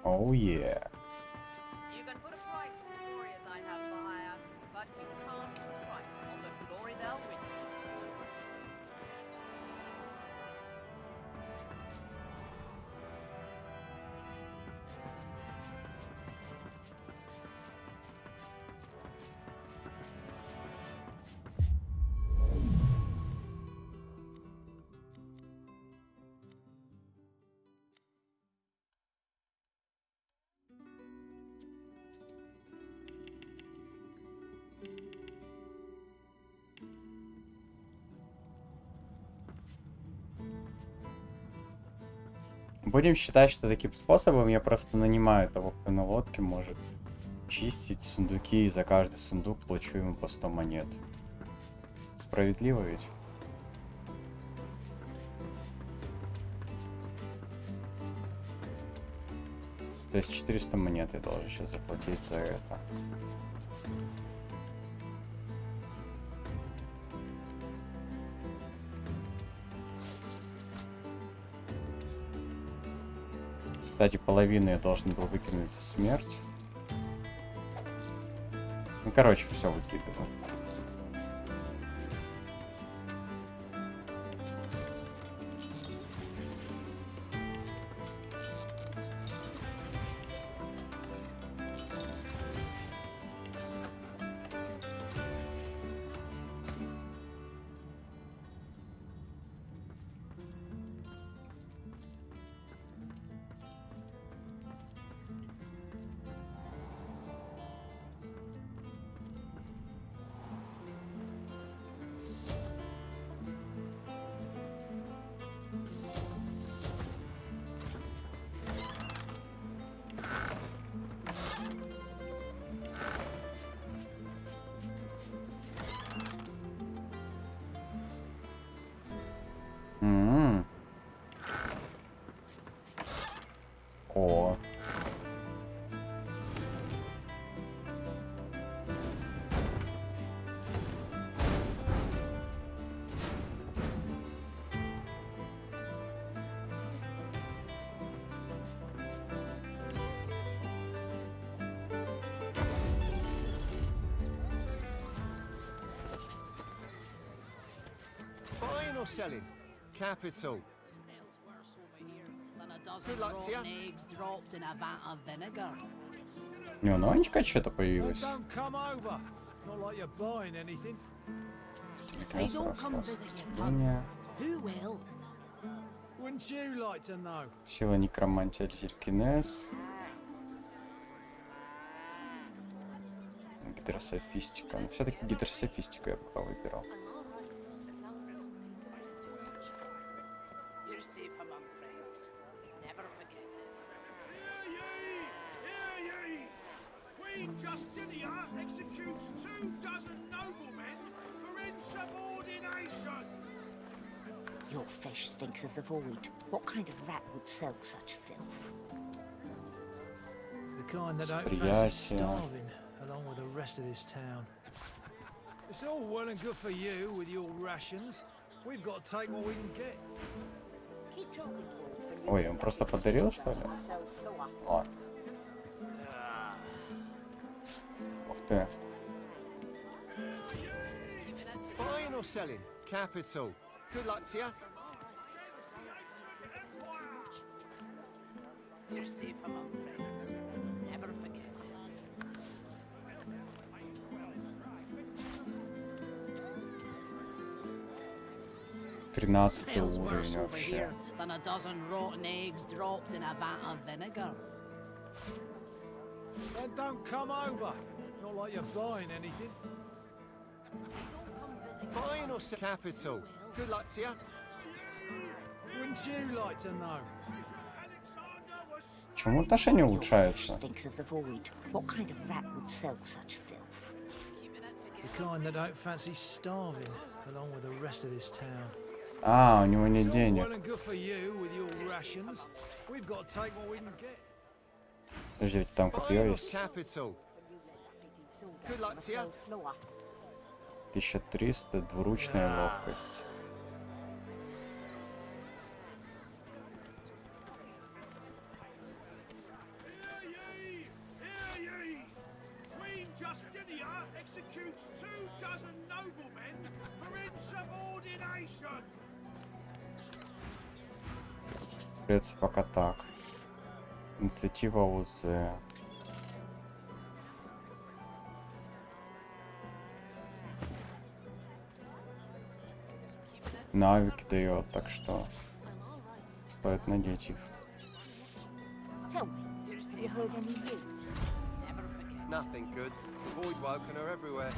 Oh yeah. Будем считать, что таким способом я просто нанимаю того, кто на лодке может чистить сундуки, и за каждый сундук плачу ему по 100 монет. Справедливо ведь? То есть 400 монет я должен сейчас заплатить за это. Кстати, половину я должен был выкинуть за смерть. Ну, короче, все выкидываю. О.
Buying or selling? Capital. Good luck to you.
Не, новенькая что-то появилась. Телекинез, распространение. Сила некромантия, телекинез. Гидрософистика. Ну, все-таки гидрософистику я пока выбирал.
Justinian executes 24 noblemen for insubordination.
Your fish stinks of the void. What kind of rat would sell such filth?
The kind that don't fancy starving along with the rest of this town. It's all well and good for you with your rations. We've got to take what we can get.
Ой, он просто подарил, что ли? О. Ух ты.
Buying or selling? Capital. Good luck to you.
You're safe among friends. Never forget it.
13 уровень вообще.
Than a dozen rotten eggs dropped in a vat of vinegar.
Then don't come over. Not like you're buying anything.
Buying or selling? Capital. Good luck to you.
Wouldn't you like to know?
Почему отношения улучшаются?
Stinks of the void. What kind of rat would sell such filth?
The kind that don't fancy starving along with the rest of this town.
А, у него нет денег. Подождите, там копье есть. 1300, двуручная ловкость.
Justinian executes 24 noblemen for insubordination.
Придется пока так. Инициатива УЗ. Навыки дает, так что стоит надеть их.
Tell me, have you heard any news?
Nothing good. The Voidwoken are everywhere.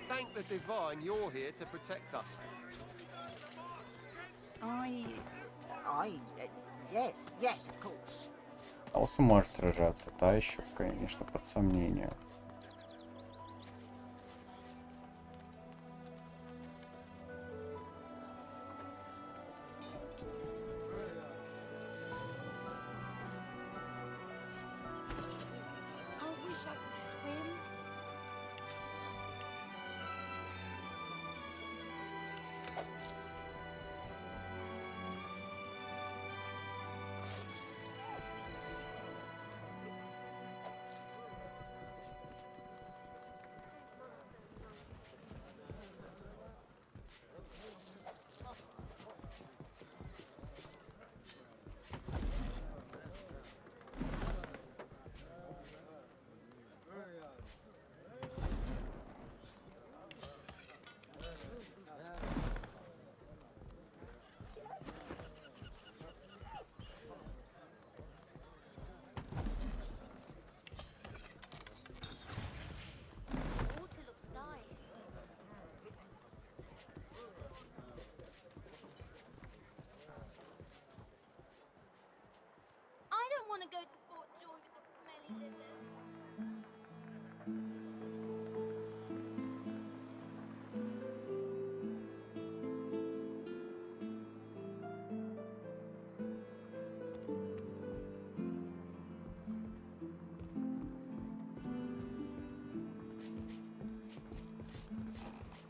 Thank the divine you're here to protect us.
I Yes, yes, of course.
Алсу может сражаться, та еще, конечно, под сомнение.
I wish I could swim.
I don't want to go to Fort Joy with the smelly lizard.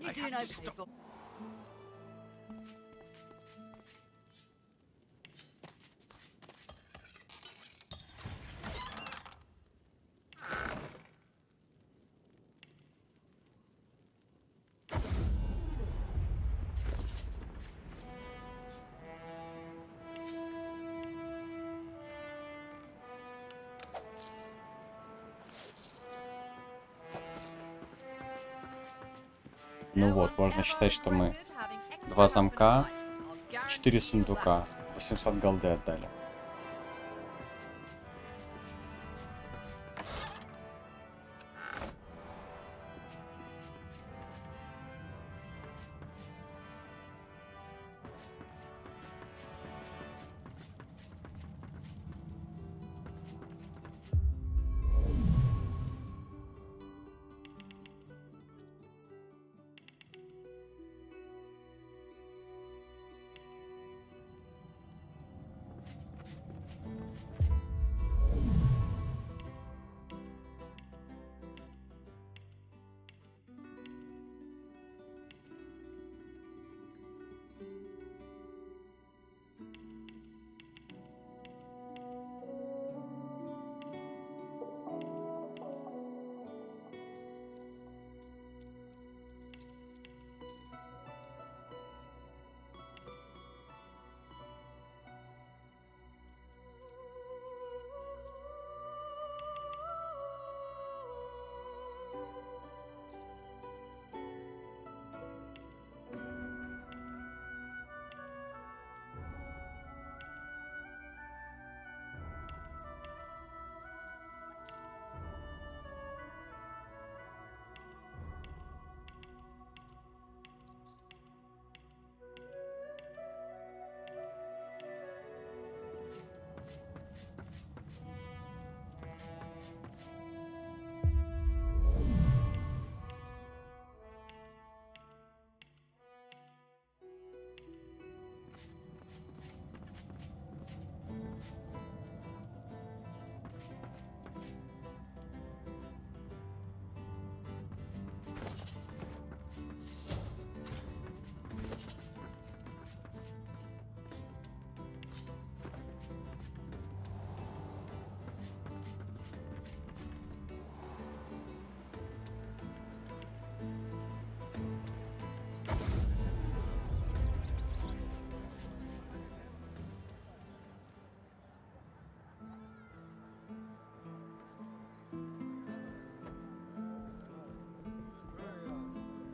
You're doing okay, Bob.
Ну вот, можно считать, что мы 2 замка, 4 сундука, 800 голды отдали.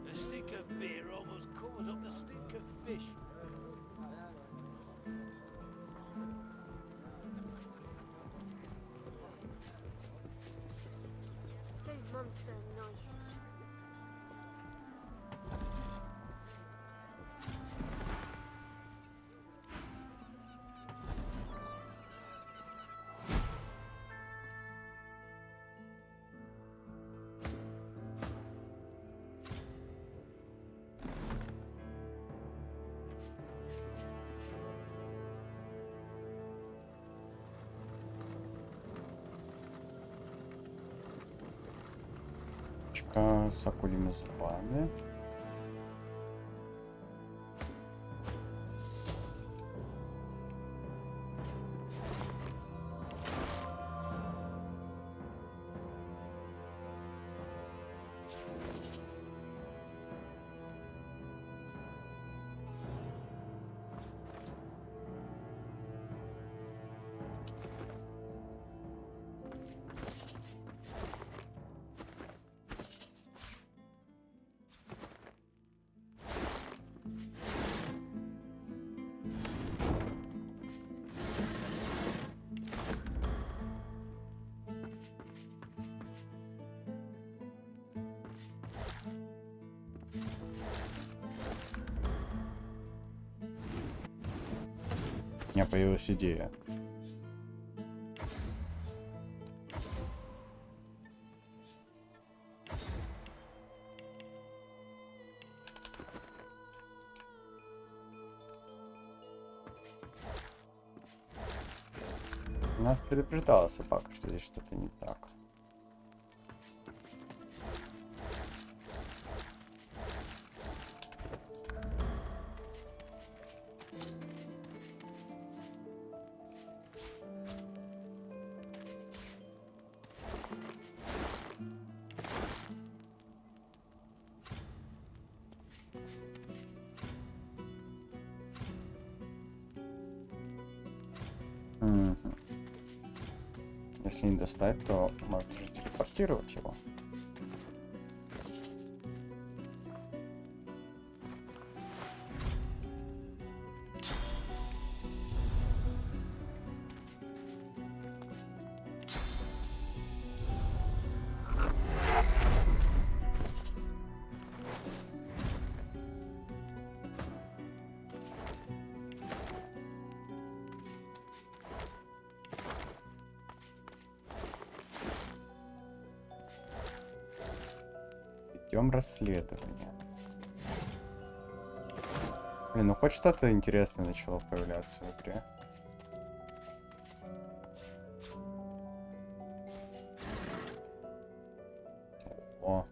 The stink of beer almost covers up the stink of fish.
Joe's mum's smell nice.
Девушка с акулими зубами. У меня появилась идея. Нас предупреждала собака, что здесь что-то не так. Если не достать, то можно же телепортировать его. Ведем расследование. Блин, ну хоть что-то интересное начало появляться в игре. О.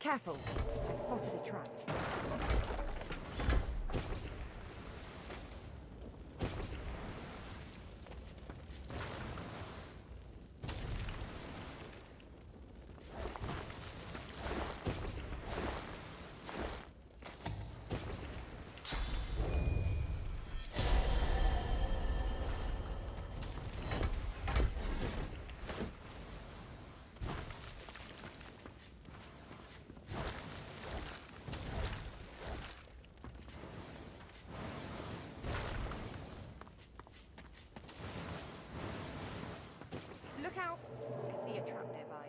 Careful. I've spotted a trap. Look out! I see a trap nearby.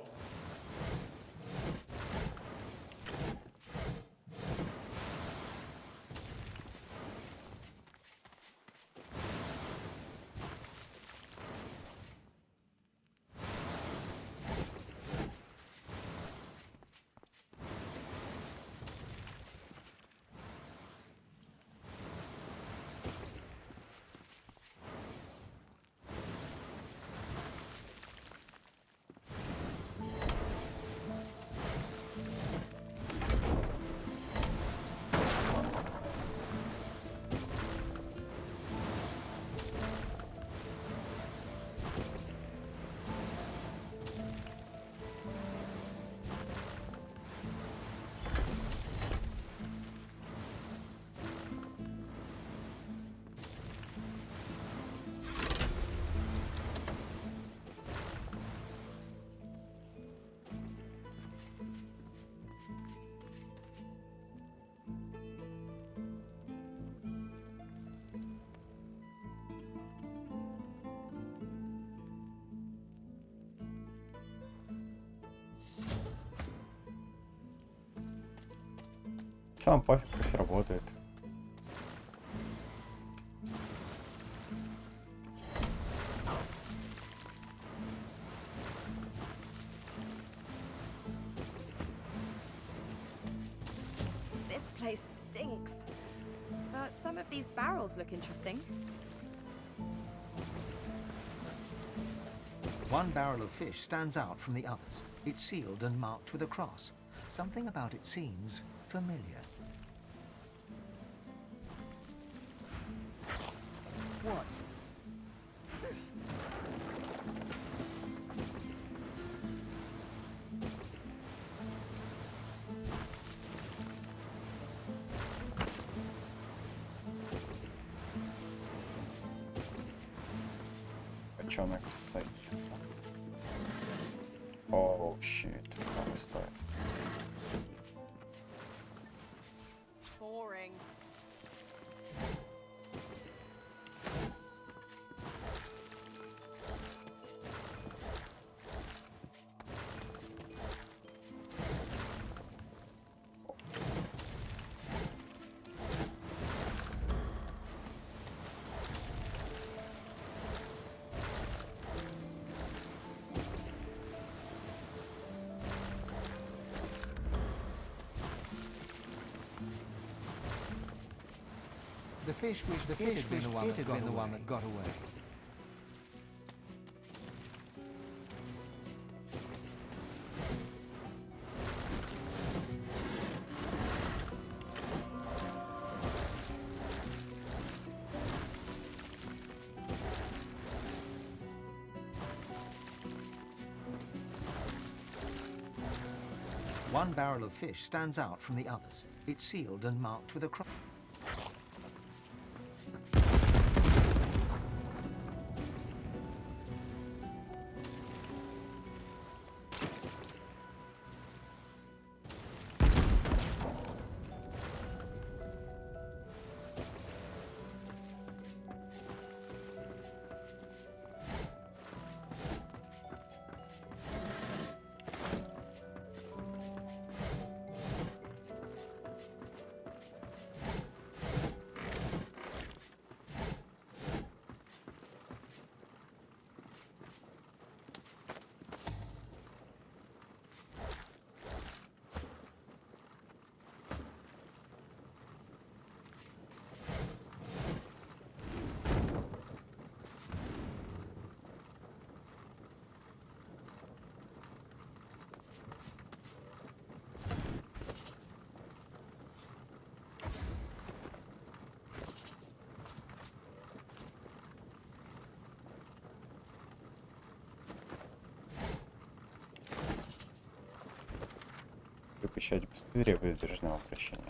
Сам пофиг, пусть работает.
This place place stinks. But some of these barrels look interesting.
One barrel of fish stands out from the others. It's sealed and marked with a cross. Something about it seems familiar.
What?
Бочонок с содой. Оу, щит, как стоит.
Boring.
The fish which fitted with the one that got away. One barrel of fish stands out from the others. It's sealed and marked with a cross.
Выпущать быстрее выдержанного обращения.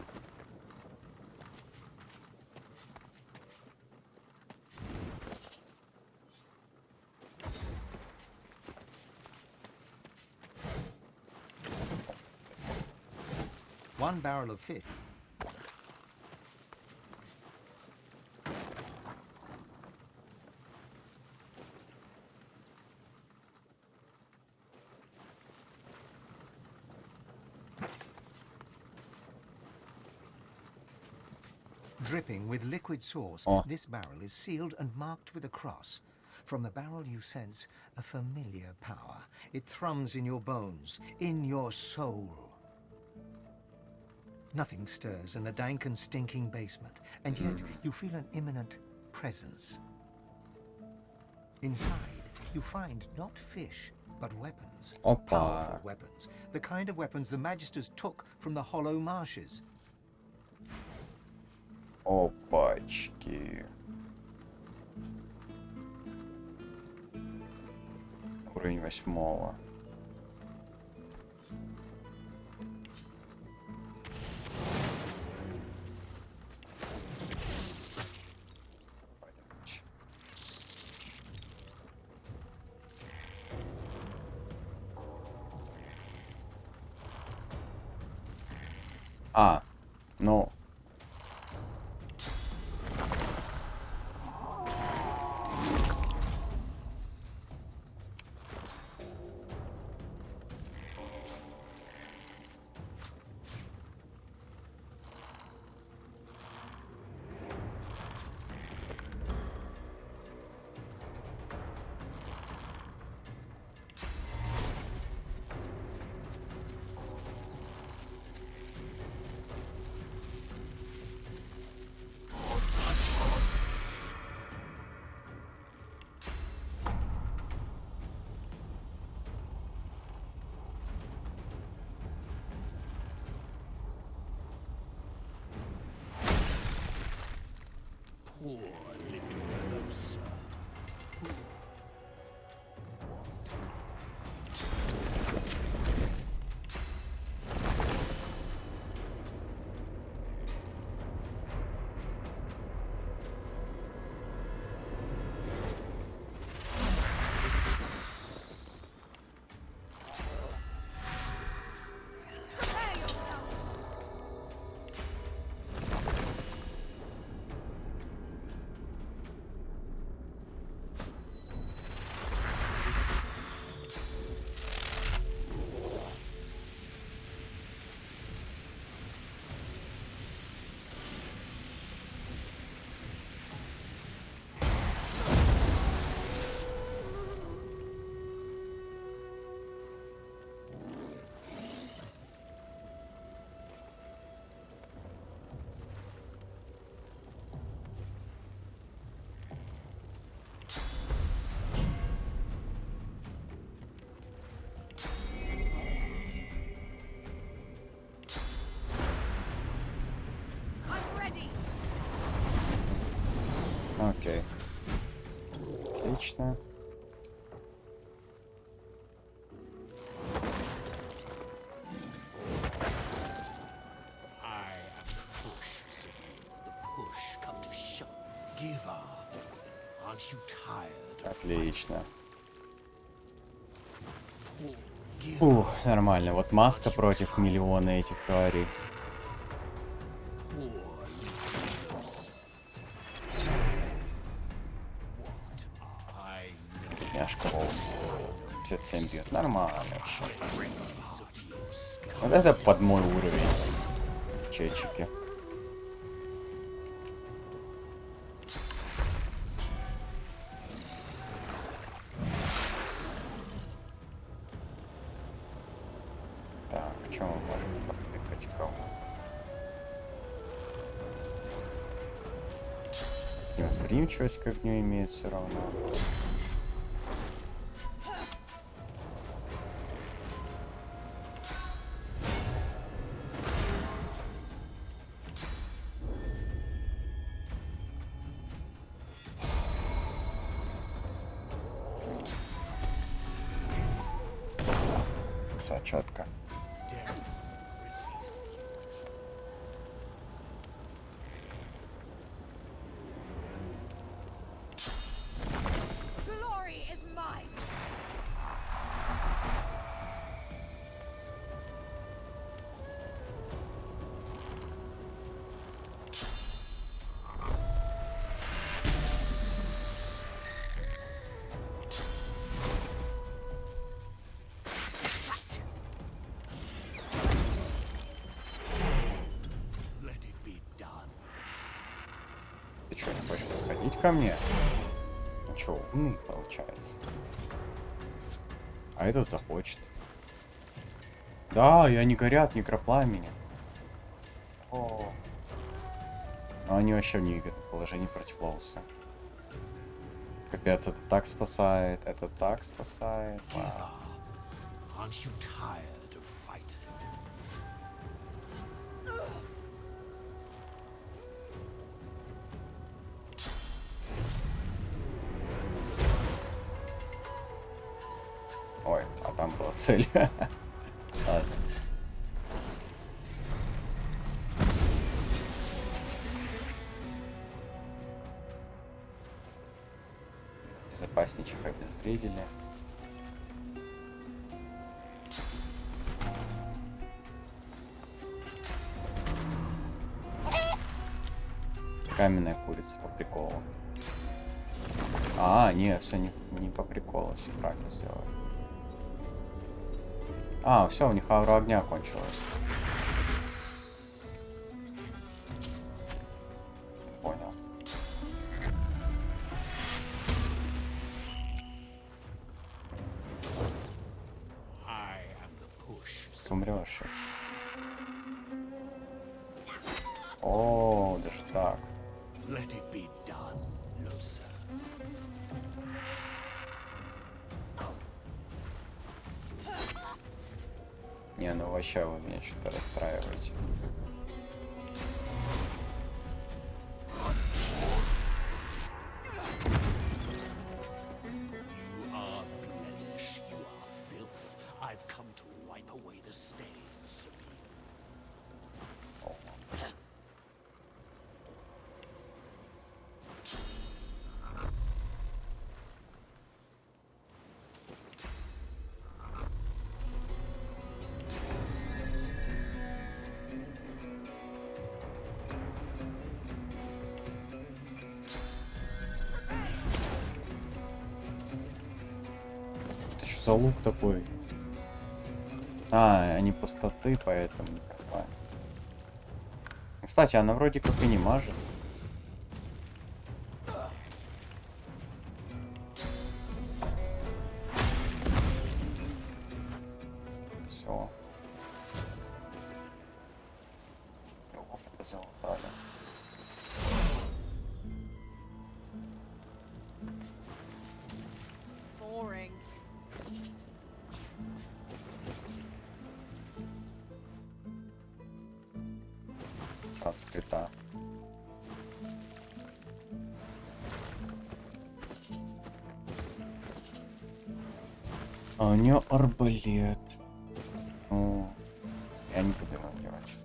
One barrel of fish. Dripping with liquid sauce, this barrel is sealed and marked with a cross. From the barrel you sense a familiar power. It thrums in your bones, in your soul. Nothing stirs in the dank and stinking basement, and yet you feel an imminent presence. Inside, you find not fish, but weapons. Powerful weapons. The kind of weapons the Magisters took from the hollow marshes.
Опачки. Уровень 8. Ну.
Poor little Rosa.
Окей. Отлично.
I am the push, Sibyl. The push come to shove. Give up. Aren't you tired?
Отлично.
Give
Ух, нормально. Вот маска против миллиона этих тварей. Няшка волос. 57 бьет. Нормально вообще. Вот это под мой уровень. Чечики. Так, что мы можем подпикать кого? Невосприимчивость к огню имеет все равно. Все четко.
Glory is mine.
Let it be done.
Ты что, не хочешь подходить ко мне? Ну что, умный получается. А этот захочет. Да, и они горят микропламенем. О. Но они вообще в невыгодном положении против Лоуса. Капец, это так спасает, это так спасает.
Give up. Aren't you tired of fighting?
Ой, а там была цель. Ладно. Безопасничек обезвредили. Каменная курица по приколу. А, нет, все не по приколу, все правильно сделали. А, все, у них аура огня кончилась. Понял.
I am the push.
Ты умрешь сейчас. О, даже так.
Let it be done, Losa.
Не, ну вообще вы меня что-то расстраиваете. что за лук такой? А, они пустоты, поэтому не понимаю. Кстати, она вроде как и не мажет. Все. Это залутали.
Boring.
От скрита. А у нее арбалет. Ну, я не буду его делать.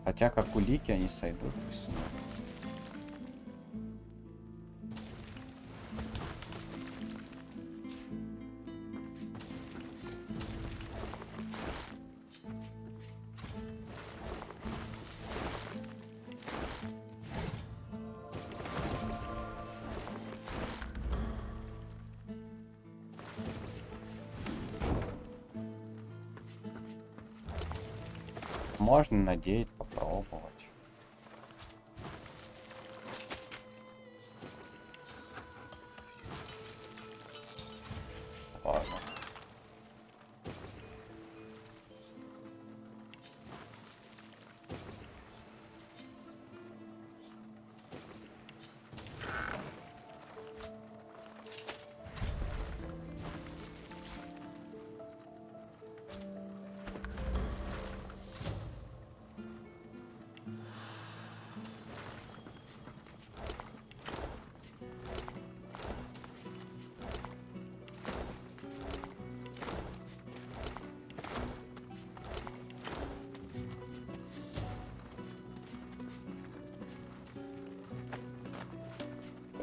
Хотя как улики они сойдут. Можно надеть, попробовать. Ладно.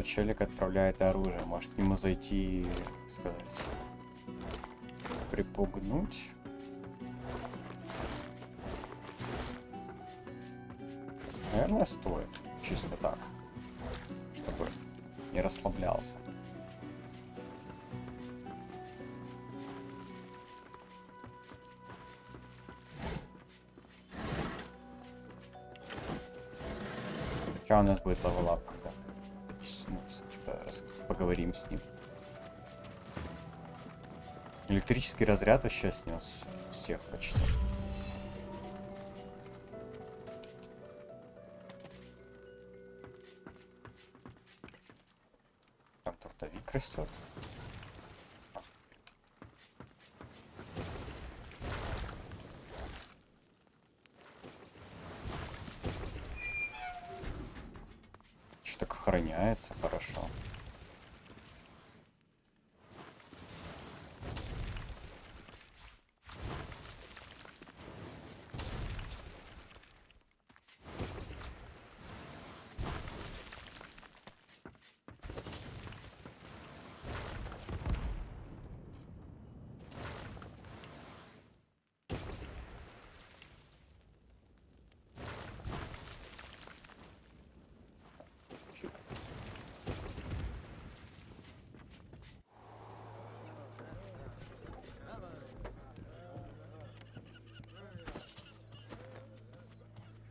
Челик отправляет оружие. Может к нему зайти, так сказать, припугнуть. Наверное, стоит. Чисто так. Чтобы не расслаблялся. Сейчас у нас будет левелап, когда типа, поговорим с ним. Электрический разряд вообще снес всех почти. Там трудовик растет. Так охраняется хорошо.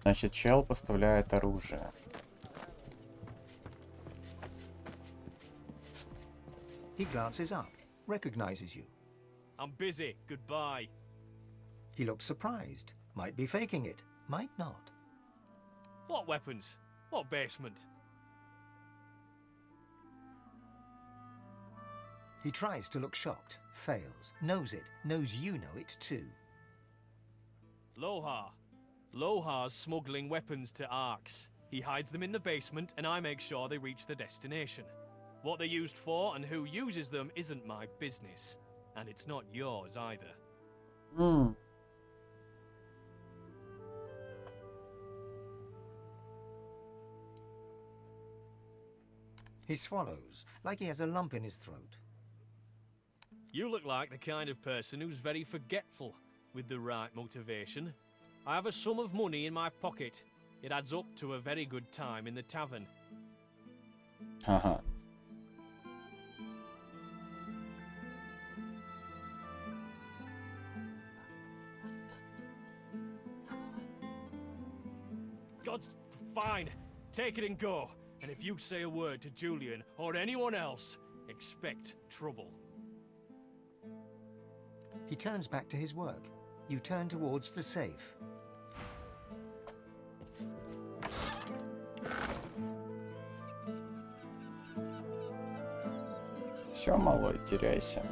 Значит, чел поставляет оружие.
He glances up, recognizes you.
I'm busy. Goodbye.
He looks surprised. Might be faking it. Might not.
What weapons? What basement?
He tries to look shocked, fails, knows it, knows you know it too.
Lohar. Lohar's smuggling weapons to Arks. He hides them in the basement, and I make sure they reach the destination. What they're used for and who uses them isn't my business. And it's not yours either.
He swallows, like he has a lump in his throat.
You look like the kind of person who's very forgetful, with the right motivation. I have a sum of money in my pocket. It adds up to a very good time in the tavern.
Ага.
Fine. Take it and go. And if you say a word to Julian or anyone else, expect trouble.
He turns back to his work. You turn towards the safe.
Все, малой, теряйся.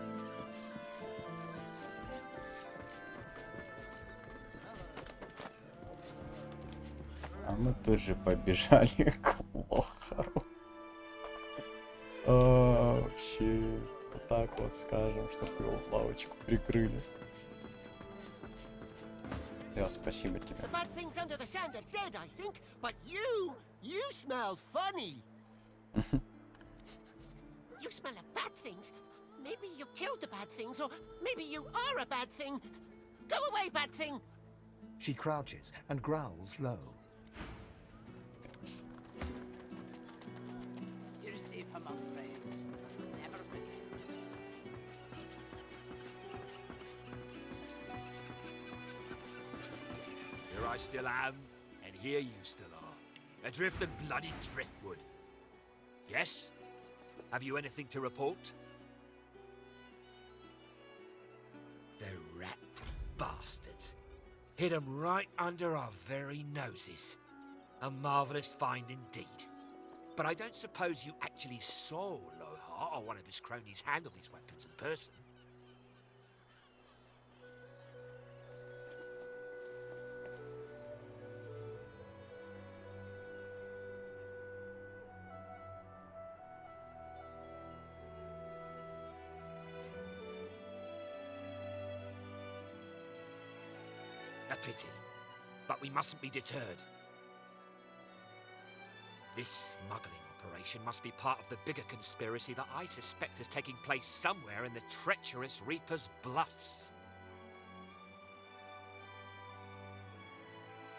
А мы тут же побежали к лохару. Вообще, вот так вот скажем, чтобы его лавочку прикрыли. Все, спасибо тебе.
The bad things under the sand are dead, I think. But you smell funny. You smell of bad things. Maybe you killed the bad things, or maybe you are a bad thing. Go away, bad thing.
She crouches and growls low.
You're safe among friends. Never forget.
Here I still am, and here you still are. Adrift and bloody driftwood. Yes? Have you anything to report? The rat bastards. Hid 'em right under our very noses. A marvellous find indeed. But I don't suppose you actually saw Lohar or one of his cronies handle these weapons in person. A pity. But we mustn't be deterred. This smuggling operation must be part of the bigger conspiracy that I suspect is taking place somewhere in the treacherous Reaper's Bluffs.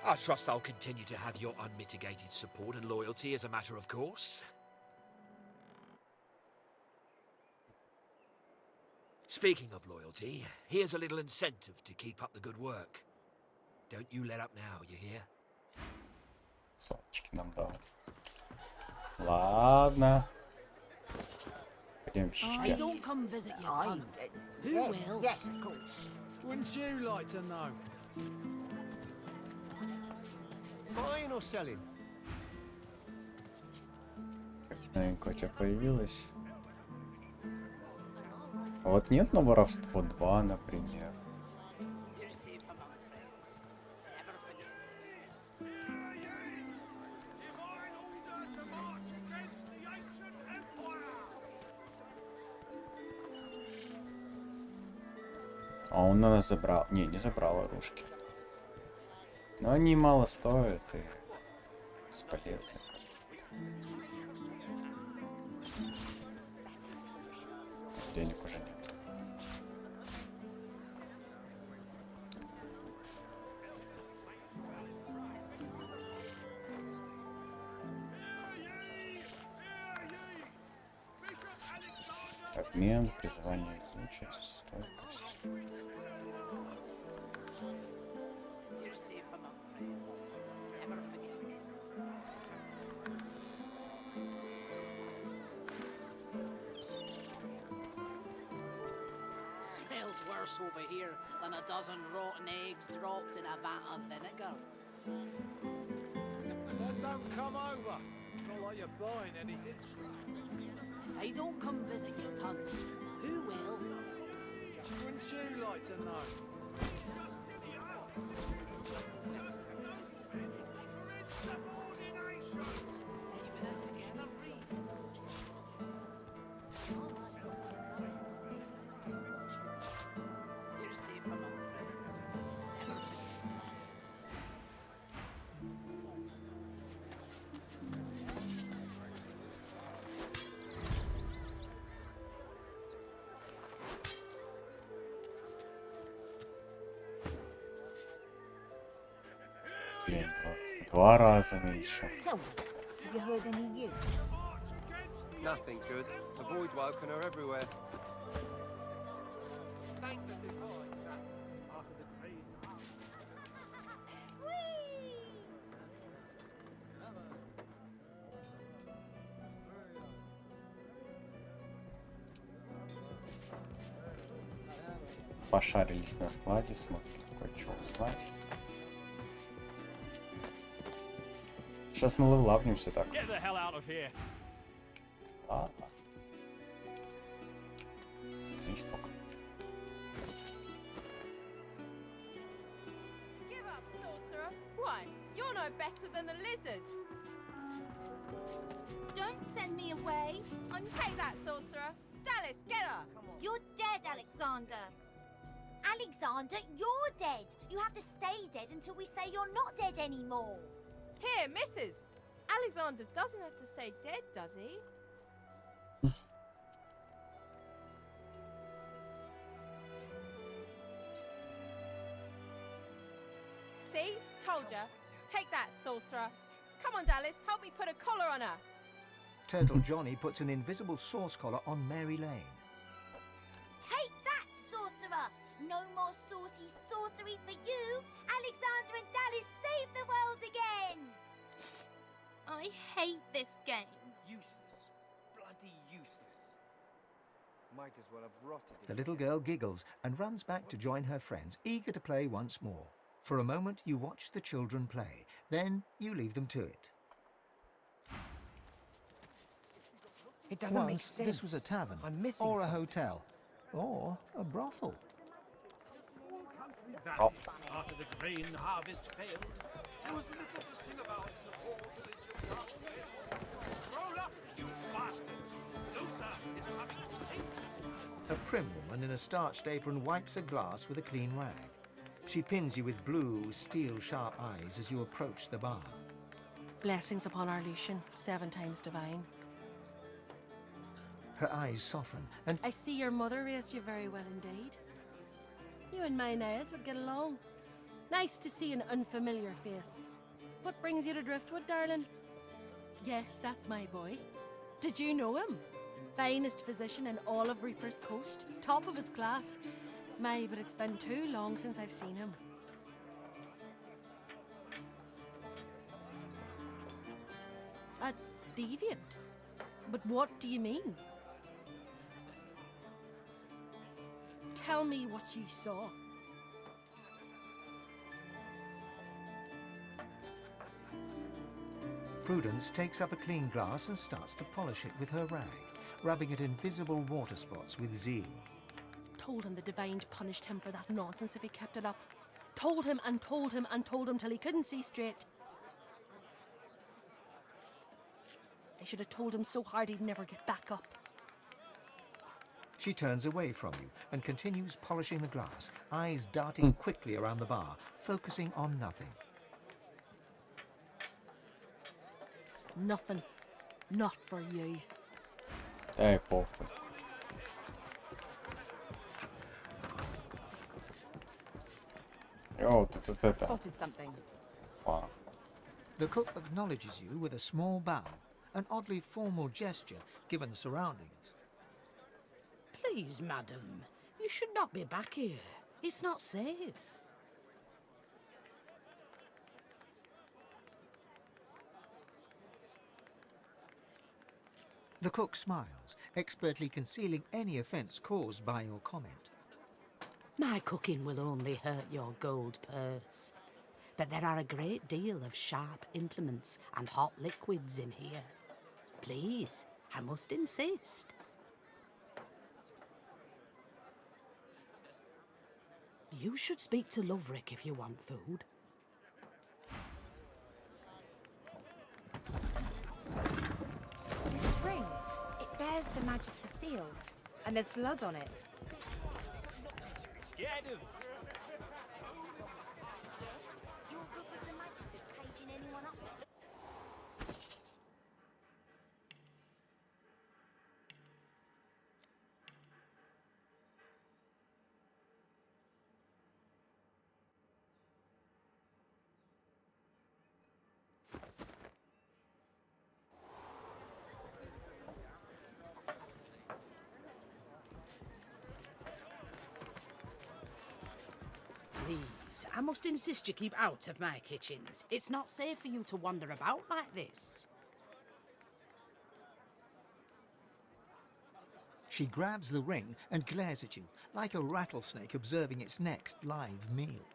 I trust I'll continue to have your unmitigated support and loyalty as a matter of course. Speaking of loyalty, here's a little incentive to keep up the good work. Don't you let up now, you hear?
Соточки нам дал. Ладно. Пойдем
I
щечки.
don't come visit your
I-
tongue. Who
yes,
will?
yes, of course.
Wouldn't you like to know?
Buying or selling?
Новенькая у тебя появилась. А вот нет на воровство 2, например.
You're safe among friends. Never forget.
А он нас забрал. Не забрал оружки. Но они мало стоят и бесполезны. Денег уже нет. Обмен, призывание к участию, стойкость.
You're safe among friends. Never forget. Smells worse over here than a dozen rotten eggs dropped in a vat of vinegar.
Well, don't come over. Not like you're buying anything.
If I don't come visit your tongue, who will?
Wouldn't you like to know?
You're safe among friends. Never forget.
Блин, 22 раза меньше.
Tell me, have you heard any news?
Nothing good. The void woken are everywhere. Thank the divine that
Whee!
Пошарились на складе, смотрим, кое-что узнать. Сейчас мы левлапнемся так.
Get the hell out of here.
Ладно. Свисток.
Give up, sorcerer. Why? You're no better than a lizard.
Don't send me away.
Take that, sorcerer. Dallas, get her.
You're dead, Alexander. Alexander, you're dead. You have to stay dead until we say you're not dead anymore.
Here, missus. Alexander doesn't have to stay dead, does he? See? Told ya. Take that, sorcerer. Come on, Dallas, help me put a collar on her.
Turtle Johnny puts an invisible source collar on Mary Lane.
Take that, sorcerer. No more saucy sorcery for you. Alexander and Dallas save the world again. I hate this game.
Useless. Bloody useless. Might as well have rotted in
The little girl giggles and runs back to join her friends, eager to play once more. For a moment, you watch the children play. Then you leave them to it.
It doesn't make
Once,
sense.
this was a tavern,
I'm missing
or a
something.
hotel, or a brothel.
Oh. After the grain harvest failed, there was little to sing about in the poor village of Darkvale. Roll up, you bastards! Lusa is coming to sing.
A prim woman in a starched apron wipes a glass with a clean rag. She pins you with blue, steel-sharp eyes as you approach the bar.
Blessings upon our Lucian, 7 times divine.
Her eyes soften, and
I see your mother raised you very well indeed. You and my Niles would get along. Nice to see an unfamiliar face. What brings you to Driftwood, darling? Yes, that's my boy. Did you know him? Finest physician in all of Reaper's Coast. Top of his class. My, but it's been too long since I've seen him. A deviant? But what do you mean? Tell me what you saw.
Prudence takes up a clean glass and starts to polish it with her rag, rubbing at invisible water spots with zeal.
Told him the Divine punished him for that nonsense if he kept it up. Told him and told him and told him till he couldn't see straight. I should have told him so hard he'd never get back up.
She turns away from you and continues polishing the glass, eyes darting quickly around the bar, focusing on nothing.
Nothing. Not for you.
Эй, похуй. О, тут вот это.
Spotted something.
Wow.
The cook acknowledges you with a small bow, an oddly formal gesture given the surroundings.
Please, madam, you should not be back here. It's not safe.
The cook smiles, expertly concealing any offence caused by your comment.
My cooking will only hurt your gold purse. But there are a great deal of sharp implements and hot liquids in here. Please, I must insist. You should speak to Loverick if you want food.
This ring, it bears the Magister seal, and there's blood on it.
Scared of.
You're good with the Magisters caging anyone up.
Please, I must insist you keep out of my kitchens. It's not safe for you to wander about like this.
She grabs the ring and glares at you, like a rattlesnake observing its next live meal.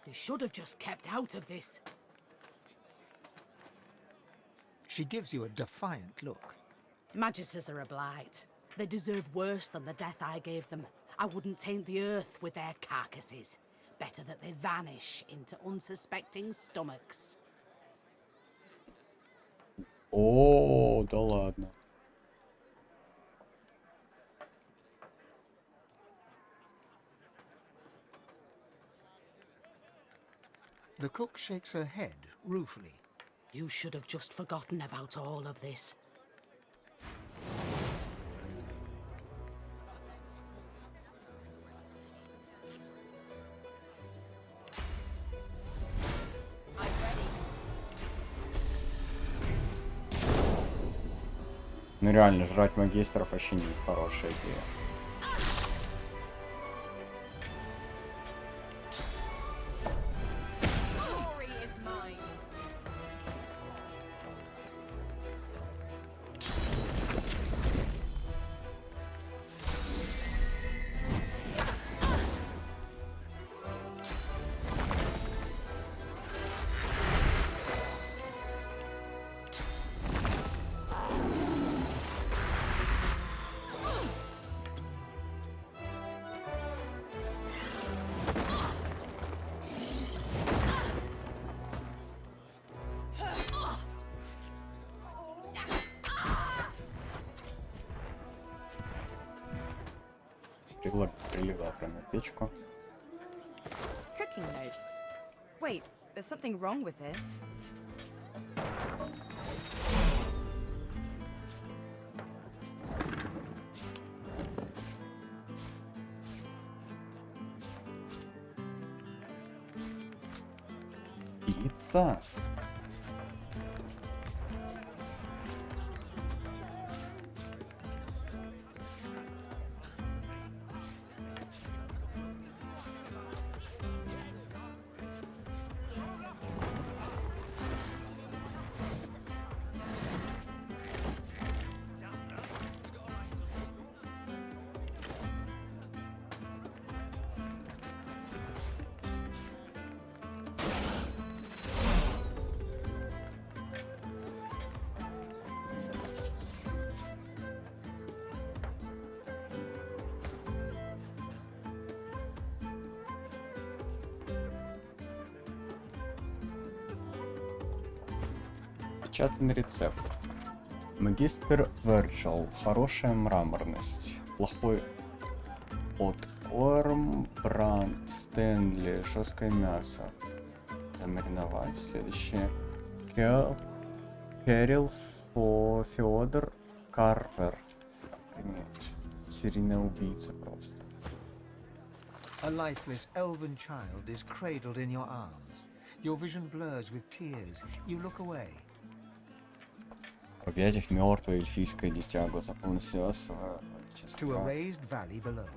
They should have just kept out of this.
She gives you a defiant look.
Magisters are a blight. They deserve worse than the death I gave them. I wouldn't taint the earth with their carcasses. Better that they vanish into unsuspecting stomachs.
О, да ладно.
The cook shakes her head ruefully.
You should have just forgotten about all of this.
Ну реально, жрать магистров вообще не хорошая идея. Прилегла прямо на печку.
Cooking notes. Wait, there's something wrong with this.
Пицца? Печатный рецепт. Магистр Верджил. Хорошая мраморность. Плохой откорм. Бранд Стэнли. Жесткое мясо. Замариновать. Следующее. Кэрил Феодор Карвер. Серийный убийца просто.
A lifeless elven child is cradled in your arms. Your vision blurs with tears. You look away.
В объятиях мертвое эльфийское дитя, глаза полны слез.
To a raised valley below,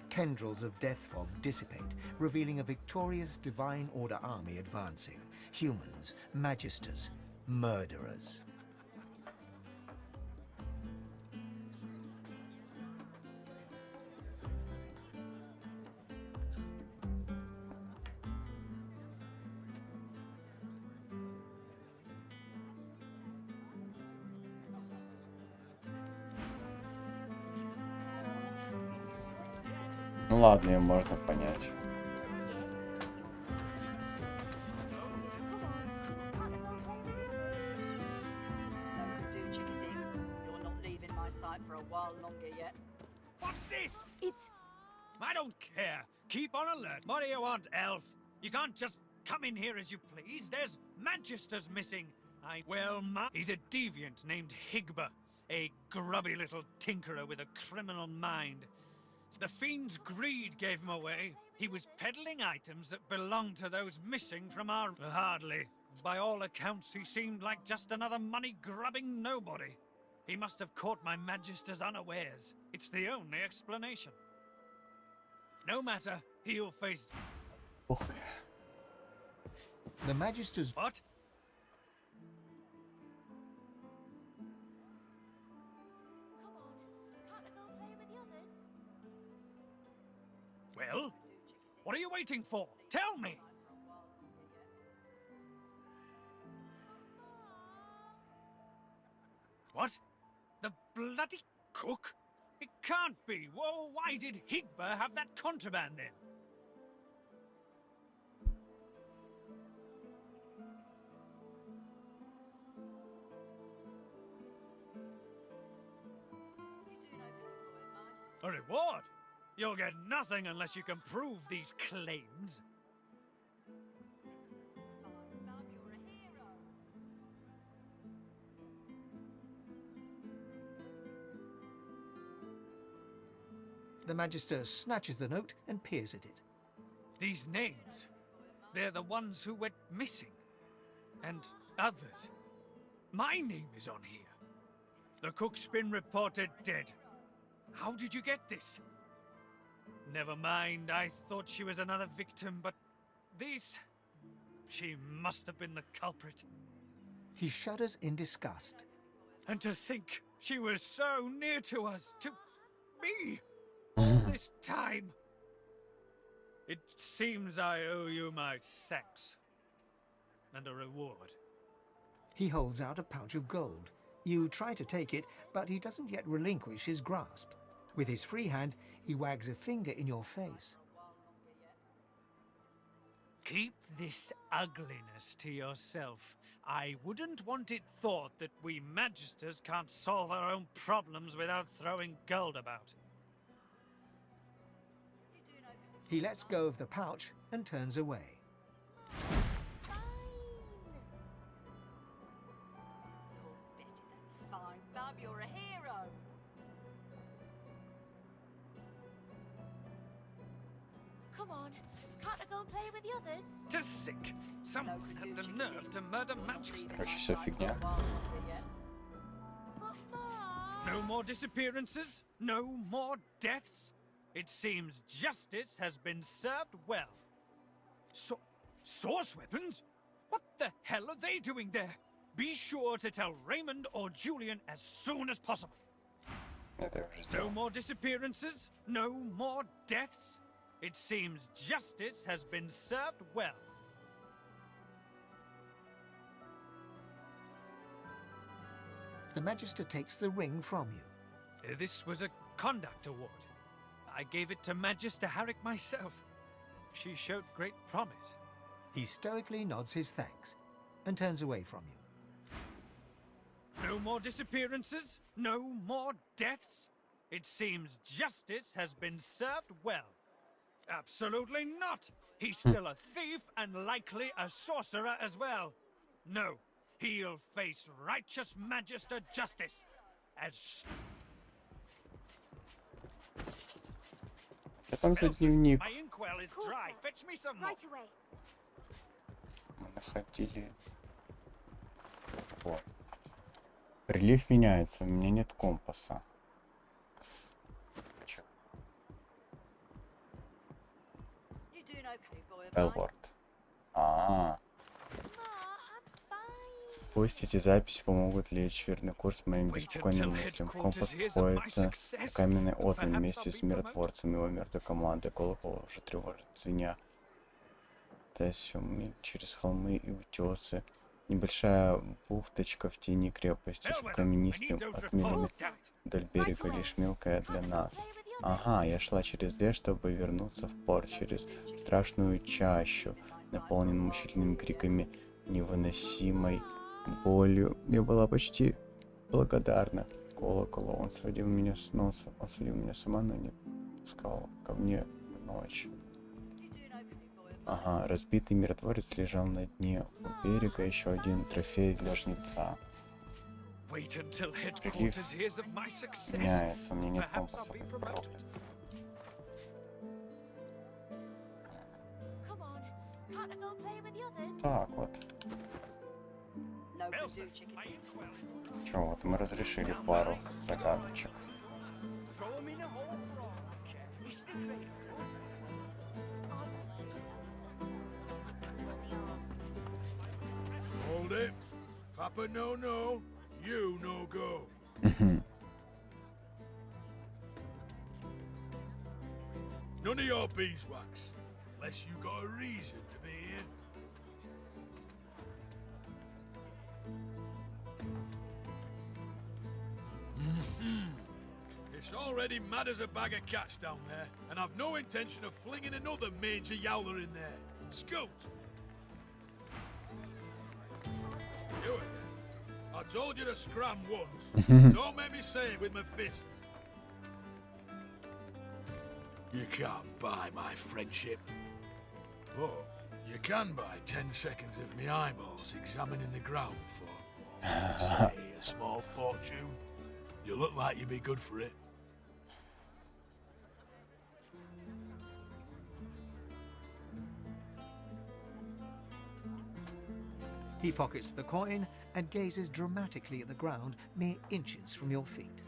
tendrils of death fog dissipate, revealing a victorious Divine Order army advancing. Humans, magisters, murderers.
Ну ладно, ее можно понять.
What's this?
It's...
I don't care. Keep on alert. What do you want, elf? You can't just come in here as you please. There's Magisters missing. He's a deviant named Higba. A grubby little tinkerer with a criminal mind. The fiend's greed gave him away. He was peddling items that belonged to those missing from our... Hardly. By all accounts, he seemed like just another money-grubbing nobody. He must have caught my Magisters unawares. It's the only explanation. No matter, he'll face...
The Magisters...
What? What are you waiting for? Tell me! What? The bloody cook? It can't be. Well, why did Higba have that contraband then? A reward? You'll get nothing unless you can prove these claims.
The Magister snatches the note and peers at it.
These names, they're the ones who went missing. And others. My name is on here. The cook's been reported dead. How did you get this? Never mind, I thought she was another victim, but these... She must have been the culprit.
He shudders in disgust.
And to think she was so near to us, to me, all this time. It seems I owe you my thanks. And a reward.
He holds out a pouch of gold. You try to take it, but he doesn't yet relinquish his grasp. With his free hand, he wags a finger in your face.
Keep this ugliness to yourself. I wouldn't want it thought that we Magisters can't solve our own problems without throwing gold about.
He lets go of the pouch and turns away.
Fine, Bub, you're a hero. Come on, can't I go and play with the others?
To think, someone had the nerve to murder Magisters.
Короче, все фигня.
No more disappearances? No more deaths? It seems justice has been served well. Source weapons? What the hell are they doing there? Be sure to tell Raymond or Julian as soon as possible. No more disappearances? No more deaths? It seems justice has been served well.
The Magister takes the ring from you.
This was a conduct award. I gave it to Magister Harrick myself. She showed great promise.
He stoically nods his thanks and turns away from you.
No more disappearances? No more deaths? It seems justice has been served well. Absolutely not! He's still a thief and likely a sorcerer as well. No, he'll face righteous Magister justice as...
Что там за дневник?
My inkwell is dry. Fetch me some more.
Right away.
Мы находили... Вот. Прилив меняется, у меня нет компаса. Элворд. Пусть эти записи помогут лечь верный курс моим беспокойным мыслям. Компас находится на каменной отмель вместе с миротворцем его мертвой команды. Колокол уже тревожит, звеня. Миль через холмы и утесы. Небольшая бухточка в тени крепости с каменистым отмелами вдоль берега, лишь мелкая для нас. Ага, я шла через лес, чтобы вернуться в порт, через страшную чащу, наполненную мучительными криками, невыносимой болью. Я была почти благодарна колоколу. Он сводил меня с носа, он сводил меня сама, но не пускал ко мне ночью. Ага, разбитый миротворец лежал на дне у берега, еще один трофей для жнеца. Прилив меняется, у меня нет компаса, как проклят. Так вот. Чё, вот мы разрешили пару загадочек.
Hold it. Papa no, you no go. None of your beeswax. Unless you got a reason to be here. It's already mad as a bag of cats down there, and I've no intention of flinging another mangy yowler in there. Scoot! Do it. I told you to scram once. Don't make me say it with my fist. You can't buy my friendship. But you can buy 10 seconds of me eyeballs examining the ground for, say, a small fortune. You look like you'd be good for it.
He pockets the coin and gazes dramatically at the ground mere inches from your feet.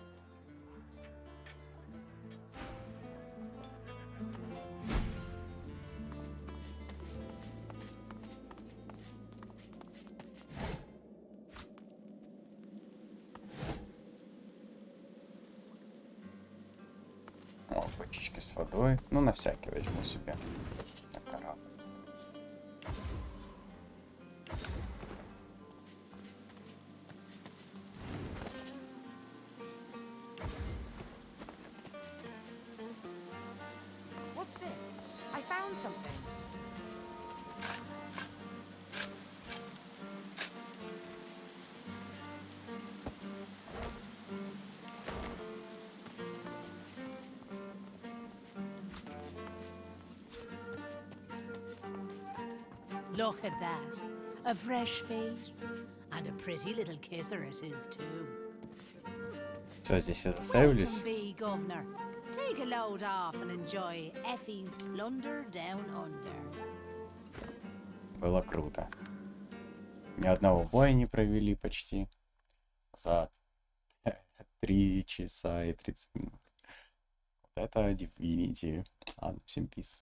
О, бочечки с водой. Ну, на всякий возьму себе. На корабль.
What's this? I found something.
Look at that. A fresh face. And a pretty little kisser it is, too.
Все, здесь все засейвлюсь.
Be governor. Take a load off and enjoy Effie's plunder down under.
Было круто. Ни одного боя не провели почти. За 3 часа и 30 минут. Вот это Divinity. Ладно, всем пиз.